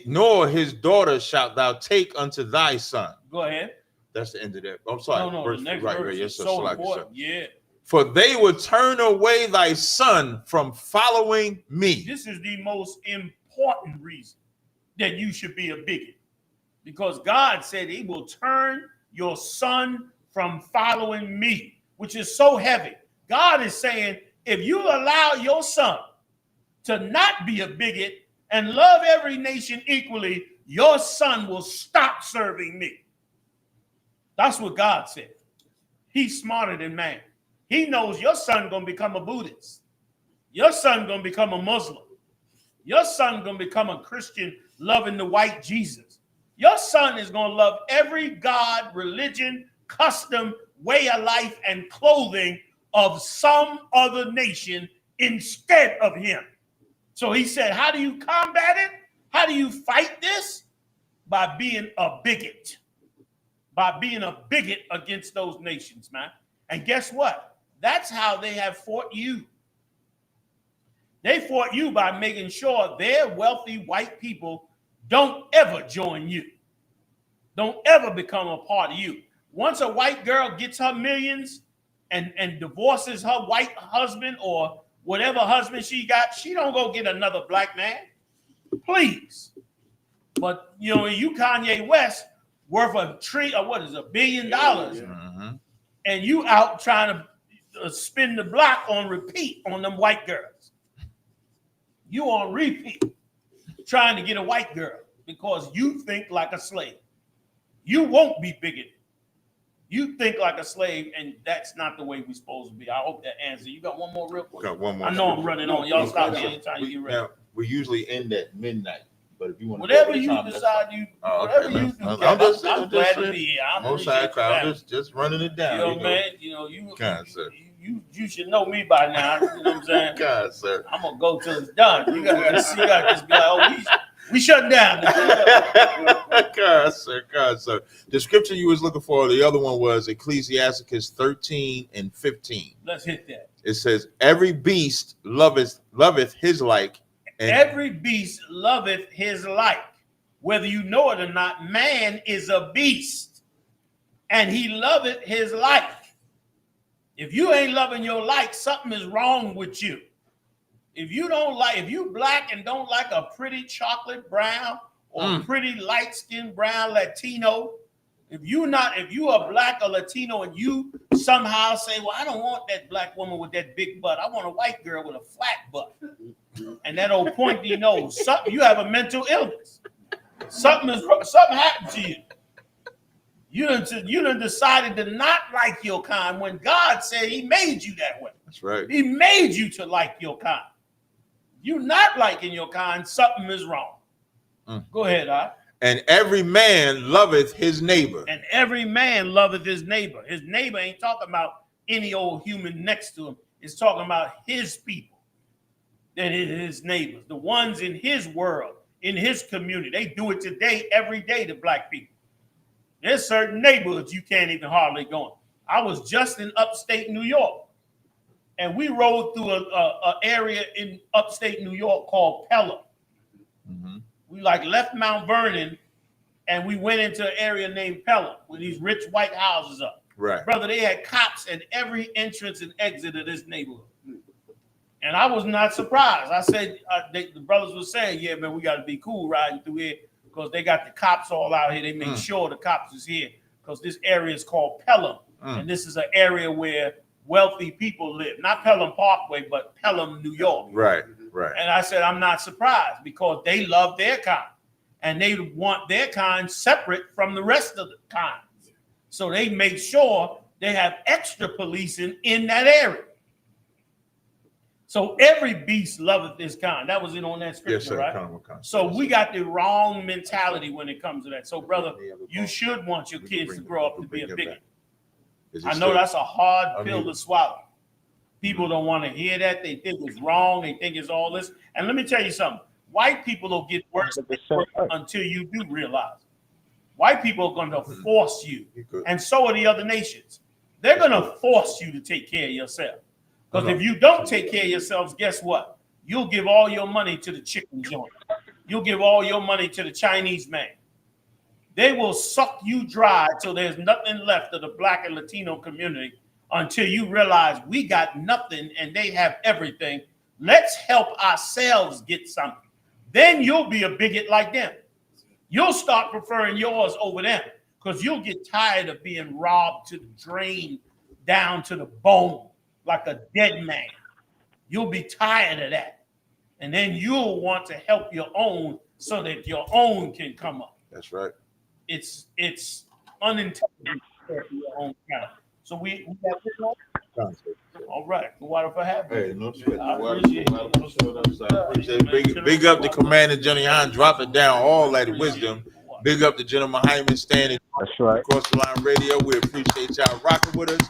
Nor his daughter shalt thou take unto thy son. Go ahead. That's the end of that. I'm sorry. No, the next verse is Yes, so important. Yeah. For they will turn away thy son from following me. This is the most important reason that you should be a bigot. Because God said he will turn your son from following me, which is so heavy. God is saying, if you allow your son to not be a bigot and love every nation equally, your son will stop serving me. That's what God said. He's smarter than man. He knows your son going to become a Buddhist. Your son going to become a Muslim. Your son going to become a Christian loving the white Jesus. Your son is going to love every God, religion, custom, way of life, and clothing of some other nation instead of him. So he said, how do you combat it? How do you fight this? By being a bigot. By being a bigot against those nations, man. And guess what? That's how they have fought you. They fought you by making sure their wealthy white people don't ever join you. Don't ever become a part of you. Once a white girl gets her millions and divorces her white husband or whatever husband she got, she don't go get another black man. Please. But, you know, you Kanye West worth $1 billion. Mm-hmm. And you out trying to spin the block on repeat on them white girls. You on repeat trying to get a white girl because you think like a slave. You won't be bigoted. You think like a slave, and that's not the way we're supposed to be. I hope that answers. You got one more real quick? Got one more. I know I'm running on. Y'all stop me anytime you get ready. Now, we usually end at midnight, but if you want whatever you decide, whatever you do, I'm glad to be here. I'm just running it down. You know, man. You know, you should know me by now. You know what I'm saying? God, sir. I'm gonna go till it's done. You got to just be like, oh, we shut down. God, sir. The scripture you was looking for, the other one was Ecclesiasticus 13:15. Let's hit that. It says, every beast loveth his like. And every beast loveth his like. Whether you know it or not, man is a beast. And he loveth his like. If you ain't loving your like, something is wrong with you. If you black and don't like a pretty chocolate brown or pretty light-skinned brown Latino, if you are black or Latino and you somehow say, well, I don't want that black woman with that big butt. I want a white girl with a flat butt and that old pointy nose. You have a mental illness. Something happened to you. You done decided to not like your kind when God said he made you that way. That's right. He made you to like your kind. You not liking your kind, something is wrong. Go ahead, And every man loveth his neighbor. And every man loveth his neighbor. His neighbor ain't talking about any old human next to him. It's talking about his people. That is his neighbors, the ones in his world, in his community. They do it today, every day to black people. There's certain neighborhoods you can't even hardly go in. I was just in upstate New York. And we rode through a area in upstate New York called Pelham. Mm-hmm. We left Mount Vernon and we went into an area named Pelham with these rich white houses up. Right. Brother, they had cops at every entrance and exit of this neighborhood. And I was not surprised. I said, the brothers were saying, yeah, man, we got to be cool riding through here because they got the cops all out here. They make sure the cops is here because this area is called Pelham. And this is an area where wealthy people live, not Pelham Parkway, but Pelham, New York. Right. And I said, I'm not surprised because they love their kind and they want their kind separate from the rest of the kinds. So they make sure they have extra policing in that area. So every beast loveth his kind. That was it on that scripture, yes, sir, right? So we got the wrong mentality when it comes to that. So, brother, you should want your kids to grow up to be a bigot. I know that's a hard pill to swallow. People don't want to hear that. They think it's wrong. They think it's all this. And let me tell you something. White people will get worse until you do realize. White people are going to force you. And so are the other nations. They're going to force you to take care of yourself. Because if you don't take care of yourselves, guess what? You'll give all your money to the chicken joint. You'll give all your money to the Chinese man. They will suck you dry till there's nothing left of the black and Latino community until you realize we got nothing and they have everything. Let's help ourselves get something. Then you'll be a bigot like them. You'll start preferring yours over them because you'll get tired of being robbed to the drain down to the bone like a dead man. You'll be tired of that. And then you'll want to help your own so that your own can come up. That's right. It's unintelligent for your own kind. So we got this one. All right. Water for having me. Hey, no sweat. I appreciate it. Big up the Commander Yahanna, drop it down, all that wisdom. Big up the Gentleman Hyman standing. That's right. Across the Line Radio. We appreciate y'all rocking with us.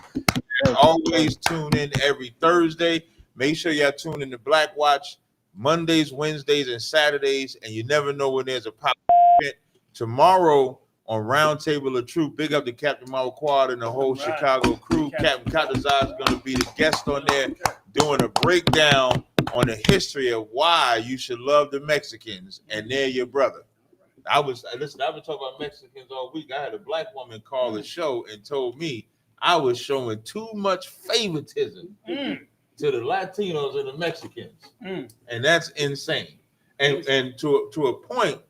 Always tune in every Thursday. Make sure y'all tune in to Black Watch Mondays, Wednesdays, and Saturdays. And you never know when there's a pop event. Tomorrow on Roundtable of Truth, big up to Captain Mao Quad and the whole Chicago crew. Captain CHAATAZA is going to be the guest on there doing a breakdown on the history of why you should love the Mexicans and they're your brother. I've been talking about Mexicans all week. I had a black woman call the show and told me I was showing too much favoritism to the Latinos and the Mexicans. And that's insane. And to a point,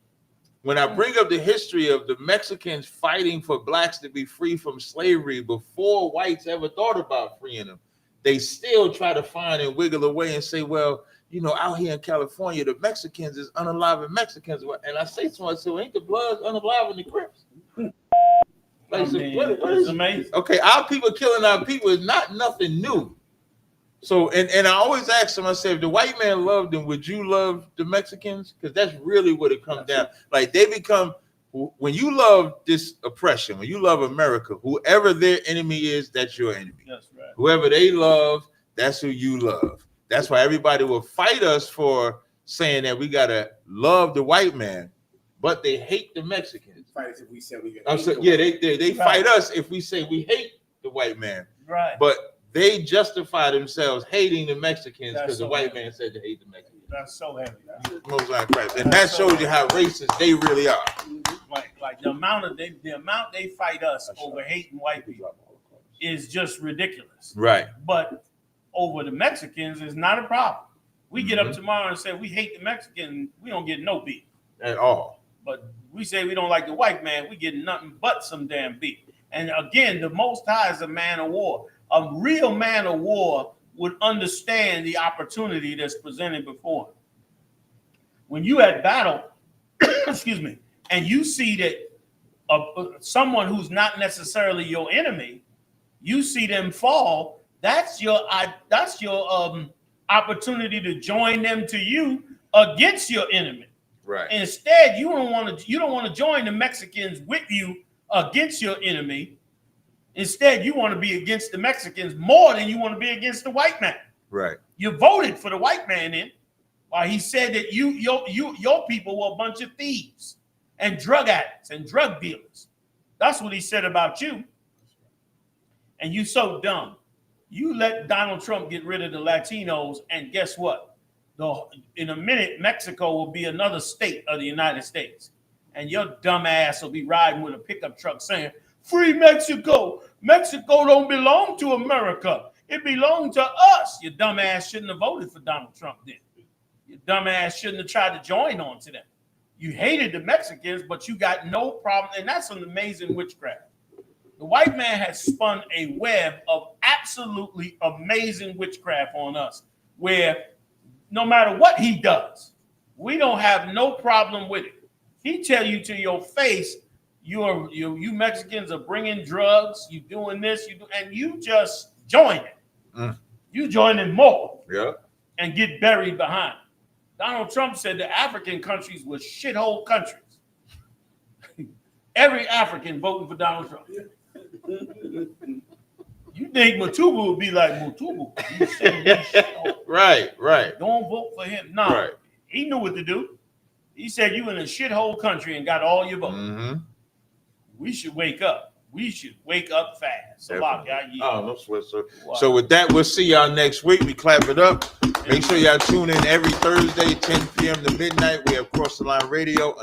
when I bring up the history of the Mexicans fighting for blacks to be free from slavery before whites ever thought about freeing them, they still try to find and wiggle away and say, well, you know, out here in California, the Mexicans is unaliving Mexicans. And I say to myself, ain't the Bloods unaliving the Crips? Like, what is amazing? Okay, our people killing our people is not nothing new. So, and I always ask them, I say, if the white man loved them, would you love the Mexicans? Because that's really what it comes down. Like, they become, when you love this oppression, when you love America, whoever their enemy is, that's your enemy. That's right. Whoever they love, that's who you love. That's why everybody will fight us for saying that we gotta love the white man, but they hate the Mexicans. Fight us if we say we they fight us if we say we hate the white man. Right. But they justify themselves hating the Mexicans because the white man said to hate the Mexicans. That's so heavy. Most like Christ. And that shows you how racist they really are. Like the amount they fight us over hating white people is just ridiculous. Right. But over the Mexicans is not a problem. We get up tomorrow and say we hate the Mexican, we don't get no beef at all. But we say we don't like the white man, we get nothing but some damn beef. And again, the Most High is a man of war. A real man of war would understand the opportunity that's presented before him. When you at battle, excuse me, and you see that someone who's not necessarily your enemy, you see them fall. That's your opportunity to join them to you against your enemy. Right. Instead, you don't want to join the Mexicans with you against your enemy. Instead, you want to be against the Mexicans more than you want to be against the white man. Right. You voted for the white man in, while he said that your people were a bunch of thieves and drug addicts and drug dealers. That's what he said about you. And you so dumb. You let Donald Trump get rid of the Latinos, and guess what? In a minute, Mexico will be another state of the United States. And your dumb ass will be riding with a pickup truck saying, free Mexico. Mexico don't belong to America. It belongs to us. Your dumb ass shouldn't have voted for Donald Trump then. Your dumb ass shouldn't have tried to join on to them. You hated the Mexicans, but you got no problem. And that's an amazing witchcraft. The white man has spun a web of absolutely amazing witchcraft on us, where no matter what he does, we don't have no problem with it. He tell you to your face, you Mexicans are bringing drugs, you doing this, and you just join it. You join it more, and get buried behind. Donald Trump said the African countries were shithole countries. Every African voting for Donald Trump. You think Matubu would be like Matubu? Right. Don't vote for him. No, right. He knew what to do. He said you in a shithole country and got all your votes. We should wake up. We should wake up fast. No sweat, sir. Wow. So with that, we'll see y'all next week. We clap it up. Make sure y'all tune in every Thursday, 10 p.m. to midnight. We have Cross the Line Radio.